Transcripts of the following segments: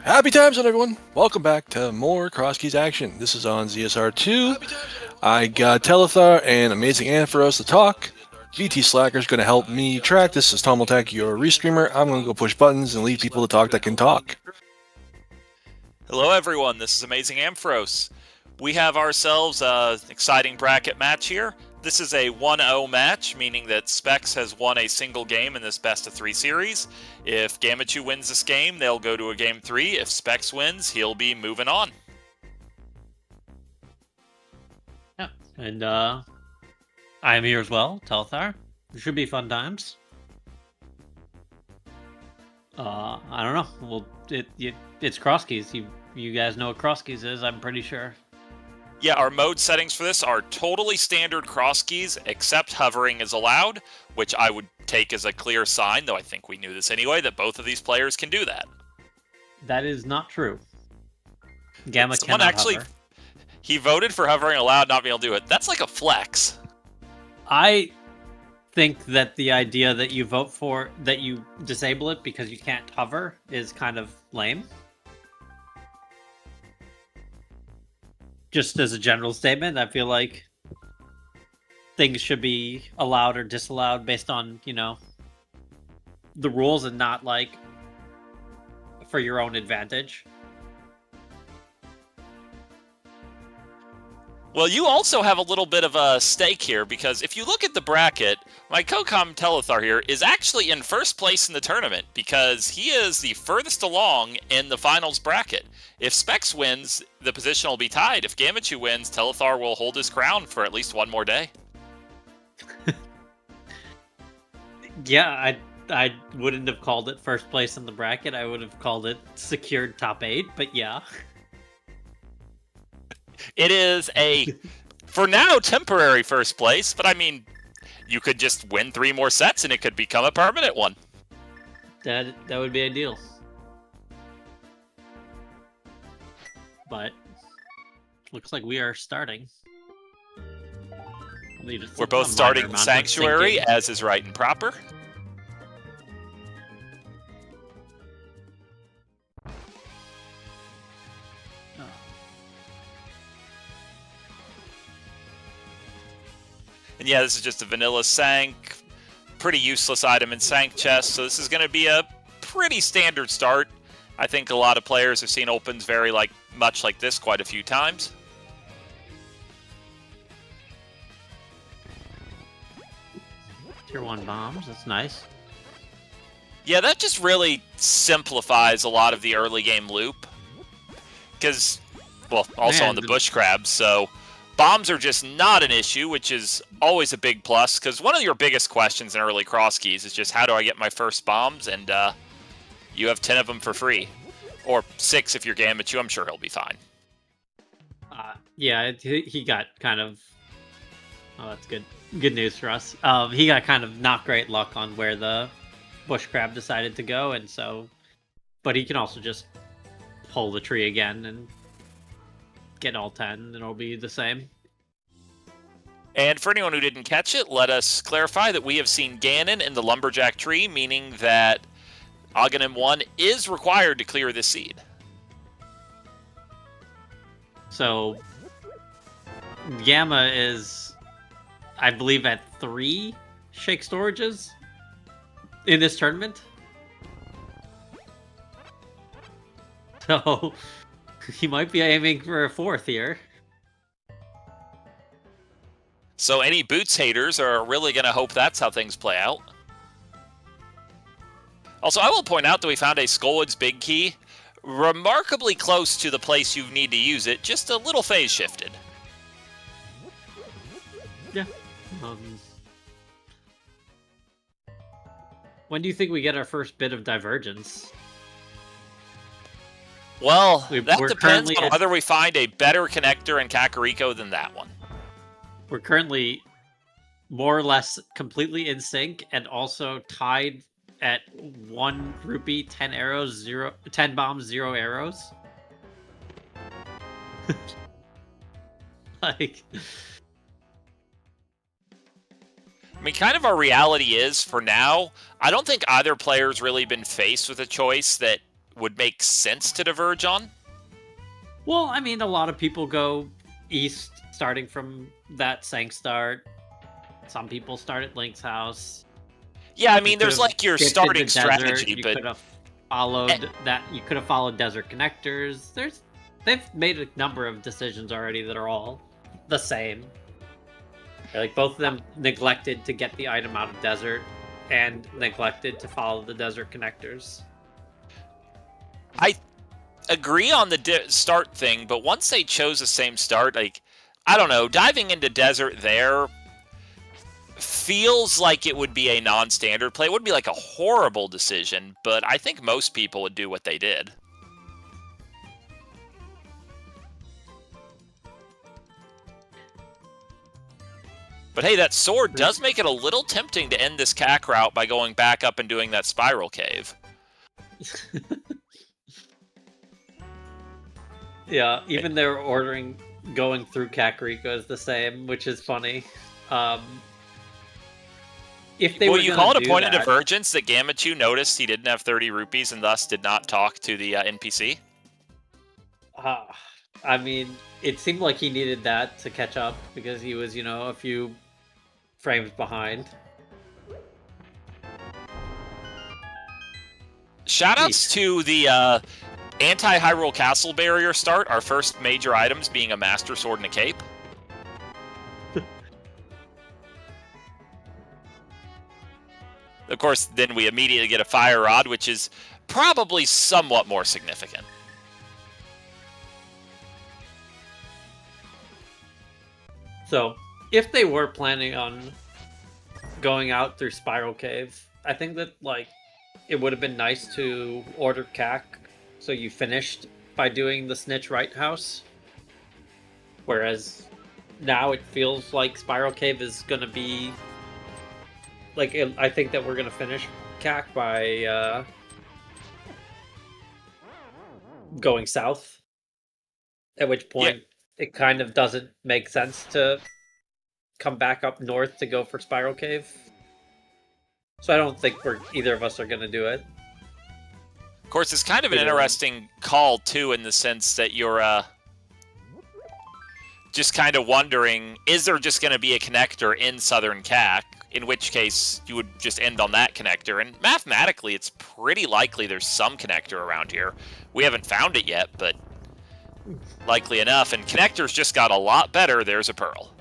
Happy times on everyone! Welcome back to more Crosskeys action. This is on ZSR2. I got Telethar and Amazing Ampharos to talk. GT Slacker's going to help me track. This is Tomaltech, your restreamer. I'm going to go push buttons and leave people to talk that can talk. Hello everyone, this is Amazing Ampharos. We have ourselves an exciting bracket match here. This is a 1-0 match, meaning that Specks has won a single game in this best-of-3 series. If Gammachuu wins this game, they'll go to a Game 3. If Specks wins, he'll be moving on. Yeah, and I'm here as well, Telethar. It should be fun times. I don't know. Well, it's Crosskeys. You guys know what Crosskeys is, I'm pretty sure. Yeah, our mode settings for this are totally standard Crosskeys, except hovering is allowed, which I would take as a clear sign, though I think we knew this anyway, that both of these players can do that. That is not true. Gamma Someone cannot actually, hover. he voted for hovering allowed, not being able to do it. That's like a flex. I think that the idea that you vote for, that you disable it because you can't hover is kind of lame. Just as a general statement, I feel like things should be allowed or disallowed based on, the rules and not like for your own advantage. Well, you also have a little bit of a stake here, because if you look at the bracket, my co-com Telethar here is actually in first place in the tournament, because he is the furthest along in the finals bracket. If Specks wins, the position will be tied. If Gammachuu wins, Telethar will hold his crown for at least one more day. Yeah, I wouldn't have called it first place in the bracket. I would have called it secured top 8, but yeah. It is a, for now, temporary first place, but I mean, you could just win 3 more sets and it could become a permanent one. That would be ideal. But looks like we are starting. We're both starting Sanctuary, as is right and proper. And yeah, this is just a vanilla Sank. Pretty useless item in Sank chest, so this is going to be a pretty standard start. I think a lot of players have seen opens very much like this quite a few times. Tier 1 bombs, that's nice. Yeah, that just really simplifies a lot of the early game loop. Because, well, also on the bush crabs, so bombs are just not an issue, which is always a big plus, because one of your biggest questions in early Crosskeys is just how do I get my first bombs, and you have 10 of them for free. Or 6 if you're Gammachuu, I'm sure he'll be fine. Yeah, he got kind of... Oh, that's good. Good news for us. He got kind of not great luck on where the bush crab decided to go, and so... But he can also just pull the tree again and get all 10, and it'll be the same. And for anyone who didn't catch it, let us clarify that we have seen Ganon in the Lumberjack tree, meaning that Aghanim 1 is required to clear this seed. So, Gamma is, I believe, at 3 Shake Storages in this tournament. So, he might be aiming for a 4th here. So any Boots haters are really going to hope that's how things play out. Also, I will point out that we found a Skullwood's Big Key remarkably close to the place you need to use it, just a little phase shifted. Yeah. When do you think we get our first bit of divergence? Well, that depends on whether we find a better connector in Kakariko than that one. We're currently more or less completely in sync and also tied at 1 rupee, 10 arrows, 10 bombs, 0 arrows. Like, I mean, kind of our reality is, for now, I don't think either player's really been faced with a choice that would make sense to diverge on. Well, I mean, a lot of people go east, starting from that Sank start. Some people start at Link's house. Yeah, I mean, there's like your starting strategy, you but could have followed that. You could have followed desert connectors. They've made a number of decisions already that are all the same. Like both of them neglected to get the item out of desert, and neglected to follow the desert connectors. I agree on the start thing, but once they chose the same start, like, I don't know, diving into desert there feels like it would be a non-standard play. It would be like a horrible decision, but I think most people would do what they did. But hey, that sword does make it a little tempting to end this CAC route by going back up and doing that spiral cave. Yeah, even they're ordering going through Kakariko is the same, which is funny. If they you call it a point of divergence that Gammachuu noticed he didn't have 30 rupees and thus did not talk to the NPC? I mean, it seemed like he needed that to catch up because he was, a few frames behind. Shoutouts to the anti-Hyrule Castle barrier start, our first major items being a Master Sword and a cape. Of course, then we immediately get a Fire Rod, which is probably somewhat more significant. So, if they were planning on going out through Spiral Cave, I think that, it would have been nice to order CAC so you finished by doing the Snitch Right House. Whereas now it feels like Spiral Cave is going to be... I think that we're going to finish CAC by going south. At which point, it kind of doesn't make sense to come back up north to go for Spiral Cave. So I don't think either of us are going to do it. Of course, it's kind of an interesting call, too, in the sense that you're just kind of wondering, is there just going to be a connector in Southern CAC? In which case, you would just end on that connector. And mathematically, it's pretty likely there's some connector around here. We haven't found it yet, but likely enough. And connectors just got a lot better. There's a Pearl.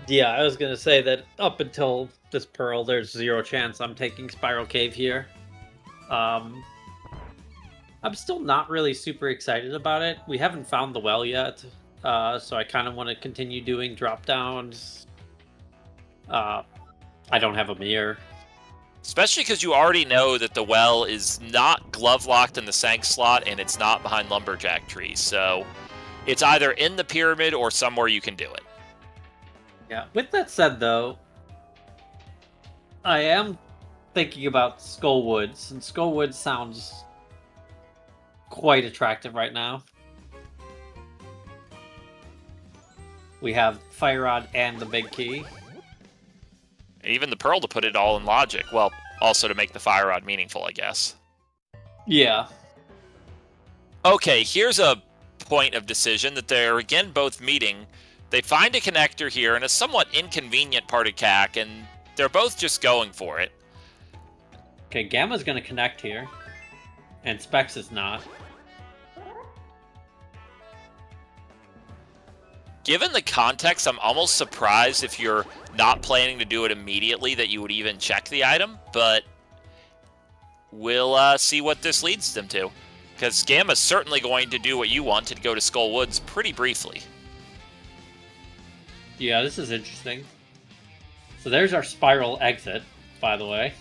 Yeah, I was going to say that up until this Pearl, there's zero chance I'm taking Spiral Cave here. I'm still not really super excited about it. We haven't found the well yet, so I kind of want to continue doing drop-downs. I don't have a mirror. Especially because you already know that the well is not glove-locked in the Sank slot, and it's not behind Lumberjack trees, so it's either in the pyramid or somewhere you can do it. Yeah, with that said, though, I am thinking about Skullwoods, and Skullwoods sounds quite attractive right now. We have Fire Rod and the Big Key. Even the Pearl to put it all in logic. Well, also to make the Fire Rod meaningful, I guess. Yeah. Okay, here's a point of decision that they're, again, both meeting. They find a connector here in a somewhat inconvenient part of CAC, and they're both just going for it. Okay, Gamma's going to connect here, and Specks is not. Given the context, I'm almost surprised if you're not planning to do it immediately that you would even check the item, but we'll see what this leads them to. Because Gamma's certainly going to do what you want, to go to Skull Woods pretty briefly. Yeah, this is interesting. So there's our spiral exit, by the way.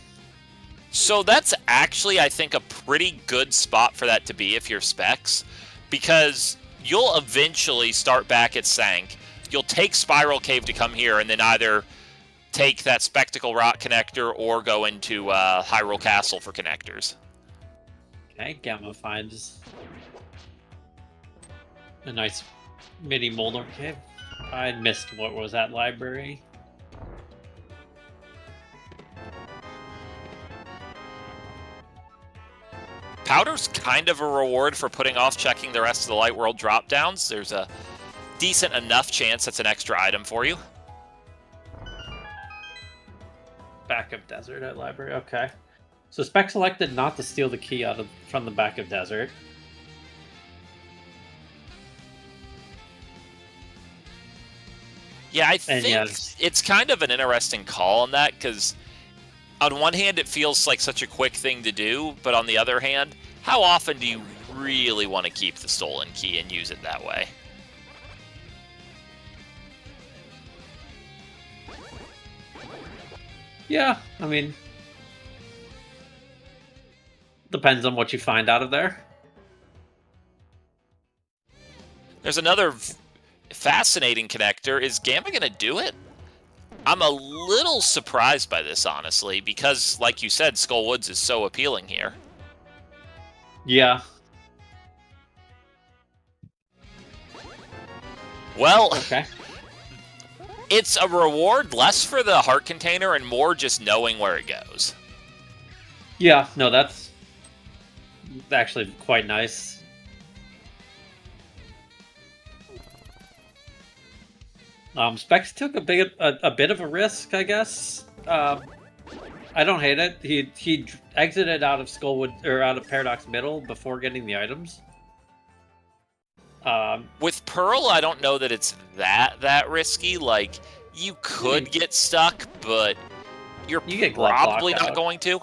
So that's actually, I think, a pretty good spot for that to be if you're Specks, because you'll eventually start back at Sank. You'll take Spiral Cave to come here, and then either take that Spectacle Rock connector or go into Hyrule Castle for connectors. Okay, Gamma finds a nice mini Molder Cave. I missed what was that library. Powder's kind of a reward for putting off checking the rest of the Light World drop-downs. There's a decent enough chance it's an extra item for you. Backup desert at library. Okay. So Spec selected not to steal the key from the backup desert. Yeah, I think it's kind of an interesting call on that, because on one hand it feels like such a quick thing to do, but on the other hand, how often do you really want to keep the stolen key and use it that way? Yeah, I mean, depends on what you find out of there. There's another fascinating connector. Is Gamma going to do it? I'm a little surprised by this, honestly, because, like you said, Skull Woods is so appealing here. Yeah. Well, okay. It's a reward less for the heart container and more just knowing where it goes. Yeah, no, that's actually quite nice. Specs took a bit of a risk, I guess. I don't hate it. He exited out of Skullwood or out of Paradox Middle before getting the items. With Pearl, I don't know that it's that risky. Like, you could get stuck, but you're probably not going to.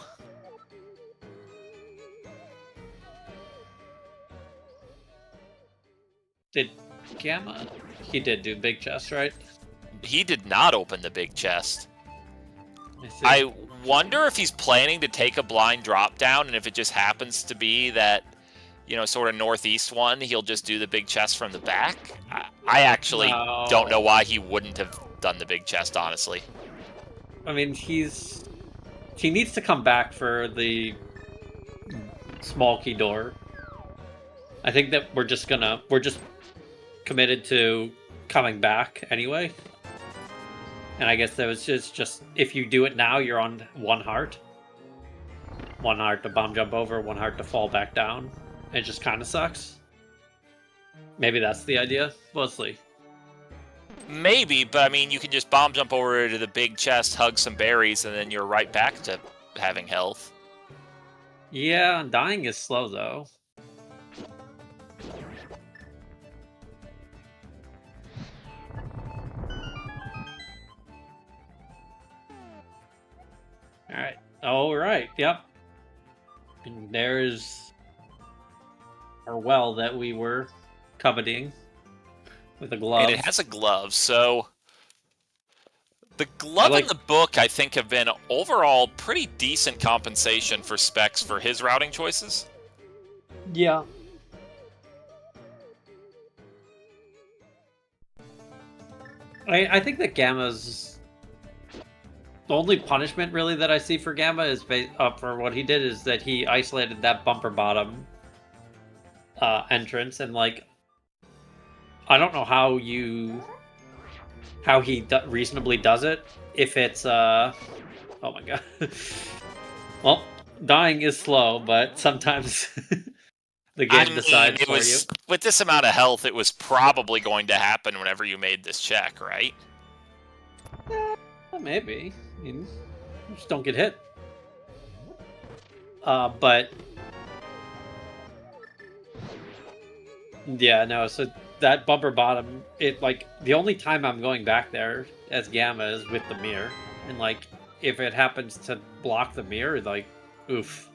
Did Gamma? He did do big chest, right? He did not open the big chest. I wonder if he's planning to take a blind drop down, and if it just happens to be that, you know, sort of northeast one, he'll just do the big chest from the back. I actually don't know why he wouldn't have done the big chest, honestly. I mean, he needs to come back for the small key door. I think that we're just committed to coming back anyway. And I guess that was just if you do it now, you're on one heart. One heart to bomb jump over, one heart to fall back down. It just kind of sucks. Maybe that's the idea, mostly. Maybe, but I mean, you can just bomb jump over to the big chest, hug some berries, and then you're right back to having health. Yeah, dying is slow, though. Alright. Alright, yep. And there's our well that we were coveting with a glove. And it has a glove, so the glove and the book, I think, have been overall pretty decent compensation for Specs for his routing choices. Yeah. I think that Gamma's the only punishment really that I see for Gamma is for what he did is that he isolated that bumper bottom entrance, and like I don't know how he reasonably does it if it's oh my god. Well, dying is slow, but sometimes the game decides for you. With this amount of health, it was probably going to happen whenever you made this check, right? Maybe. I mean, just don't get hit. But yeah, no. So that bumper bottom, it like the only time I'm going back there as Gamma is with the mirror, and like if it happens to block the mirror, like oof.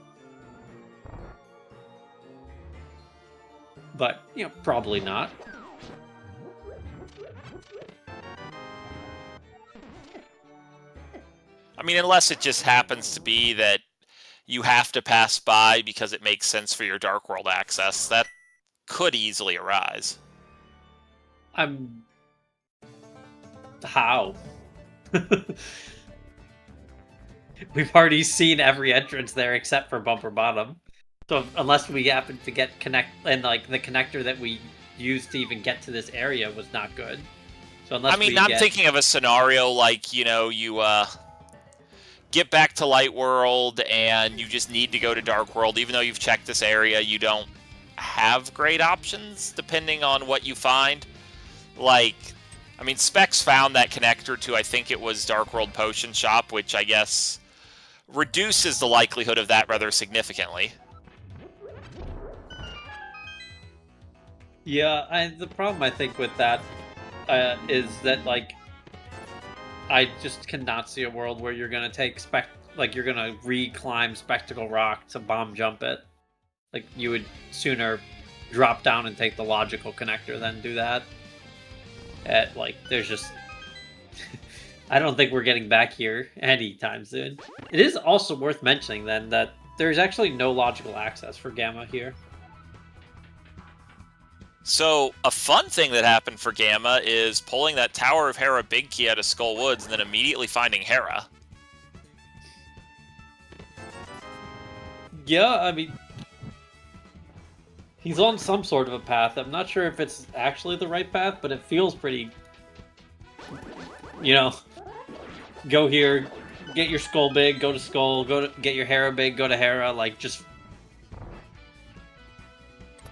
But you know, probably not. I mean, unless it just happens to be that you have to pass by because it makes sense for your Dark World access, that could easily arise. How? We've already seen every entrance there except for Bumper Bottom. So unless we happen to get and like the connector that we used to even get to this area was not good. So unless I'm thinking of a scenario like, you know, get back to Light World and you just need to go to Dark World. Even though you've checked this area, you don't have great options depending on what you find. Like, I mean, Specks found that connector to, I think it was Dark World Potion Shop, which I guess reduces the likelihood of that rather significantly. Yeah, the problem I think with that is that, like, I just cannot see a world where you're gonna take you're gonna re-climb Spectacle Rock to bomb jump it. Like, you would sooner drop down and take the logical connector than do that. There's just... I don't think we're getting back here anytime soon. It is also worth mentioning, then, that there's actually no logical access for Gamma here. So, a fun thing that happened for Gamma is pulling that Tower of Hera big key out of Skull Woods and then immediately finding Hera. Yeah, I mean... he's on some sort of a path. I'm not sure if it's actually the right path, but it feels pretty... You know, go here, get your Skull big, go to Skull, get your Hera big, go to Hera, like, just...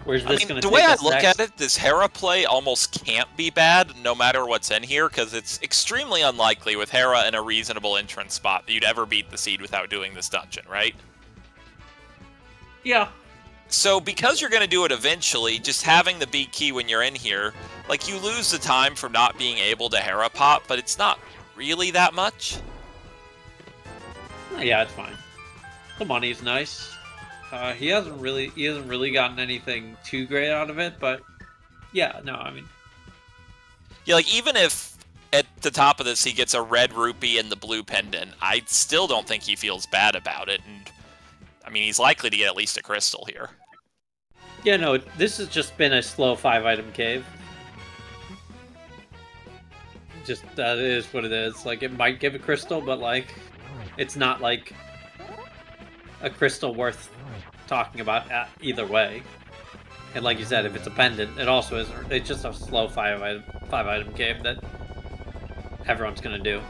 Where's this going to take us the way I look next? at it, this Hera play almost can't be bad, no matter what's in here, because it's extremely unlikely with Hera in a reasonable entrance spot that you'd ever beat the seed without doing this dungeon, right? Yeah. So, because you're going to do it eventually, just having the big key when you're in here, like, you lose the time from not being able to Hera pop, but it's not really that much. Yeah, it's fine. The money's nice. He hasn't really gotten anything too great out of it, but yeah, no, I mean, yeah, like, even if at the top of this he gets a red rupee and the blue pendant, I still don't think he feels bad about it, and I mean, he's likely to get at least a crystal here. Yeah, no, this has just been a slow 5-item cave. Just, that is what it is. Like, it might give a crystal, but, like, it's not, like, a crystal worth talking about either way. And like you said, if it's a pendant, it also is. It's just a slow 5-item cave that everyone's gonna do.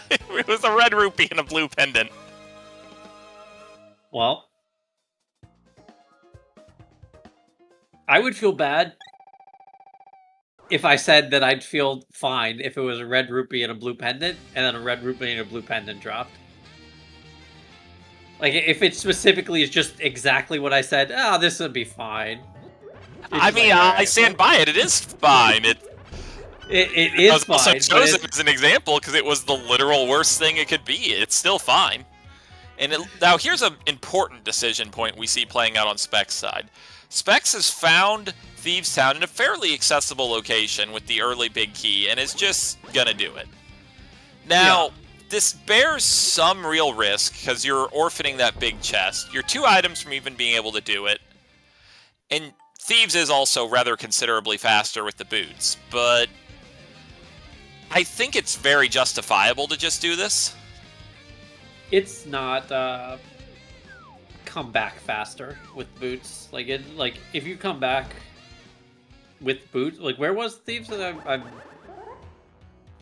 It was a red rupee and a blue pendant. Well, I would feel bad if I said that I'd feel fine if it was a red rupee and a blue pendant, and then a red rupee and a blue pendant dropped. Like, if it specifically is just exactly what I said, this would be fine. I mean, I stand by it. It is fine. It is fine. I also chose it as an example because it was the literal worst thing it could be. It's still fine. And now here's an important decision point we see playing out on Specks' side. Specks has found Thieves' Town in a fairly accessible location with the early big key and is just gonna do it. Now, this bears some real risk because you're orphaning that big chest. You're 2 items from even being able to do it. And Thieves is also rather considerably faster with the boots, but I think it's very justifiable to just do this. It's not come back faster with boots. Like, if you come back with boots, like, where was Thieves? I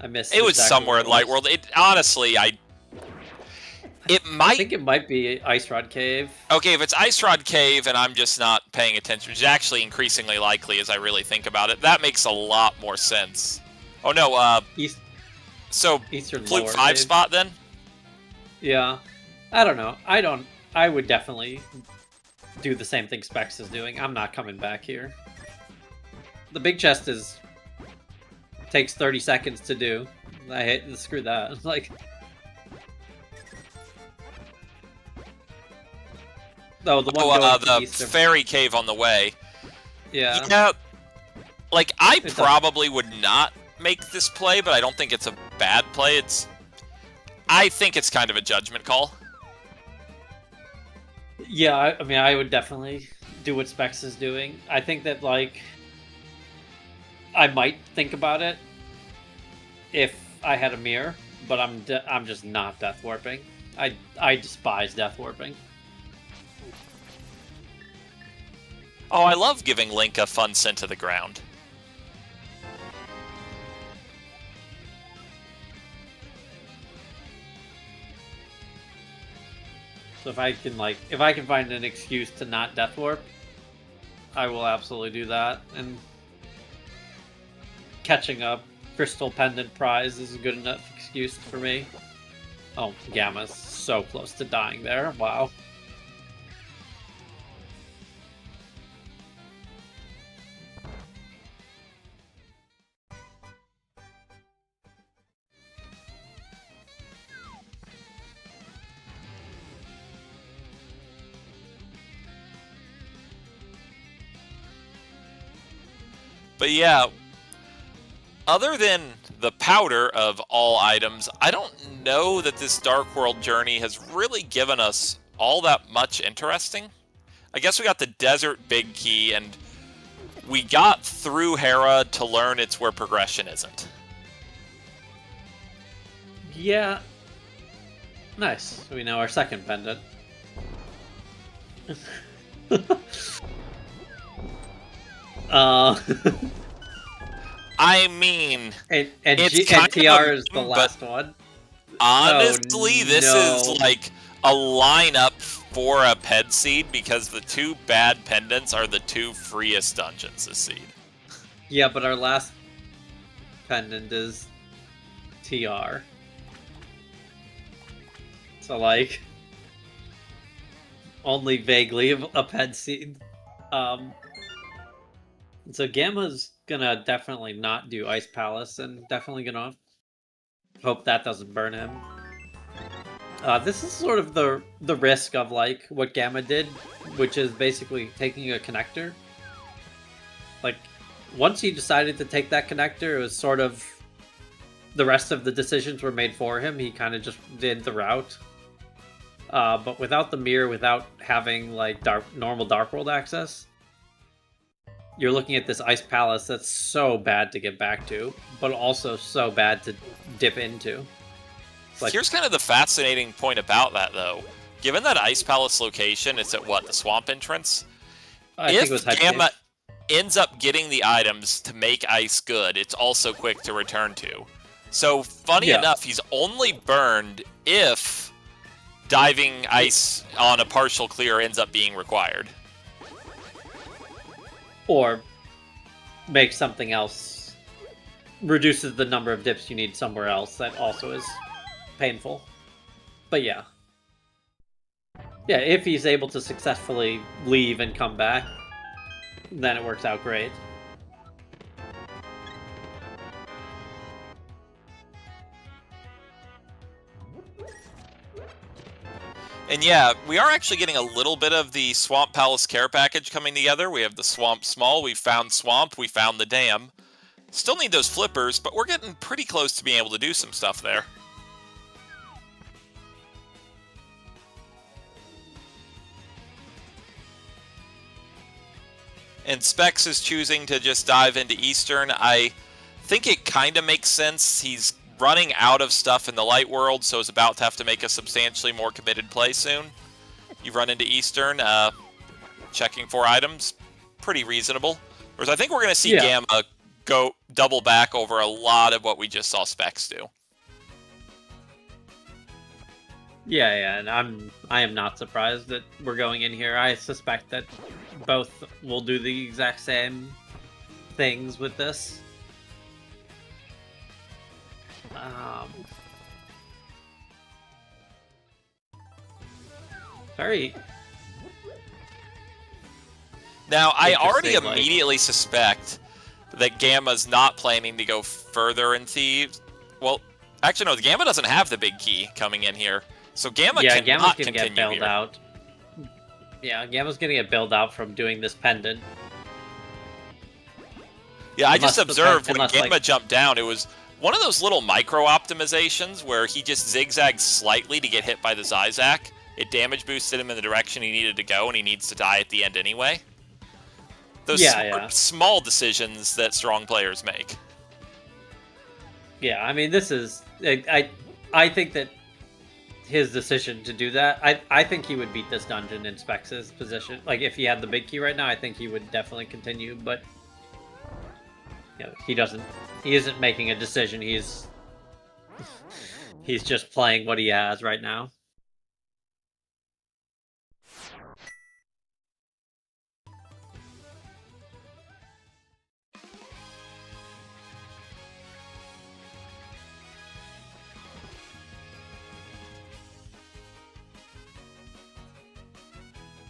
missed. It was somewhere in Light World. It honestly, I think it might be Ice Rod Cave. Okay, if it's Ice Rod Cave and I'm just not paying attention, which is actually increasingly likely as I really think about it, that makes a lot more sense. Oh no, Eastern Fluke Lower 5 Cave. spot then? Yeah. I don't know. I would definitely do the same thing Specks is doing. I'm not coming back here. The big chest takes 30 seconds to do. Screw that. Like, the fairy cave on the way. Yeah. Yeah. Like, I probably would not make this play, but I don't think it's a bad play. I think it's kind of a judgment call. Yeah, I mean, I would definitely do what Specks is doing. I think that, like, I might think about it if I had a mirror, but I'm just not death warping. I despise death warping. Oh, I love giving Link a fun send to the ground. So if I can find an excuse to not Death Warp, I will absolutely do that. And catching a Crystal Pendant prize is a good enough excuse for me. Oh, Gamma's so close to dying there. Wow. But yeah, other than the powder of all items, I don't know that this Dark World journey has really given us all that much interesting. I guess we got the Desert Big Key, and we got through Hera to learn it's where progression isn't. Yeah. Nice. We know our second pendant. I mean, and it's TR is the last one. Honestly, this is like a lineup for a Ped Seed because the two bad pendants are the two freest dungeons this seed. Yeah, but our last pendant is TR. So, like, only vaguely a Ped Seed. So Gamma's gonna definitely not do Ice Palace, and definitely gonna hope that doesn't burn him. This is sort of the risk of like what Gamma did, which is basically taking a connector. Like, once he decided to take that connector, it was sort of the rest of the decisions were made for him. He kind of just did the route. But without the mirror, without having like normal Dark World access, you're looking at this Ice Palace that's so bad to get back to, but also so bad to dip into. Like, here's kind of the fascinating point about that, though. Given that Ice Palace location, it's at what, the swamp entrance? I think it was Gamma ends up getting the items to make ice good, it's also quick to return to. So, funny enough, he's only burned if diving ice on a partial clear ends up being required. Or make something else, reduces the number of dips you need somewhere else, that also is painful. But yeah. Yeah, if he's able to successfully leave and come back, then it works out great. And yeah, we are actually getting a little bit of the Swamp Palace care package coming together. We have the Swamp Small, we found Swamp, we found the Dam. Still need those flippers, but we're getting pretty close to being able to do some stuff there. And Specks is choosing to just dive into Eastern. I think it kind of makes sense. He's running out of stuff in the Light World, so is about to have to make a substantially more committed play soon. You run into Eastern, checking for items, pretty reasonable. Whereas I think we're going to see Gamma go double back over a lot of what we just saw Specks do. Yeah, and I am not surprised that we're going in here. I suspect that both will do the exact same things with this. Very. Now, I already immediately suspect that Gamma's not planning to go further in Thieves. Well, actually, no, Gamma doesn't have the big key coming in here. So Gamma cannot continue get bailed here. out. Yeah, Gamma's gonna get bailed out from doing this pendant. Yeah, I just observed when Gamma jumped down, it was one of those little micro optimizations where he just zigzagged slightly to get hit by the Zizak. It damage boosted him in the direction he needed to go, and he needs to die at the end anyway. Those small decisions that strong players make. Yeah, I mean, this is... I think that his decision to do that, I think he would beat this dungeon in Specks' position. Like, if he had the big key right now, I think he would definitely continue, but... You know, he isn't making a decision, he's just playing what he has right now.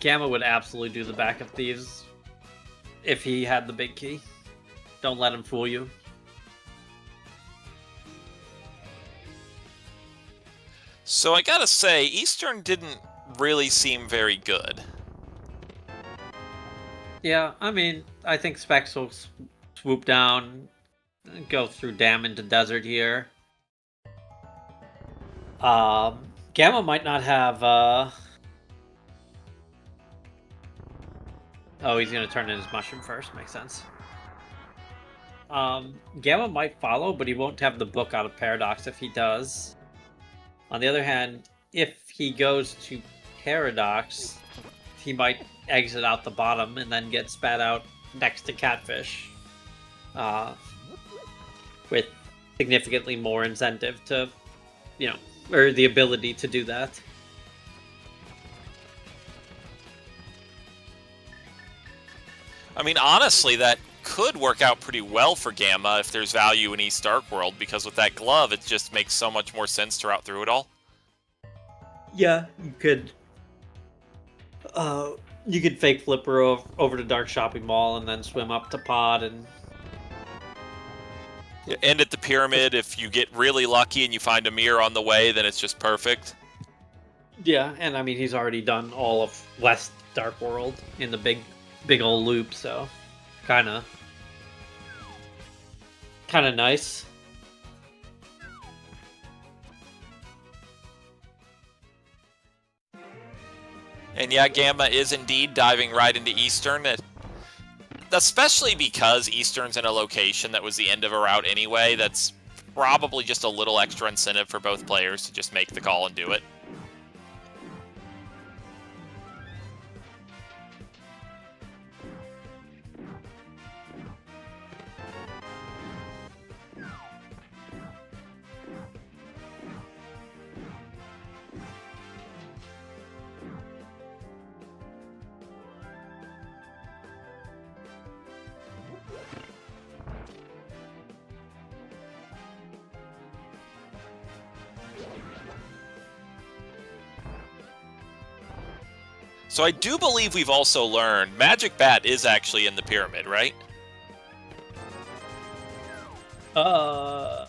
Gamma would absolutely do the Back of Thieves if he had the big key. Don't let him fool you. So I gotta say, Eastern didn't really seem very good. Yeah, I mean, I think Specks will swoop down, go through dam into desert here. Gamma might not have, Oh, he's gonna turn in his mushroom first, makes sense. Gamma might follow, but he won't have the book out of Paradox if he does. On the other hand, if he goes to Paradox, he might exit out the bottom and then get spat out next to Catfish. With significantly more incentive to, or the ability to do that. I mean, honestly, that could work out pretty well for Gamma if there's value in East Dark World, because with that glove, it just makes so much more sense to route through it all. Yeah, you could fake flipper over to Dark Shopping Mall and then swim up to Pod and end at the pyramid. If you get really lucky and you find a mirror on the way, then it's just perfect. Yeah, and I mean he's already done all of West Dark World in the big old loop, so kind of nice. And yeah, Gamma is indeed diving right into Eastern, especially because Eastern's in a location that was the end of a route anyway. That's probably just a little extra incentive for both players to just make the call and do it. So I do believe we've also learned Magic Bat is actually in the pyramid, right? No.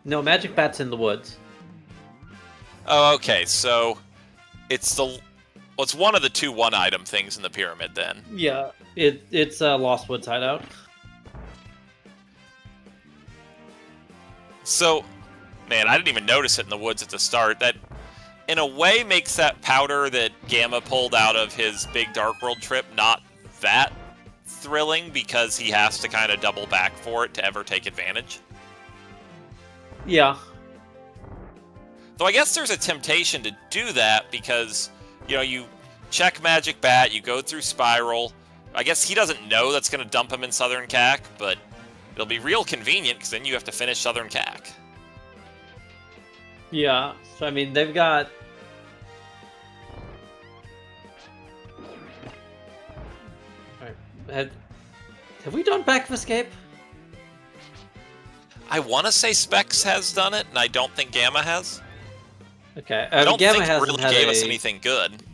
No, Magic Bat's in the woods. Oh, okay. So it's it's one of the two one-item things in the pyramid then. Yeah, it's a Lost Woods hideout. So, man, I didn't even notice it in the woods at the start. That, in a way, makes that powder that Gamma pulled out of his big Dark World trip not that thrilling, because he has to kind of double back for it to ever take advantage. Yeah. Though I guess there's a temptation to do that because, you check Magic Bat, you go through Spiral. I guess he doesn't know that's going to dump him in Southern Cac, but it'll be real convenient because then you have to finish Southern Cac. Yeah, so I mean, they've got... Alright, have we done Back of Escape? I want to say Specks has done it, and I don't think Gamma has. Okay, I don't Gamma think it really gave us anything good.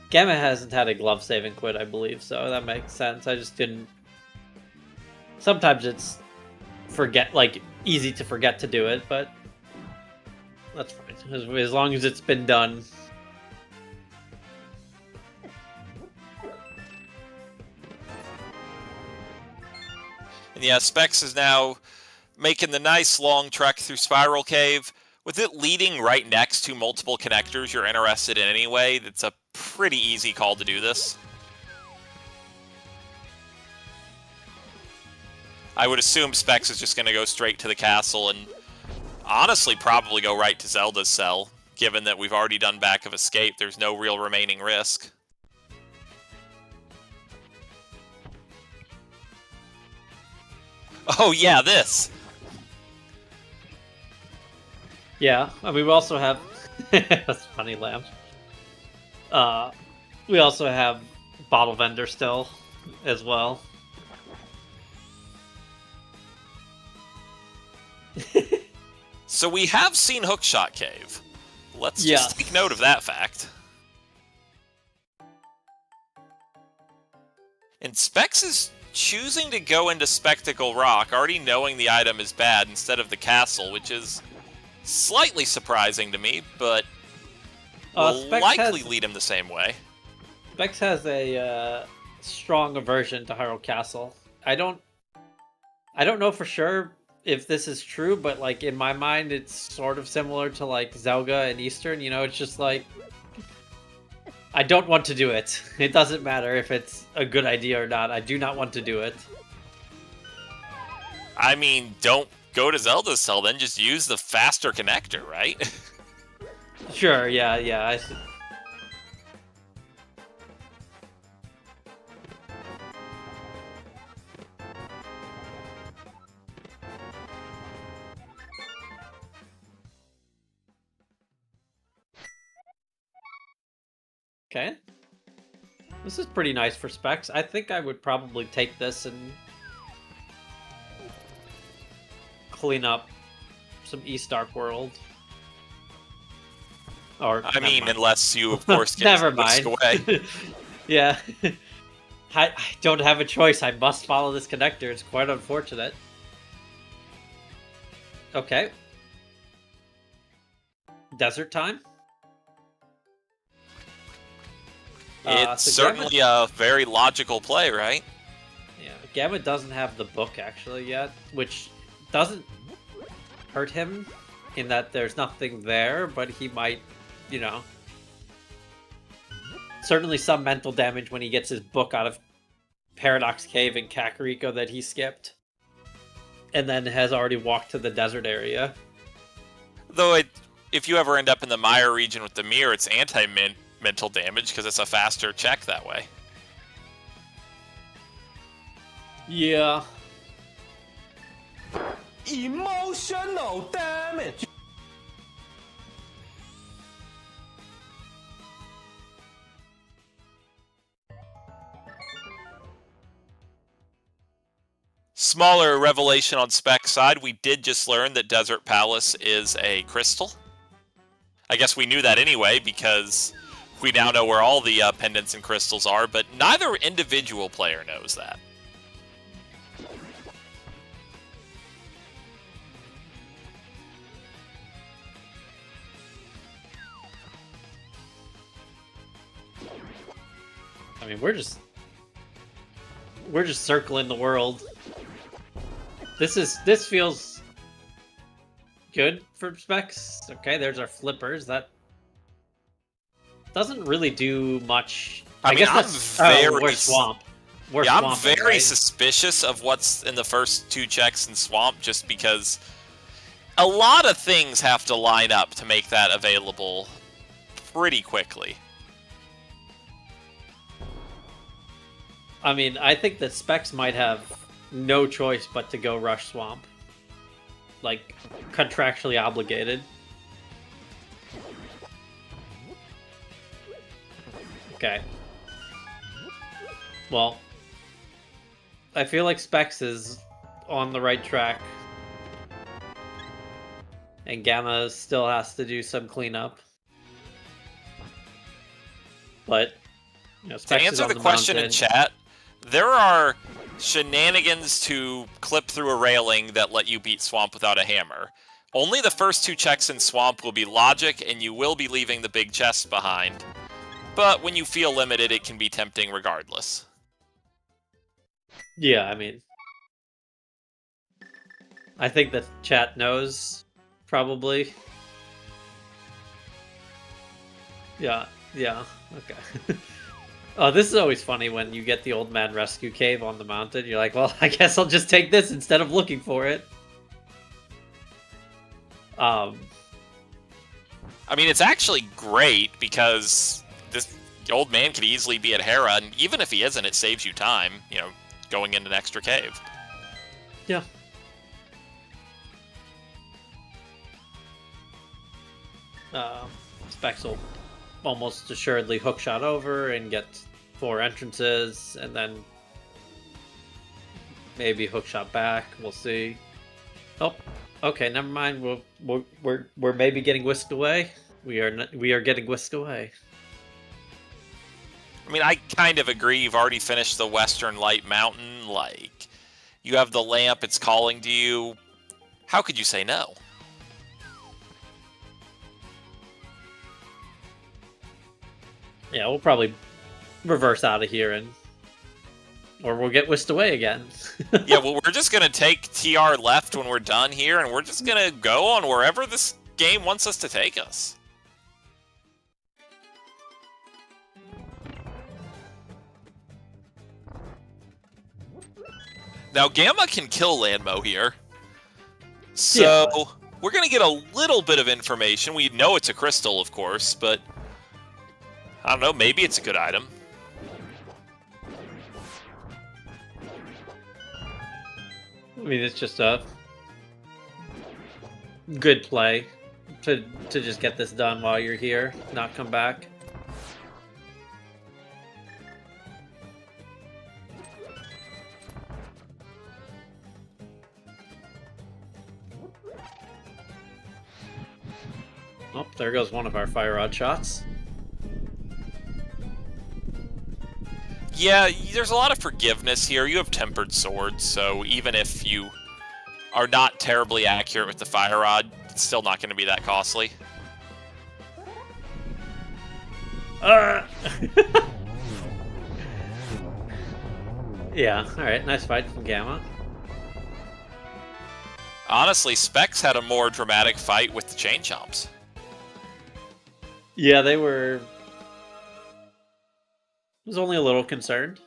Gamma hasn't had a glove save and quit, I believe, so that makes sense. I just didn't... Sometimes it's easy to forget to do it, but that's fine. As long as it's been done. And yeah, Specks is now making the nice long trek through Spiral Cave. With it leading right next to multiple connectors you're interested in anyway, it's a pretty easy call to do this. I would assume Specks is just going to go straight to the castle and honestly probably go right to Zelda's cell, given that we've already done Back of Escape. There's no real remaining risk. Oh yeah, this! Yeah, I mean, we also have... That's funny, Lamb. We also have Bottle Vendor still, as well. So we have seen Hookshot Cave. let's just take note of that fact. And Specks is choosing to go into Spectacle Rock, already knowing the item is bad, instead of the castle, which is slightly surprising to me, but will likely lead him the same way. Specks has a strong aversion to Hyrule Castle. I don't know for sure if this is true, but like in my mind, it's sort of similar to like Zelda and Eastern. You know, it's just like I don't want to do it. It doesn't matter if it's a good idea or not. I do not want to do it. I mean, don't go to Zelda's cell, then just use the faster connector, right? Sure, yeah, I see. Okay. This is pretty nice for Specks. I think I would probably take this and clean up some East Dark World. Or I mean, unless you, of course, get never mind. Away. Yeah. I don't have a choice. I must follow this connector. It's quite unfortunate. Okay. Desert time? It's certainly a very logical play, right? Yeah, Gamma doesn't have the book actually yet, which doesn't hurt him in that there's nothing there, but he might, you know, certainly some mental damage when he gets his book out of Paradox Cave in Kakariko that he skipped, and then has already walked to the desert area. Though if you ever end up in the Mire region with the mirror, it's anti-mental damage because it's a faster check that way. Yeah. Emotional damage. Smaller revelation on Spec's side, we did just learn that Desert Palace is a crystal. I guess we knew that anyway, because we now know where all the pendants and crystals are, but neither individual player knows that. I mean, we're just circling the world. This feels good for Specks. Okay, there's our flippers. That doesn't really do much. I mean, I'm very swamp. I'm very suspicious of what's in the first two checks in Swamp, just because a lot of things have to line up to make that available pretty quickly. I mean, I think that Specks might have no choice but to go rush Swamp. Like, contractually obligated. Okay. Well, I feel like Specks is on the right track. And Gamma still has to do some cleanup. But, you know, Specks to answer is on the question mountain. in chat, there are shenanigans to clip through a railing that let you beat Swamp without a hammer. Only the first two checks in Swamp will be logic, and you will be leaving the big chests behind. But when you feel limited, it can be tempting regardless. Yeah, I mean, I think the chat knows, probably. Yeah, okay. Oh, this is always funny when you get the Old Man Rescue Cave on the mountain. You're like, well, I guess I'll just take this instead of looking for it. I mean, it's actually great because this old man could easily be at Hera, and even if he isn't, it saves you time, you know, going into an extra cave. Yeah. Specks will almost assuredly hookshot over and get 4 entrances, and then maybe hookshot back. We'll see. Oh, okay, never mind. We're maybe getting whisked away. We are getting whisked away. I mean, I kind of agree. You've already finished the Western Light Mountain. Like, you have the lamp. It's calling to you. How could you say no? Yeah, we'll probably reverse out of here or we'll get whisked away again. Yeah, well, we're just going to take TR left when we're done here, and we're just going to go on wherever this game wants us to take us. Now, Gamma can kill Landmo here. So, yeah. We're going to get a little bit of information. We know it's a crystal, of course, but I don't know, maybe it's a good item. I mean, it's just a good play to just get this done while you're here, not come back. Oh, there goes one of our fire rod shots. Yeah, there's a lot of forgiveness here. You have tempered swords, so even if you are not terribly accurate with the fire rod, it's still not going to be that costly. Yeah, alright, nice fight from Gamma. Honestly, Specks had a more dramatic fight with the chain chomps. Yeah, they were... I was only a little concerned.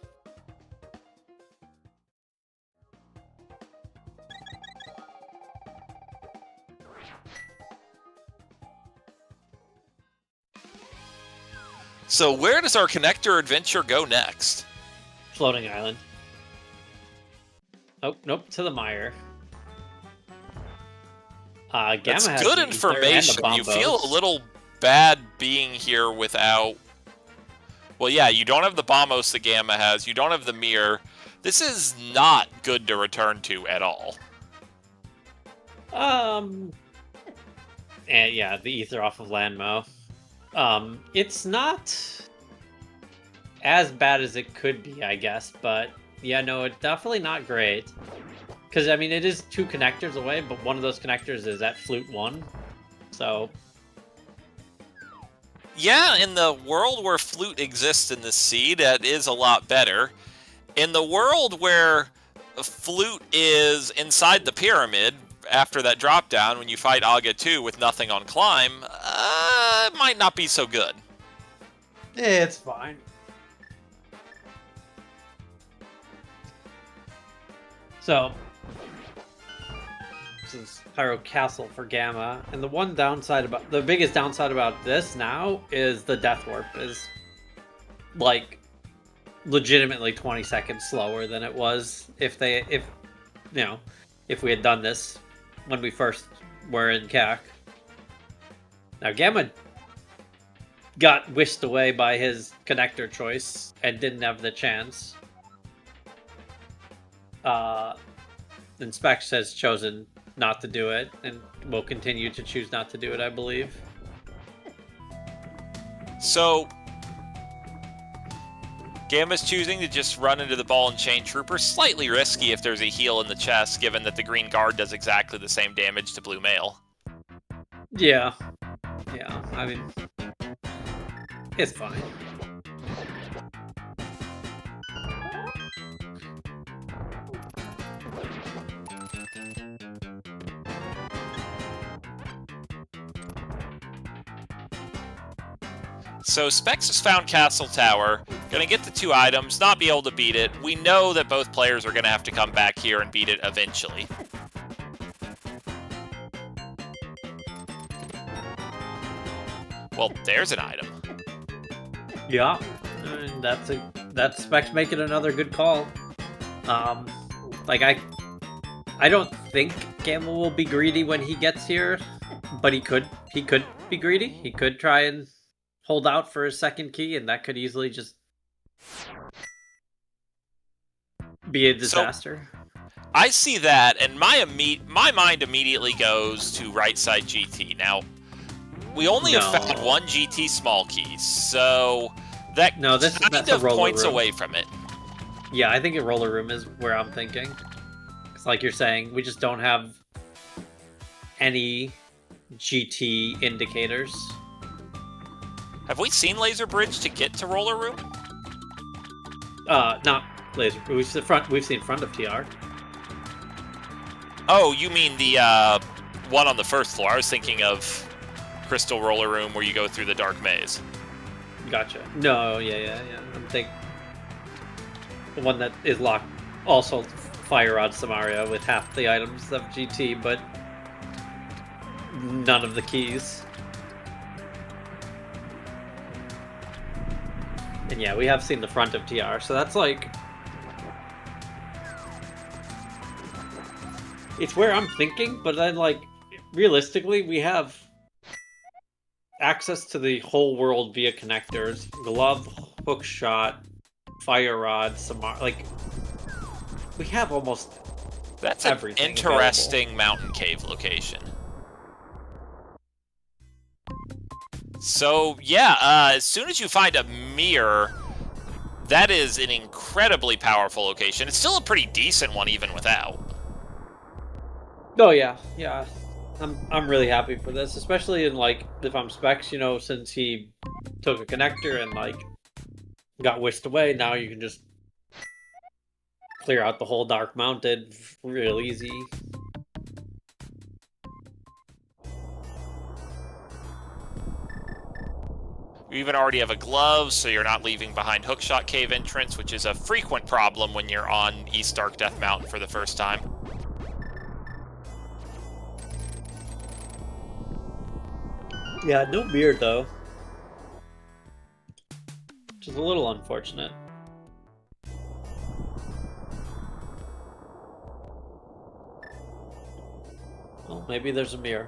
So where does our connector adventure go next? Floating island. Oh, nope, to the mire. Gamma That's has good information. You feel a little bad being here without... Well, yeah, you don't have the bombos that Gamma has. You don't have the mirror. This is not good to return to at all. And yeah, the ether off of Landmo. It's not as bad as it could be, I guess, but yeah, no, it's definitely not great. Because, I mean, it is 2 connectors away, but one of those connectors is at Flute 1, so... Yeah, in the world where Flute exists in the sea, that is a lot better. In the world where Flute is inside the pyramid, after that drop down, when you fight Aga 2 with nothing on climb, it might not be so good. It's fine. So, this is Pyro Castle for Gamma, and the biggest downside about this now is the Death Warp is, like, legitimately 20 seconds slower than it was if we had done this when we first were in CAC. Now, Gamma got whisked away by his connector choice and didn't have the chance. And Specks has chosen not to do it, and will continue to choose not to do it, I believe. So, Gamma's choosing to just run into the ball and chain trooper. Slightly risky if there's a heal in the chest, given that the green guard does exactly the same damage to blue male. Yeah. Yeah, I mean, it's fine. So Specks has found Castle Tower, gonna get the 2 items, not be able to beat it. We know that both players are gonna have to come back here and beat it eventually. Well, there's an item. Yeah, and that's Specks making another good call. Like I don't think Gamma will be greedy when he gets here, but he could be greedy. He could try and hold out for his second key, and that could easily just be a disaster. So, I see that, and my mind immediately goes to right side GT. Now, We only have No. found one GT small key, so that that's kind a of roller points room. away from it. Yeah, I think a roller room is where I'm thinking. It's like you're saying, we just don't have any GT indicators. Have we seen Laser Bridge to get to roller room? Not laser. We've seen front of TR. Oh, you mean the one on the first floor. I was thinking of Crystal Roller Room where you go through the dark maze. Gotcha. No, yeah. I'm thinking the one that is locked. Also, Fire Rod Samaria with half the items of GT, but none of the keys. And yeah, we have seen the front of TR, so that's like... It's where I'm thinking, but then, like, realistically, we have access to the whole world via connectors. Glove, hook shot, fire rod, like, we have almost That's an everything interesting available. mountain cave location. So, yeah, as soon as you find a mirror, that is an incredibly powerful location. It's still a pretty decent one even without. Oh yeah. I'm really happy for this, especially in, like, if I'm Specks, you know, since he took a connector and, like, got whisked away, now you can just clear out the whole Dark Mountain real easy. You even already have a glove, so you're not leaving behind Hookshot Cave entrance, which is a frequent problem when you're on East Dark Death Mountain for the first time. Yeah, no beard though. Which is a little unfortunate. Well, maybe there's a mirror.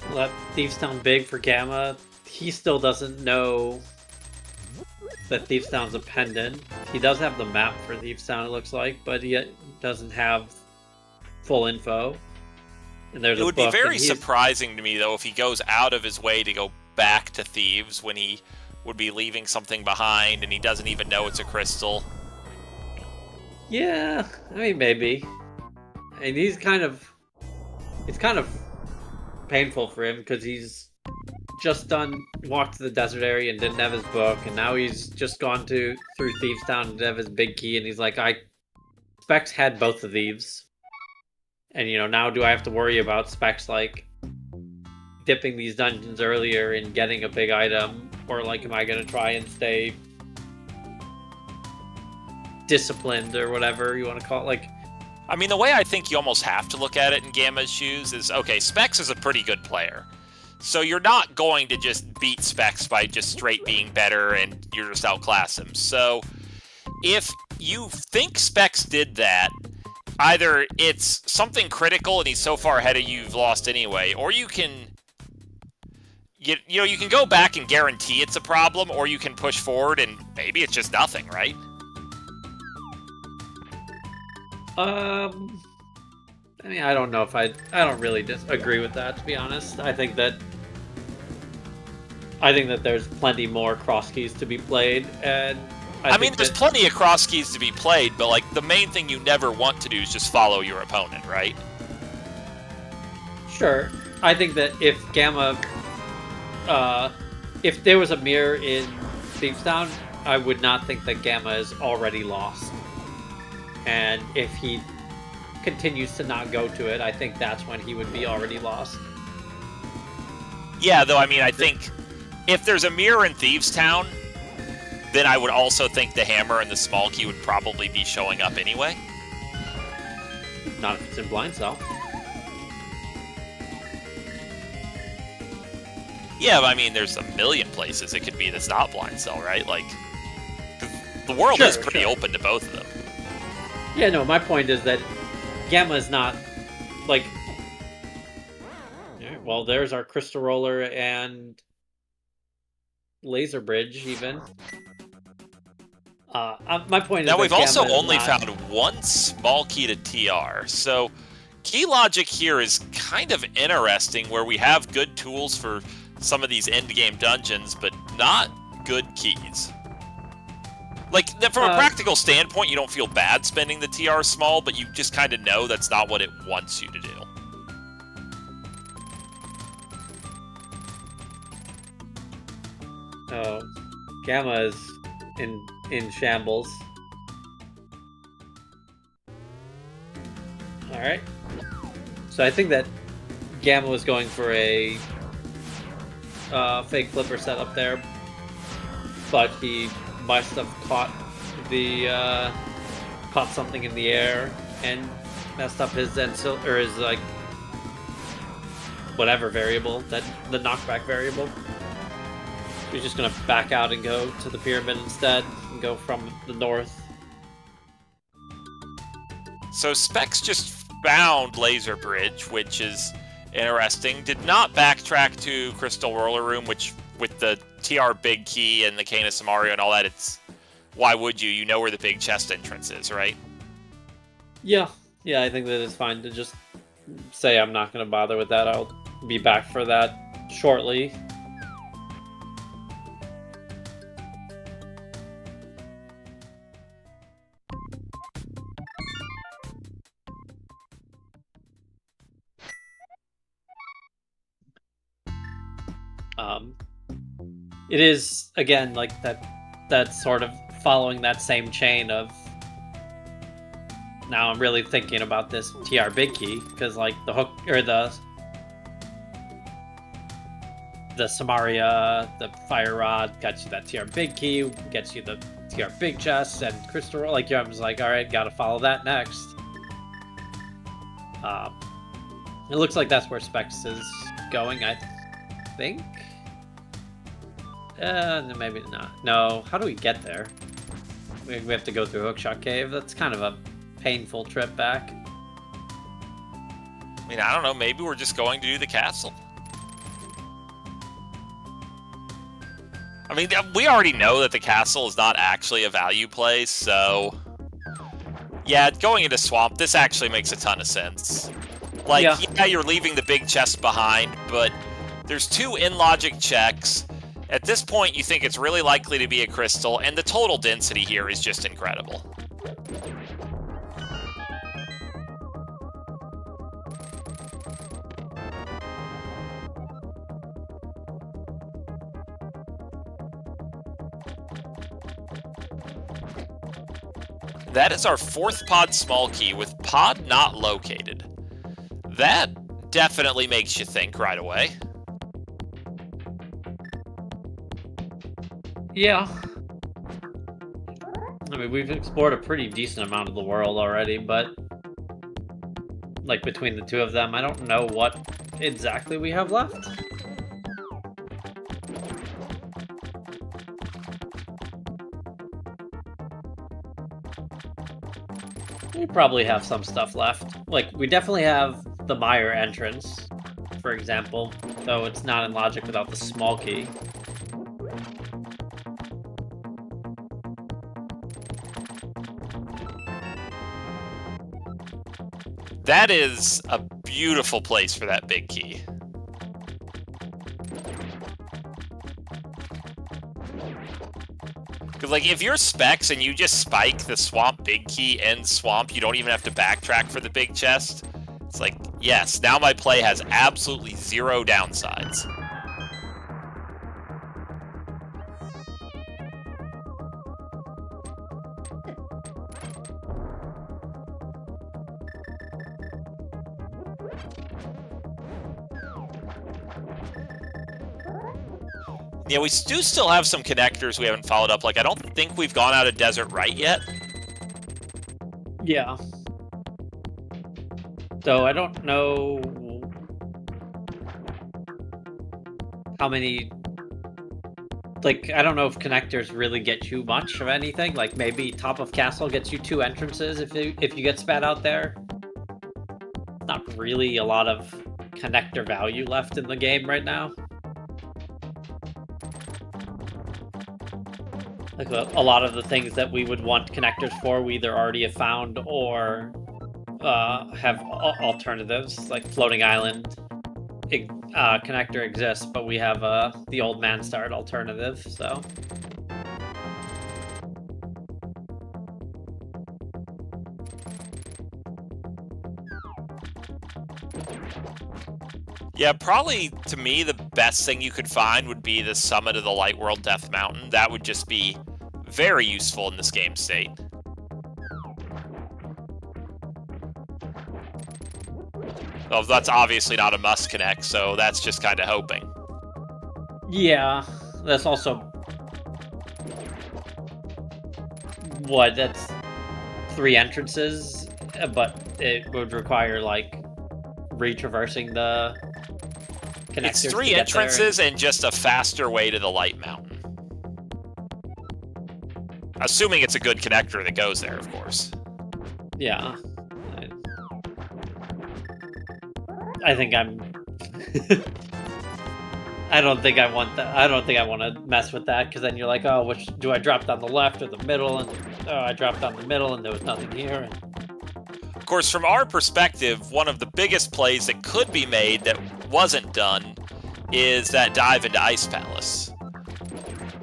Well, that Thieves Town big for Gamma. He still doesn't know that Thieves Town's a pendant. He does have the map for Thieves Town, it looks like, but he doesn't have full info. And there's It would be very surprising to me, though, if he goes out of his way to go back to Thieves when he would be leaving something behind and he doesn't even know it's a crystal. Yeah, I mean, maybe. And he's kind of... It's kind of painful for him because he's just walked to the desert area and didn't have his book, and now he's just gone through Thieves Town and didn't have his big key, and he's like, Specks had both of these. And, you know, now do I have to worry about Specks, like, dipping these dungeons earlier and getting a big item? Or, like, am I going to try and stay disciplined or whatever you want to call it? Like, I mean, the way I think you almost have to look at it in Gamma's shoes is, okay, Specks is a pretty good player. So you're not going to just beat Specks by just straight being better and you're just outclass him. So if you think Specks did that, either it's something critical and he's so far ahead of you you've lost anyway, or you can... You know, you can go back and guarantee it's a problem, or you can push forward and maybe it's just nothing, right? I mean, I don't know if I don't really disagree with that, to be honest. I think that there's plenty more Crosskeys to be played, and I mean, there's plenty of Crosskeys to be played, but, like, the main thing you never want to do is just follow your opponent, right? Sure. I think that if Gamma, if there was a mirror in Thieves Town, I would not think that Gamma is already lost. And if he continues to not go to it, I think that's when he would be already lost. Yeah, though, I mean, I think if there's a mirror in Thieves Town, then I would also think the hammer and the small key would probably be showing up anyway. Not if it's in Blind Cell. Yeah, but I mean, there's a million places it could be that's not Blind Cell, right? Like, the world is pretty open to both of them. Yeah, no, my point is that Gamma is not, like... Yeah, Well, there's our crystal roller and laser bridge, even. My point is now that we've also Gamma is only not... found one small key to TR, so key logic here is kind of interesting, where we have good tools for some of these end-game dungeons, but not good keys. Like, from a practical standpoint, you don't feel bad spending the TR small, but you just kind of know that's not what it wants you to do. Oh, Gamma is in shambles. Alright. So I think that Gamma was going for a fake flipper setup there, but he must have caught something in the air and messed up his his like whatever variable, that the knockback variable. He's just gonna back out and go to the pyramid instead and go from the north. So Specks just found Laser Bridge, which is interesting. Did not backtrack to Crystal Roller Room, which with the TR Big Key and the Cane of Samaria and all that, it's why would you? You know where the big chest entrance is, right? Yeah, I think that it's fine to just say I'm not gonna bother with that. I'll be back for that shortly. It is, again, like that sort of following that same chain of, now I'm really thinking about this TR Big Key, because like the hook, or the Samaria, the Fire Rod got you that TR Big Key, gets you the TR Big Chest, and Crystal, like, I was like, alright, gotta follow that next. It looks like that's where Specks is going, I think? Maybe not. No, how do we get there? We have to go through Hookshot Cave. That's kind of a painful trip back. I mean, I don't know, maybe we're just going to do the castle. I mean, we already know that the castle is not actually a value play, so... yeah, going into Swamp, this actually makes a ton of sense. Like, yeah, you're leaving the big chest behind, but there's two in-logic checks. At this point, you think it's really likely to be a crystal, and the total density here is just incredible. That is our fourth pod small key with pod not located. That definitely makes you think right away. Yeah. I mean, we've explored a pretty decent amount of the world already, but like between the two of them, I don't know what exactly we have left. We probably have some stuff left. Like, we definitely have the Mire entrance, for example, though it's not in logic without the small key. That is a beautiful place for that big key. Because, like, if you're Specks and you just spike the Swamp Big Key and Swamp, you don't even have to backtrack for the big chest. It's like, yes, now my play has absolutely zero downsides. Yeah, we do still have some connectors we haven't followed up. Like, I don't think we've gone out of Desert Right yet. Yeah. So I don't know how many... like, I don't know if connectors really get you much of anything. Like, maybe Top of Castle gets you 2 entrances if you get spat out there. Not really a lot of connector value left in the game right now. Like a lot of the things that we would want connectors for, we either already have found or have alternatives. Like floating island connector exists, but we have the old man start alternative. So. Yeah, probably, to me, the best thing you could find would be the summit of the Light World Death Mountain. That would just be very useful in this game state. Well, that's obviously not a must connect, so that's just kind of hoping. Yeah, that's also... What, that's 3 entrances, but it would require, like, retraversing the connectors. It's 3 entrances and just a faster way to the Light Mountain. Assuming it's a good connector that goes there, of course. Yeah. I think I'm... I don't think I want that. I don't think I want to mess with that, because then you're like, oh, which do I drop down the left or the middle? And oh, I dropped down the middle and there was nothing here. Of course, from our perspective, one of the biggest plays that could be made that wasn't done is that dive into Ice Palace.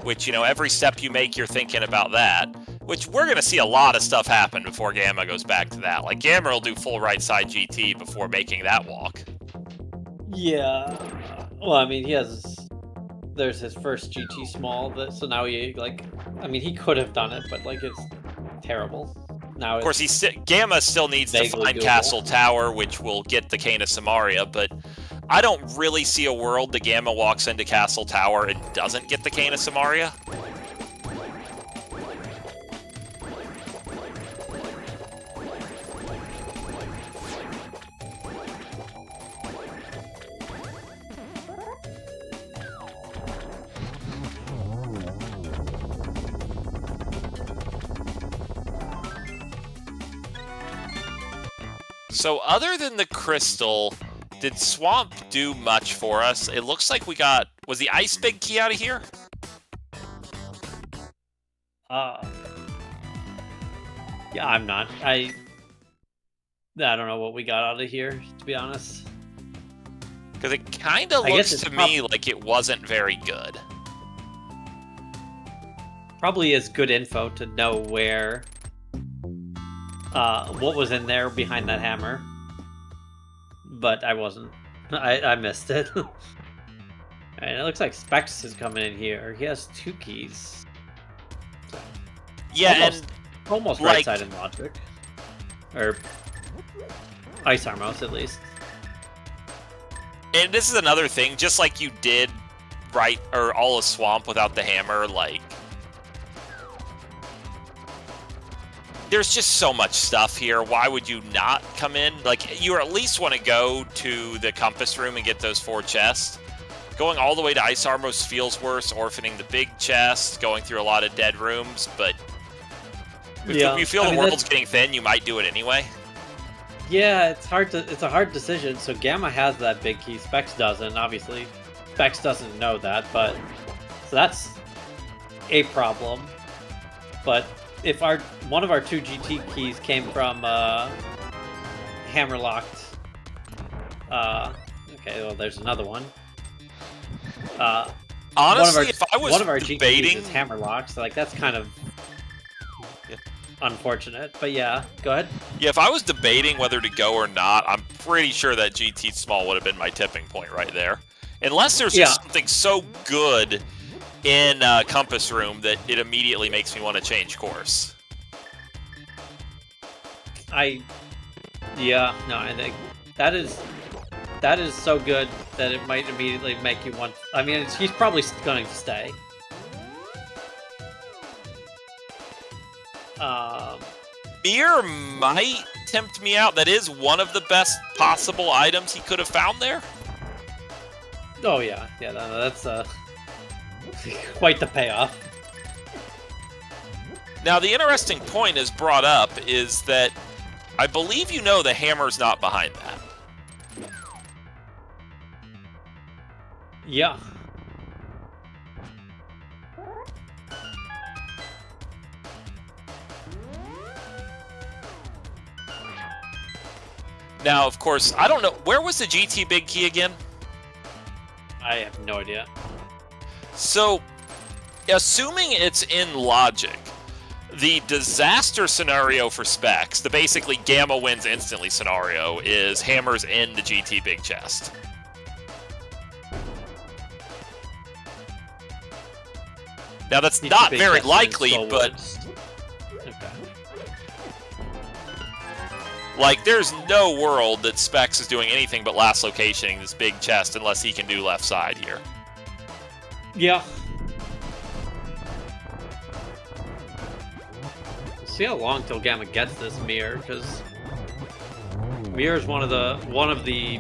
Which, you know, every step you make, you're thinking about that. Which we're going to see a lot of stuff happen before Gamma goes back to that. Like, Gamma will do full right side GT before making that walk. Yeah. Well, I mean, there's his first GT small, so now he, like, I mean, he could have done it, but, like, it's terrible. Now, of course, Gamma still needs to find doable. Castle Tower, which will get the Cane of Samaria, but I don't really see a world that Gamma walks into Castle Tower and doesn't get the Cane of Samaria. So other than the crystal, did Swamp do much for us? It looks like we got... Was the Ice Big Key out of here? Yeah, I'm not. I don't know what we got out of here, to be honest. Because it kind of looks to me like it wasn't very good. Probably is good info to know where... what was in there behind that hammer, but I wasn't. I missed it. And it looks like Specks is coming in here. He has 2 keys. Yeah, almost like, right side in logic, or Ice Armos at least. And this is another thing, just like you did all of Swamp without the hammer, like. There's just so much stuff here. Why would you not come in? Like, you at least want to go to the compass room and get those 4 chests. Going all the way to Ice Armos feels worse, orphaning the big chest, going through a lot of dead rooms, but if you feel the world's getting thin, you might do it anyway. Yeah, it's a hard decision. So Gamma has that big key, Specks doesn't. Obviously, Specks doesn't know that, but so that's a problem. But if one of our 2 GT keys came from hammer-locked... okay, well, there's another one. Honestly, if I was one of our debating... GT keys is hammer-locked, so, like, that's kind of unfortunate. But yeah, go ahead. Yeah, if I was debating whether to go or not, I'm pretty sure that GT small would have been my tipping point right there. Unless there's just something so good in Compass Room that it immediately makes me want to change course. I think that is so good that it might immediately make you want... I mean, he's probably going to stay. Mirror might tempt me out. That is one of the best possible items he could have found there. Oh yeah, that's quite the payoff. Now, the interesting point is brought up is that I believe the hammer's not behind that. Yeah. Now, of course, I don't know. Where was the GT Big Key again? I have no idea. So, assuming it's in logic, the disaster scenario for Specks, the basically Gamma wins instantly scenario, is hammers in the GT Big Chest. Now, that's not very likely, but... Okay. Like, there's no world that Specks is doing anything but last locationing this big chest unless he can do left side here. Yeah. See how long till Gamma gets this mirror, because mirror is one of the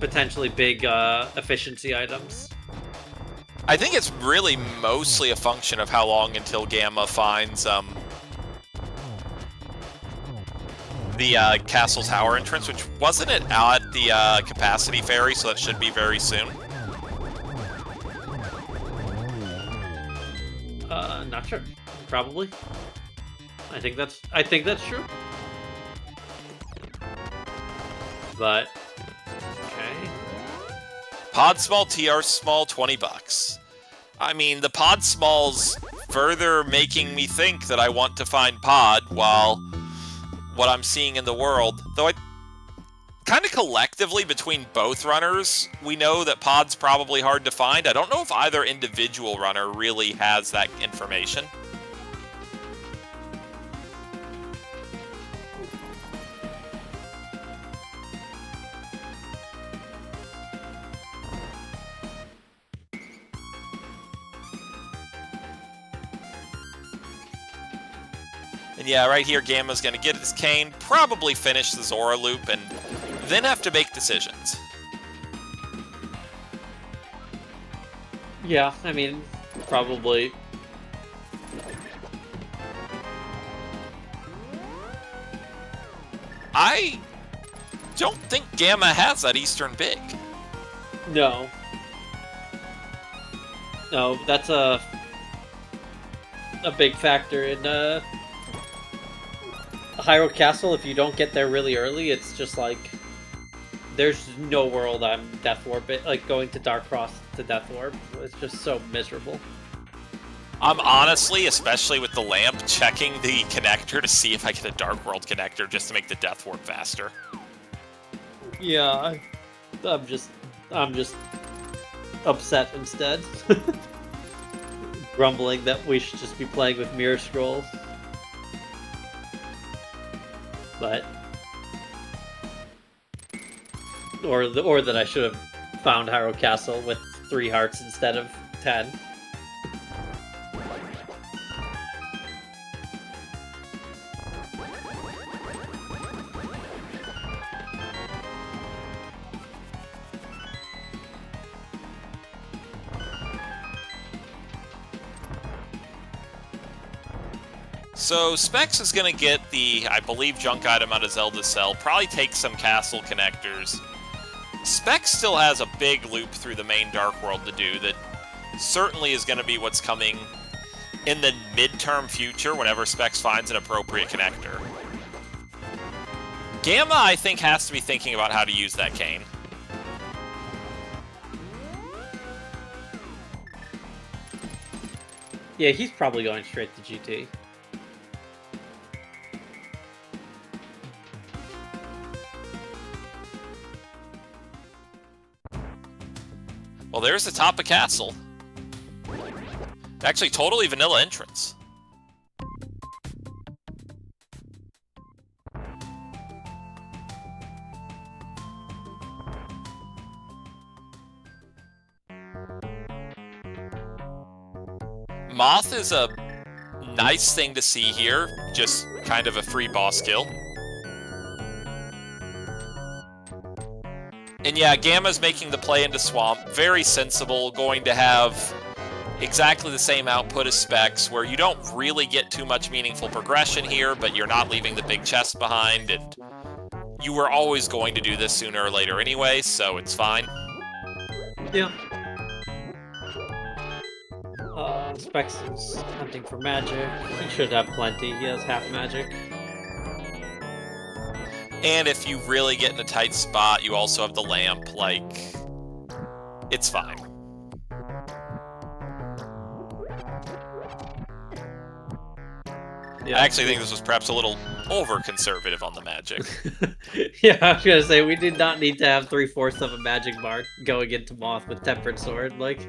potentially big efficiency items. I think it's really mostly a function of how long until Gamma finds the Castle Tower entrance, which wasn't it at the capacity ferry, so that should be very soon. Not sure. Probably. I think that's true. But okay. Pod small, TR small, $20. I mean, the pod small's further making me think that I want to find pod, while what I'm seeing in the world, though I kind of collectively between both runners, we know that pod's probably hard to find. I don't know if either individual runner really has that information. And yeah, right here, Gamma's going to get his cane, probably finish the Zora loop, and then have to make decisions. Yeah, I mean, probably. I don't think Gamma has that Eastern Big. No. No, that's a big factor in Hyrule Castle. If you don't get there really early, it's just like there's no world I'm Death Warp, like going to Dark Cross to Death Warp. It's just so miserable. I'm honestly, especially with the lamp, checking the connector to see if I get a Dark World connector just to make the Death Warp faster. Yeah, I'm just upset instead. Grumbling that we should just be playing with mirror scrolls. But or that I should have found Hyrule Castle with 3 hearts instead of 10. So Specks is going to get the, I believe, junk item out of Zelda Cell, probably take some castle connectors. Specks still has a big loop through the main Dark World to do that certainly is going to be what's coming in the midterm future whenever Specks finds an appropriate connector. Gamma, I think, has to be thinking about how to use that cane. Yeah, he's probably going straight to GT. Well, there's the top of Castle. Actually, totally vanilla entrance. Moth is a nice thing to see here, just kind of a free boss kill. And yeah, Gamma's making the play into Swamp. Very sensible, going to have exactly the same output as Specks, where you don't really get too much meaningful progression here, but you're not leaving the big chest behind, and you were always going to do this sooner or later anyway, so it's fine. Yeah. Specks is hunting for magic. He should have plenty. He has half magic. And if you really get in a tight spot, you also have the lamp. Like, it's fine. Yeah. I actually think this was perhaps a little over-conservative on the magic. Yeah, I was gonna say, we did not need to have 3/4 of a magic bar going into Moth with Tempered Sword, like...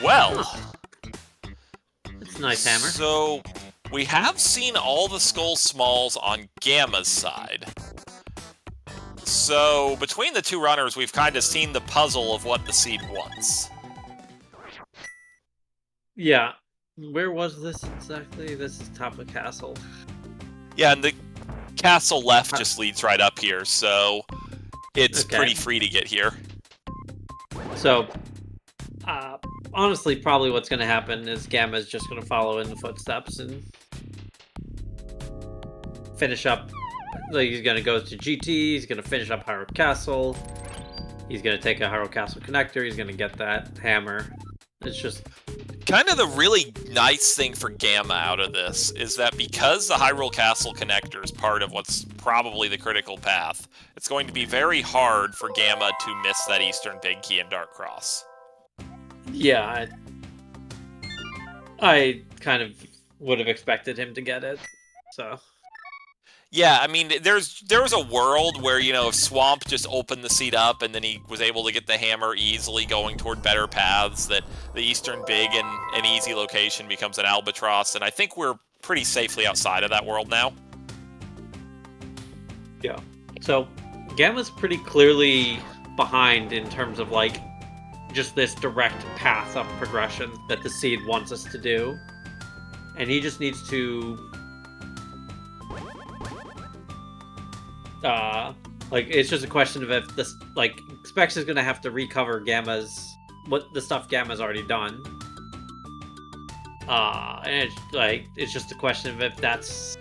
Well, It's a nice hammer. so we have seen all the Skull Smalls on Gamma's side. So between the two runners, we've kind of seen the puzzle of what the seed wants. Yeah. Where was this exactly? This is top of castle. Yeah, and the castle left just leads right up here, so it's Okay. pretty free to get here. So, honestly, probably what's going to happen is Gamma's just going to follow in the footsteps and finish up. Like, he's going to go to GT, he's going to finish up Hyrule Castle, he's going to take a Hyrule Castle connector, he's going to get that hammer. It's just... Kind of the really nice thing for Gamma out of this is that because the Hyrule Castle connector is part of what's probably the critical path, it's going to be very hard for Gamma to miss that Eastern Big Key and Dark Cross. Yeah, I kind of would have expected him to get it, so... Yeah, I mean, there was a world where, you know, if Swamp just opened the seat up and then he was able to get the hammer easily going toward better paths, that the Eastern Big and an easy location becomes an Albatross, and I think we're pretty safely outside of that world now. Yeah. So, Gamma's pretty clearly behind in terms of, like, just this direct path of progression that the seed wants us to do. And he just needs to... like, it's just a question of if this, like, Specks is gonna have to recover Gamma's, the stuff Gamma's already done. And it's, like, it's just a question of if that's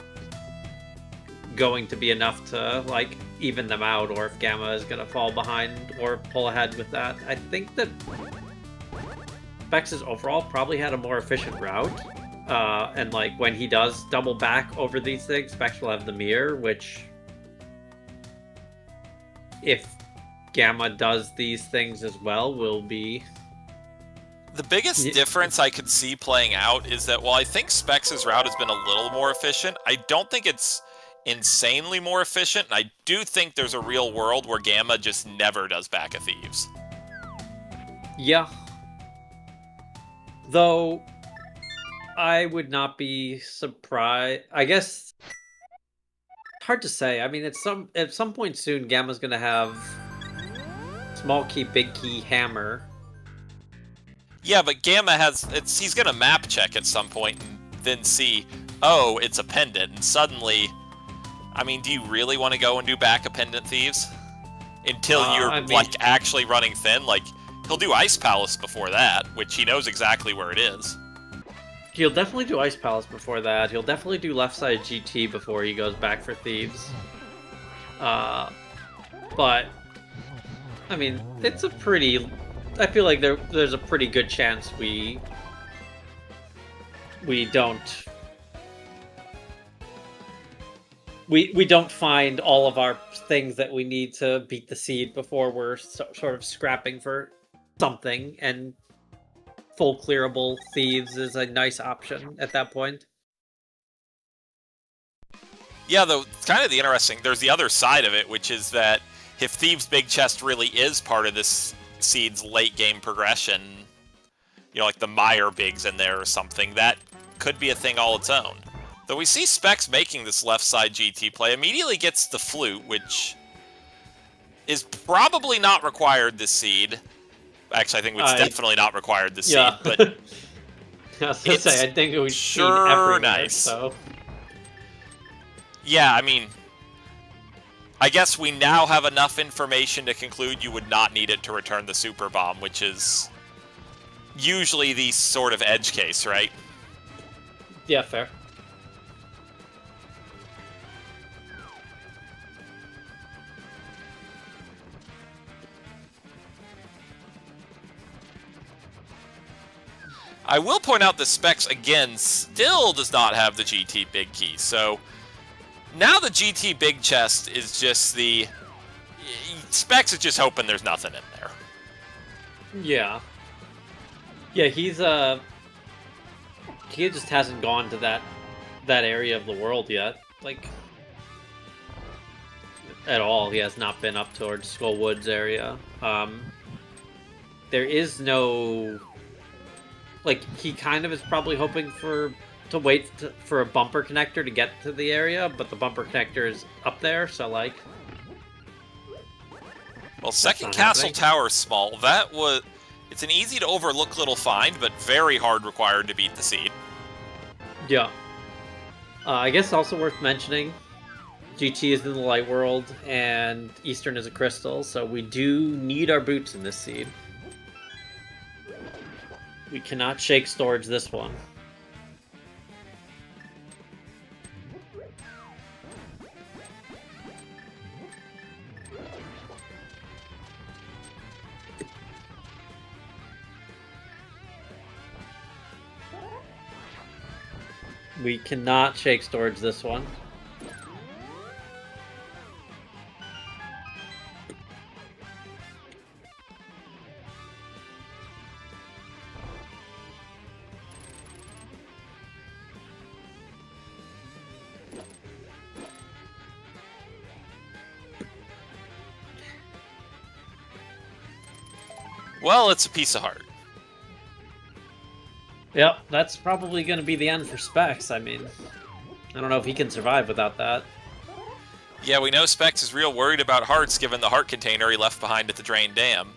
going to be enough to, like, even them out, or if Gamma is gonna fall behind or pull ahead with that. I think that Specks' overall probably had a more efficient route. And, like, when he does double back over these things, Specks will have the mirror, which... if Gamma does these things as well, will be... The biggest difference I could see playing out is that while I think Specks' route has been a little more efficient, I don't think it's insanely more efficient, and I do think there's a real world where Gamma just never does Back of Thieves. Yeah. Though, I would not be surprised... I guess... hard to say. I mean, at some point soon, Gamma's gonna have small key, big key, hammer. Yeah, but Gamma he's gonna map check at some point and then see, oh, it's a pendant, and suddenly, I mean, do you really want to go and do back a Pendant Thieves? Until you're, like, actually running thin? Like, he'll do Ice Palace before that, which he knows exactly where it is. He'll definitely do Ice Palace before that. He'll definitely do left side GT before he goes back for Thieves. But, I mean, it's a pretty... I feel like there's a pretty good chance we don't... We don't find all of our things that we need to beat the seed before we're sort of scrapping for something, and full clearable Thieves is a nice option at that point. Yeah, though, it's kind of the interesting... There's the other side of it, which is that if Thieves' Big Chest really is part of this seed's late-game progression, you know, like the Meyer Bigs in there or something, that could be a thing all its own. Though we see Specks making this left-side GT play, immediately gets the Flute, which is probably not required this seed. Actually, I think it's definitely not required this seed, but I was gonna say, I think we've seen sure everywhere, nice. so... Yeah, I mean, I guess we now have enough information to conclude you would not need it to return the super bomb, which is usually the sort of edge case, right? Yeah, fair. I will point out that Specks, again, still does not have the GT Big Key, so now the GT Big Chest is just the... Specks is just hoping there's nothing in there. Yeah. Yeah, he just hasn't gone to that area of the world yet. Like, at all. He has not been up towards Skull Woods area. There is no... Like, he kind of is probably hoping for a bumper connector to get to the area, but the bumper connector is up there, so, like... Well, second castle tower is small. That was... It's an easy to overlook little find, but very hard required to beat the seed. Yeah. I guess also worth mentioning, GT is in the light world, and Eastern is a crystal, so we do need our boots in this seed. We cannot shake storage this one. We cannot shake storage this one. Well, it's a piece of heart. Yep, that's probably going to be the end for Specks. I mean, I don't know if he can survive without that. Yeah, we know Specks is real worried about hearts given the heart container he left behind at the drain dam.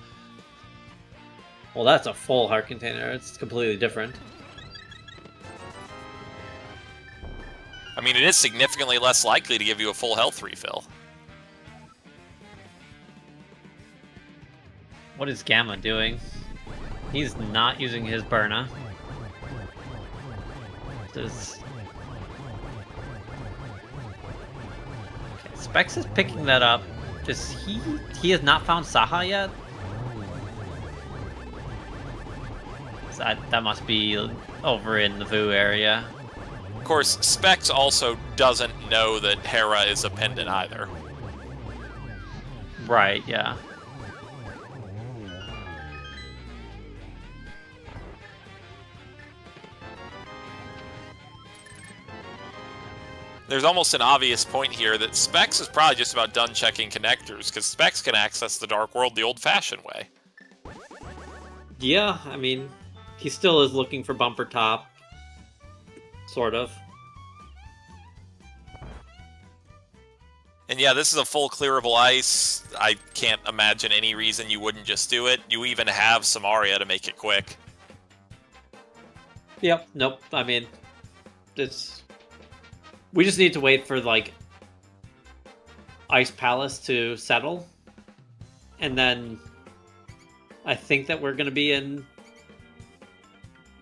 Well, that's a full heart container. It's completely different. I mean, it is significantly less likely to give you a full health refill. What is Gamma doing? He's not using his Burna. Does... Okay, Specks is picking that up. Does he has not found Saha yet? That must be over in the Vu area. Of course, Specks also doesn't know that Hera is a pendant either. Right, yeah. There's almost an obvious point here that Specks is probably just about done checking connectors, because Specks can access the Dark World the old-fashioned way. Yeah, I mean, he still is looking for bumper top. Sort of. And yeah, this is a full clearable ice. I can't imagine any reason you wouldn't just do it. You even have Samaria to make it quick. Yep, nope, I mean, it's... We just need to wait for, like, Ice Palace to settle. And then I think that we're going to be in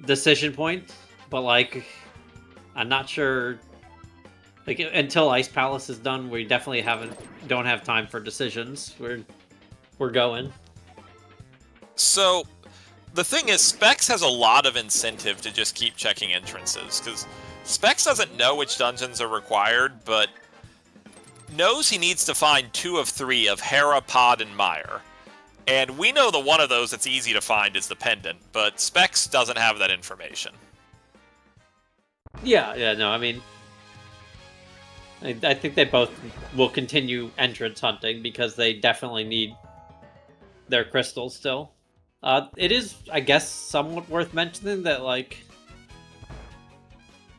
decision point. But, like, I'm not sure... Like, until Ice Palace is done, we definitely don't have time for decisions. We're going. So, the thing is, Specks has a lot of incentive to just keep checking entrances, because Specks doesn't know which dungeons are required, but knows he needs to find 2 of 3 of Hera, Pod, and Mire. And we know the one of those that's easy to find is the Pendant, but Specks doesn't have that information. Yeah, no, I mean... I think they both will continue entrance hunting, because they definitely need their crystals still. It is, I guess, somewhat worth mentioning that, like...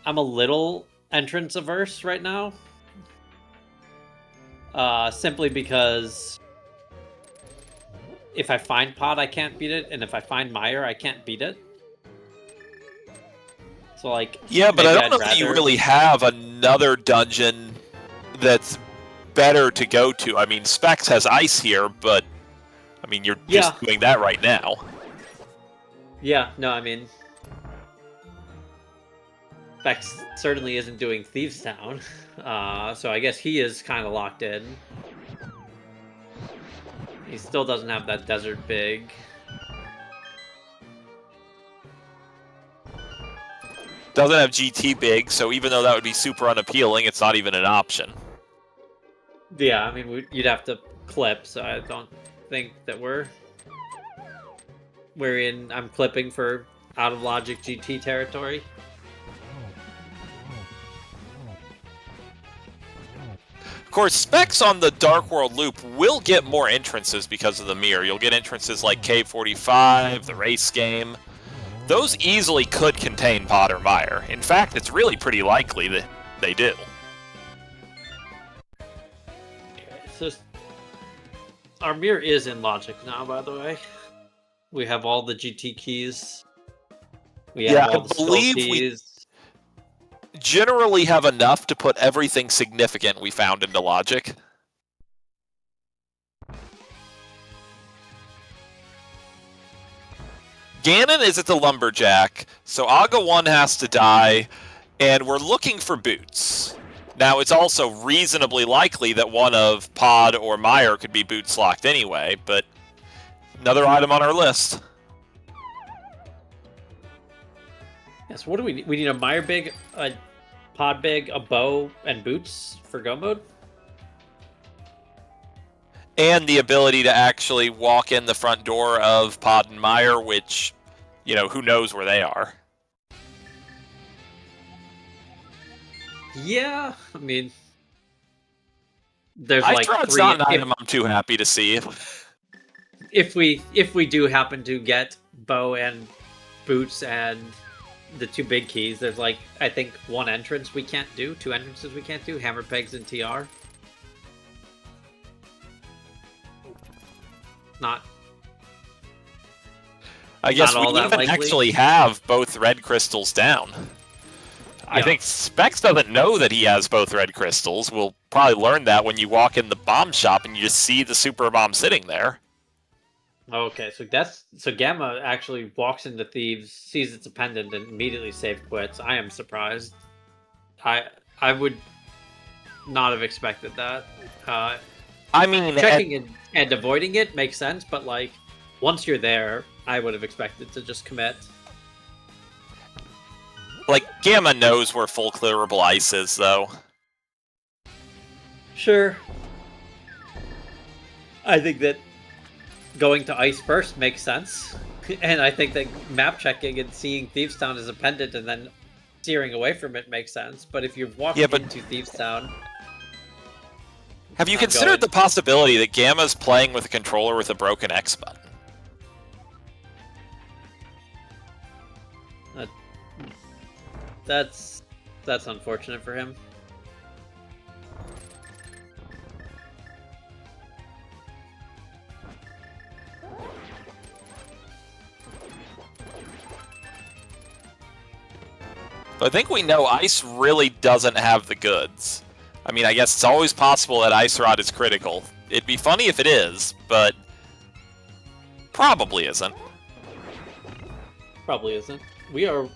I'm a little entrance averse right now. Simply because if I find Pod, I can't beat it, and if I find Mire, I can't beat it. So like, yeah, but I maybe don't know I'd that you rather- really have another dungeon that's better to go to. I mean, Specks has ice here, but I mean, you're just doing that right now. Yeah, no, I mean, Specks certainly isn't doing Thieves Town, so I guess he is kind of locked in. He still doesn't have that desert big. Doesn't have GT big, so even though that would be super unappealing, it's not even an option. Yeah, I mean, you'd have to clip, so I don't think that we're in. I'm clipping for out of logic GT territory. Of course, Specks on the Dark World loop will get more entrances because of the mirror. You'll get entrances like K45, the race game. Those easily could contain Pod or Mire. In fact, it's really pretty likely that they do. So our mirror is in logic now, by the way. We have all the GT keys. We have all the skull keys. We generally have enough to put everything significant we found into logic. Ganon is at the Lumberjack, so Aga 1 has to die, and we're looking for boots. Now, it's also reasonably likely that one of Pod or Mire could be boots locked anyway, but another item on our list. Yes, what do we need? We need a Mire big, a Pod big, a bow, and boots for go mode? And the ability to actually walk in the front door of Pod and Mire, which, you know, who knows where they are. Yeah, I mean, there's Ice like Rod's three. not an item I'm too happy to see. If we do happen to get bow and boots and the two big keys, there's like, I think one entrance we can't do, two entrances we can't do, hammer pegs and TR. Not. I guess all we that even likely. actually have both red crystals down. I Yeah. think Specks doesn't know that he has both red crystals. We'll probably learn that when you walk in the bomb shop and you just see the super bomb sitting there. Okay, so Gamma actually walks into Thieves, sees it's a pendant, and immediately save quits. I am surprised. I would not have expected that. I mean, Checking and avoiding it makes sense, but like once you're there, I would have expected to just commit. like, Gamma knows where full clearable ice is, though. Sure. I think that going to ice first makes sense, and I think that map checking and seeing Thieves Town as a pendant and then steering away from it makes sense. But if you're walking into Thieves Town, have you considered the possibility that Gamma's playing with a controller with a broken X button? that's unfortunate for him. But I think we know Ice really doesn't have the goods. I mean, I guess it's always possible that Ice Rod is critical. It'd be funny if it is, but probably isn't. Probably isn't. We are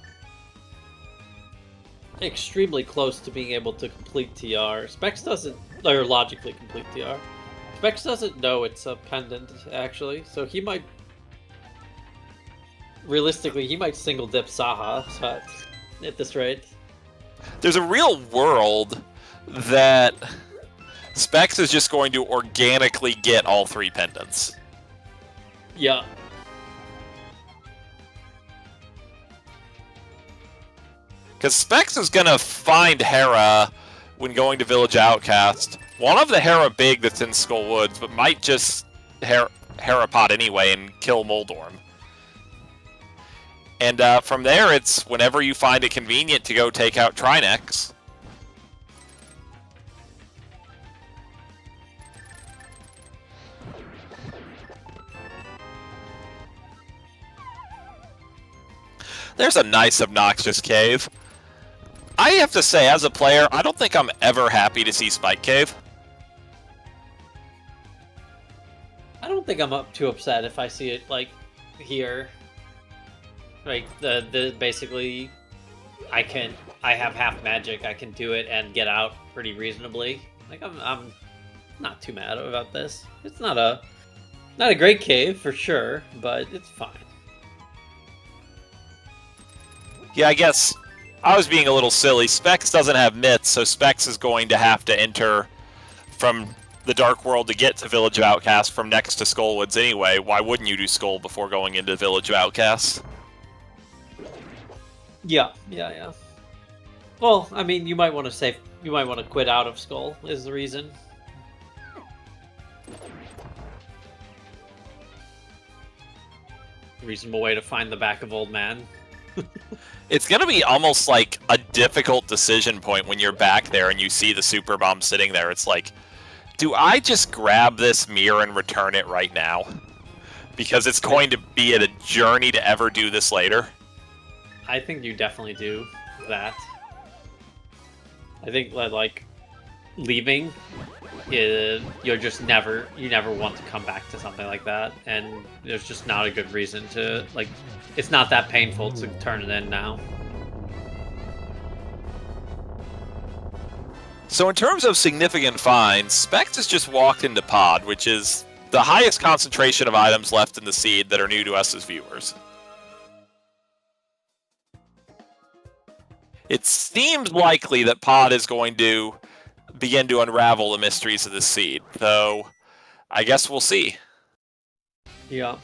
extremely close to being able to complete TR. Specks doesn't, or logically complete TR. Specks doesn't know it's a pendant, actually, so he might, realistically, he might single dip Saha at this rate. There's a real world that Specks is just going to organically get all three pendants. Yeah. Because Specks is going to find Hera when going to Village Outcast. One of the Hera big that's in Skull Woods, but might just Hera pot anyway and kill Moldorm. And from there, it's whenever you find it convenient to go take out Trinex. There's a nice obnoxious cave. I have to say, as a player, I don't think I'm ever happy to see Spike Cave. I don't think I'm too upset if I see it like here. Like the basically, I have half magic. I can do it and get out pretty reasonably. Like I'm not too mad about this. It's not a great cave for sure, but it's fine. Yeah, I guess I was being a little silly. Specks doesn't have myths, so Specks is going to have to enter from the Dark World to get to Village of Outcasts from next to Skullwoods anyway. Why wouldn't you do Skull before going into Village of Outcasts? Yeah. Well, I mean, you might want to quit out of Skull is the reason. Reasonable way to find the back of Old Man. It's going to be almost like a difficult decision point when you're back there and you see the Super Bomb sitting there. It's like, do I just grab this mirror and return it right now? Because it's going to be a journey to ever do this later. I think you definitely do that. I think like leaving, you never want to come back to something like that, and there's just not a good reason to like. It's not that painful to turn it in now. So in terms of significant finds, Specks has just walked into Pod, which is the highest concentration of items left in the seed that are new to us as viewers. It seems likely that Pod is going to begin to unravel the mysteries of the seed, though I guess we'll see. Yeah.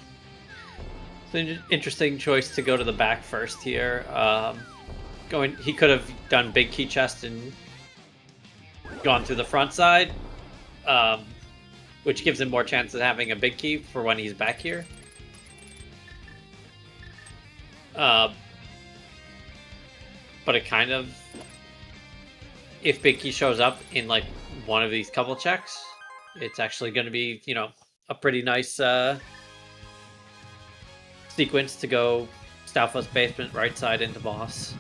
It's an interesting choice to go to the back first here. He could have done big key chest and gone through the front side, which gives him more chance of having a big key for when he's back here. But it kind of, if big key shows up in like one of these couple checks, it's actually going to be, a pretty nice sequence to go Southwest Basement, right side into boss.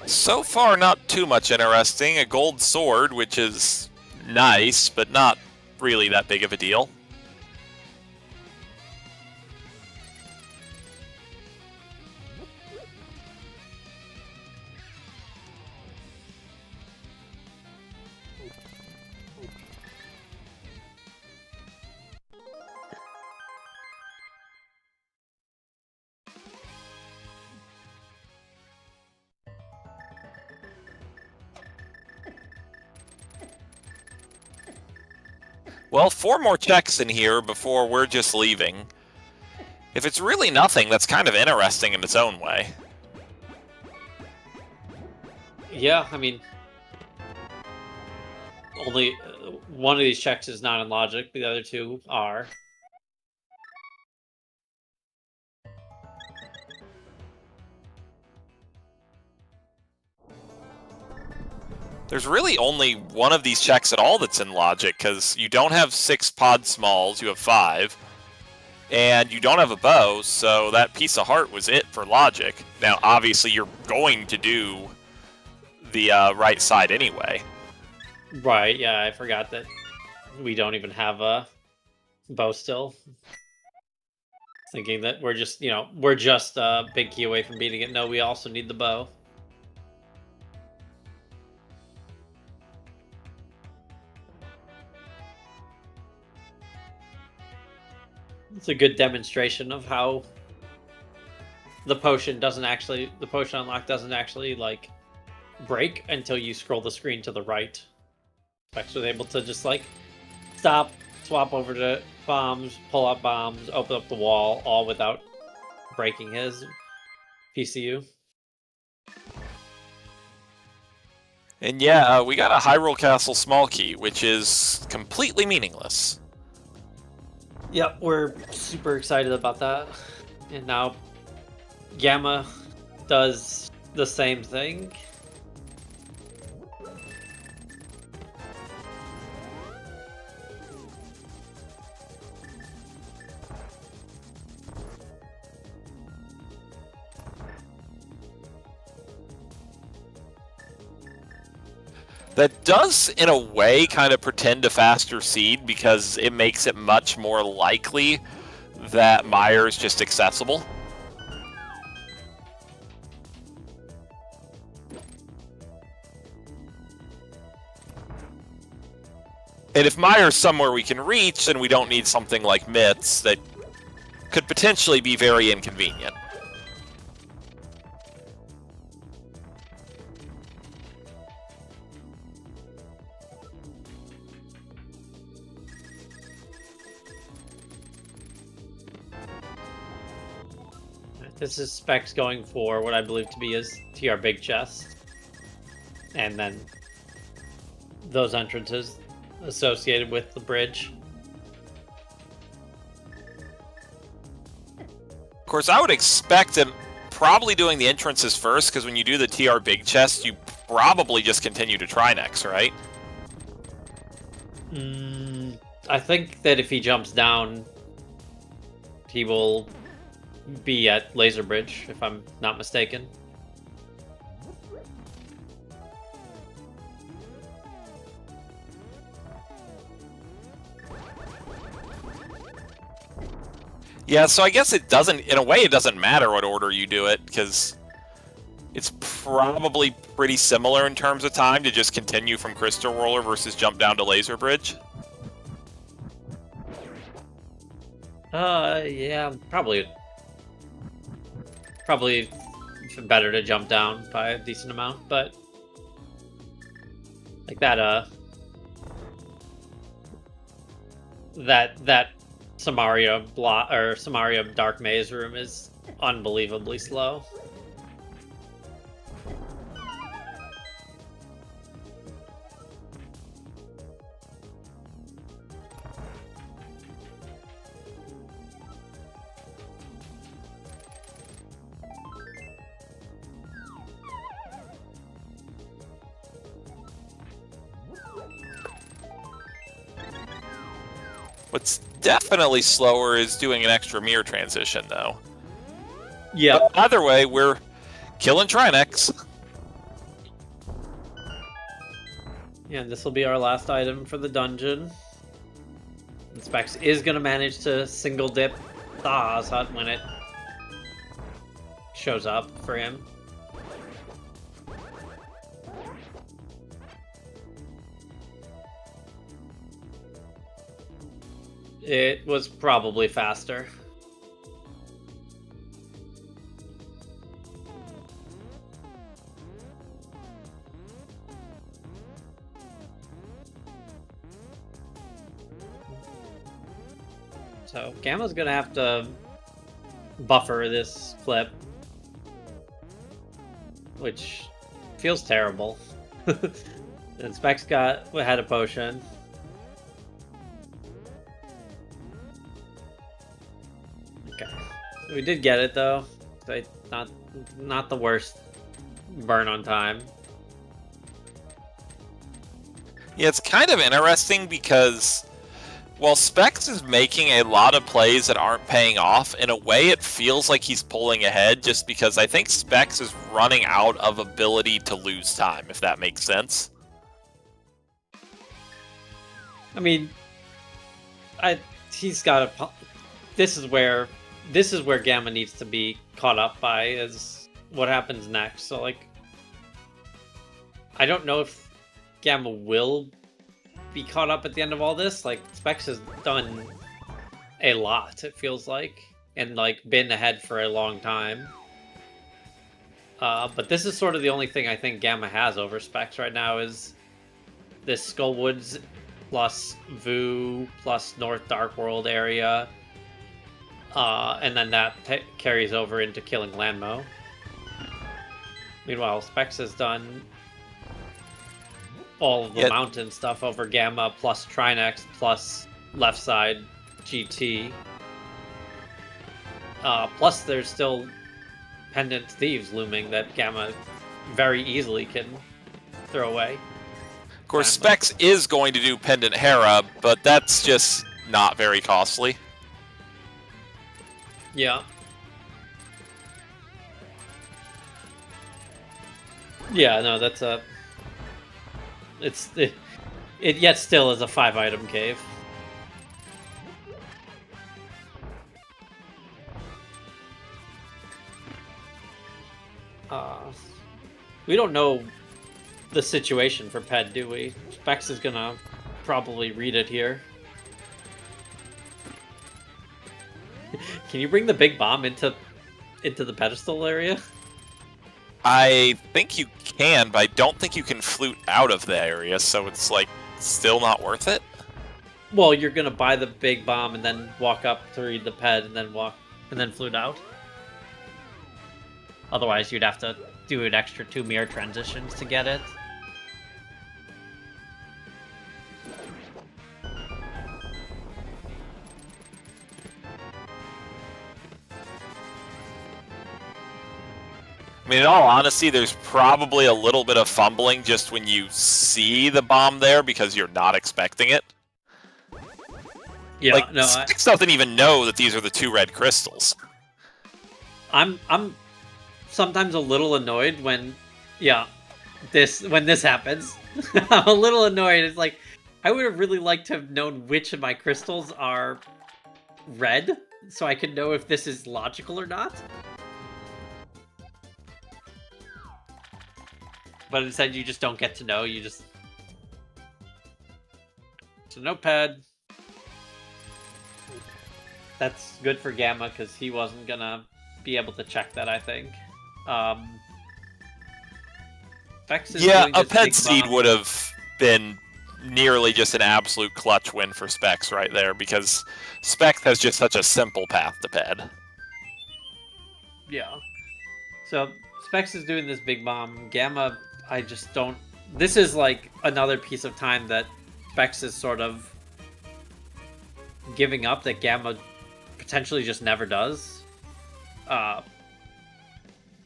So far, not too much interesting. A gold sword, which is nice, but not really that big of a deal. Well, 4 more checks in here before we're just leaving. If it's really nothing, that's kind of interesting in its own way. Yeah, I mean, only one of these checks is not in logic, the other 2 are. There's really only one of these checks at all that's in logic, because you don't have 6 pod smalls, you have 5. And you don't have a bow, so that piece of heart was it for logic. Now, obviously, you're going to do the right side anyway. Right, yeah, I forgot that we don't even have a bow still. Thinking that we're just a big key away from beating it. No, we also need the bow. It's a good demonstration of how the potion unlock doesn't actually like break until you scroll the screen to the right. Specks was able to just like stop, swap over to bombs, pull up bombs, open up the wall, all without breaking his PCU. And yeah, we got a Hyrule Castle small key, which is completely meaningless. Yep, we're super excited about that. And now Gamma does the same thing. That does, in a way, kind of pretend a faster seed because it makes it much more likely that Meyer is just accessible. And if Meyer's somewhere we can reach, then we don't need something like Mitts that could potentially be very inconvenient. This is Specks going for what I believe to be his TR big chest. And then those entrances associated with the bridge. Of course, I would expect him probably doing the entrances first, because when you do the TR big chest, you probably just continue to Trinex, right? I think that if he jumps down, he will be at Laser Bridge, if I'm not mistaken. Yeah, so I guess it doesn't, in a way, it doesn't matter what order you do it, because it's probably pretty similar in terms of time to just continue from Crystal Roller versus jump down to Laser Bridge. Yeah, probably better to jump down by a decent amount, but like that Samaria Dark Maze room is unbelievably slow. What's definitely slower is doing an extra mirror transition, though. Yeah. But either way, we're killing Trinex. Yeah, and this will be our last item for the dungeon. And Specks is going to manage to single dip the Oz Hut when it shows up for him. It was probably faster. So Gamma's gonna have to buffer this clip, which feels terrible. And Specks had a potion. Okay, we did get it though. So not the worst burn on time. Yeah, it's kind of interesting because while Specks is making a lot of plays that aren't paying off, in a way it feels like he's pulling ahead just because I think Specks is running out of ability to lose time, if that makes sense. I mean, he's got a. This is where Gamma needs to be caught up by is what happens next. So like, I don't know if Gamma will be caught up at the end of all this. Like, Specks has done a lot, it feels like, and like been ahead for a long time. But this is sort of the only thing I think Gamma has over Specks right now is this Skullwoods plus Vu plus North Dark World area. And then that carries over into killing Landmo. Meanwhile, Specks has done all of the mountain stuff over Gamma plus Trinex plus left side GT. Plus there's still Pendant Thieves looming that Gamma very easily can throw away. Of course, Specks is going to do Pendant Hera, but that's just not very costly. Yeah. Yeah, no, that's a... It yet still is a 5-item cave. We don't know the situation for Ped, do we? Specs is gonna probably read it here. Can you bring the big bomb into the pedestal area? I think you can, but I don't think you can flute out of the area, so it's like still not worth it. Well, you're gonna buy the big bomb and then walk up to read the ped and then flute out. Otherwise, you'd have to do an extra 2 mirror transitions to get it. I mean, in all honesty, there's probably a little bit of fumbling just when you see the bomb there because you're not expecting it. Yeah, like, no, Specks doesn't even know that these are the 2 red crystals. I'm sometimes a little annoyed when, when this happens. I'm a little annoyed. It's like, I would have really liked to have known which of my crystals are red, so I could know if this is logical or not. But instead, you just don't get to know. You just... So no ped. That's good for Gamma, because he wasn't gonna be able to check that, I think. Specks is Yeah, doing a this ped big seed bomb. would have been nearly just an absolute clutch win for Specks right there, because Specks has just such a simple path to ped. Yeah. So, Specks is doing this big bomb. Gamma, I just don't... This is like another piece of time that Specks is sort of giving up that Gamma potentially just never does.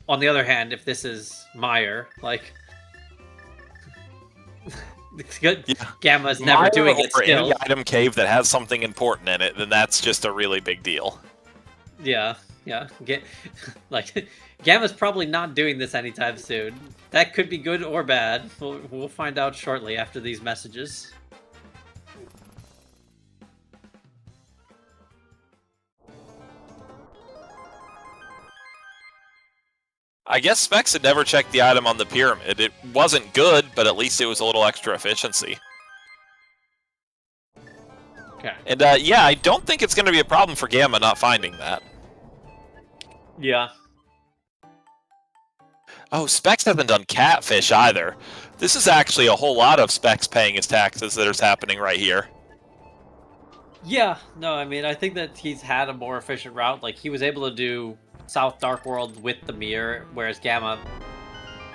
On the other hand, if this is Meyer, like... Gamma's never Meyer doing it or still. any item cave that has something important in it, then that's just a really big deal. Yeah. Like, Gamma's probably not doing this anytime soon. That could be good or bad. We'll find out shortly after these messages. I guess Specks had never checked the item on the pyramid. It wasn't good, but at least it was a little extra efficiency. Okay. And yeah, I don't think it's going to be a problem for Gamma not finding that. Yeah. Oh, Specks hasn't done Catfish either. This is actually a whole lot of Specks paying his taxes that is happening right here. Yeah, no, I mean, I think that he's had a more efficient route. Like, he was able to do South Dark World with the mirror, whereas Gamma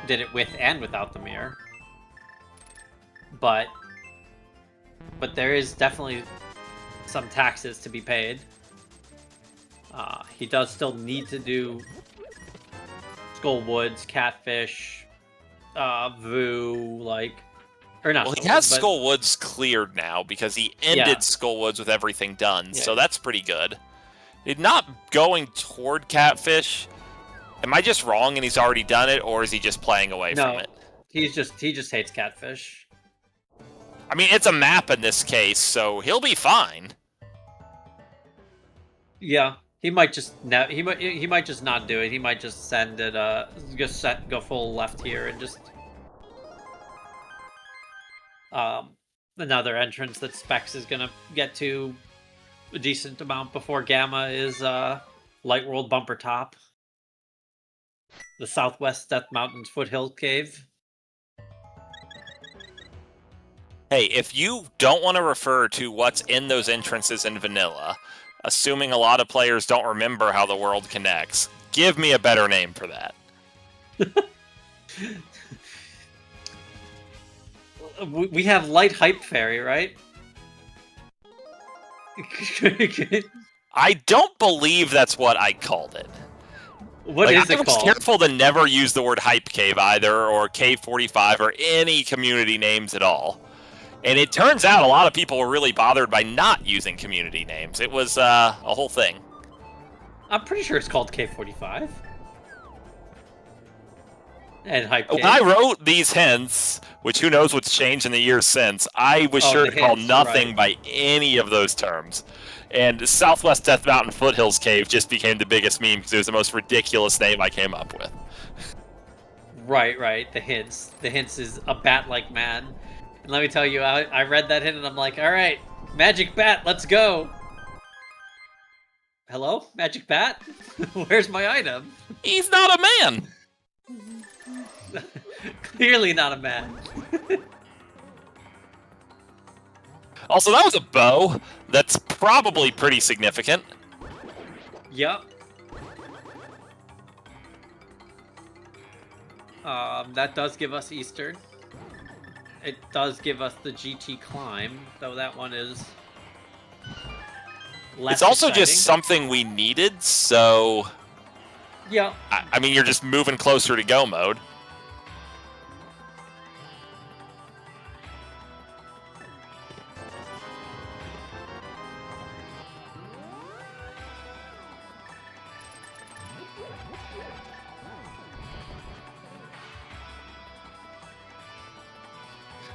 did it with and without the mirror. But there is definitely some taxes to be paid. He does still need to do Skull Woods, Catfish, Vu, like... Or not. Well, he Skull has Woods, but- Skull Woods cleared now because he ended Yeah. Skull Woods with everything done, Yeah. so that's pretty good. He's not going toward Catfish. Am I just wrong and he's already done it, or is he just playing away from No, it? he just hates Catfish. I mean, it's a map in this case, so he'll be fine. Yeah, he might just he might just not do it. He might just send it go full left here and just another entrance that Specks is gonna get to a decent amount before Gamma is Light World Bumper Top, the Southwest Death Mountains Foothill Cave. Hey, if you don't want to refer to what's in those entrances in vanilla, assuming a lot of players don't remember how the world connects, give me a better name for that. We have Light Hype Fairy, right? I don't believe that's what I called it. What is I it was called? careful to never use the word Hype Cave either, or Cave 45, or any community names at all. And it turns out a lot of people were really bothered by not using community names. It was a whole thing. I'm pretty sure it's called K45. And Hype When Cave. I wrote these hints, which who knows what's changed in the years since, I was sure the to call hints, nothing right. by any of those terms. And Southwest Death Mountain Foothills Cave just became the biggest meme because it was the most ridiculous name I came up with. Right. The hints. The hints is a bat-like man. And let me tell you, I read that hint and I'm like, all right, Magic Bat, let's go. Hello, Magic Bat? Where's my item? He's not a man! Clearly not a man. Also, that was a bow. That's probably pretty significant. Yep. That does give us Eastern. It does give us the GT climb, though that one is less It's also exciting. just something we needed, so... Yeah. I mean, you're just moving closer to go mode.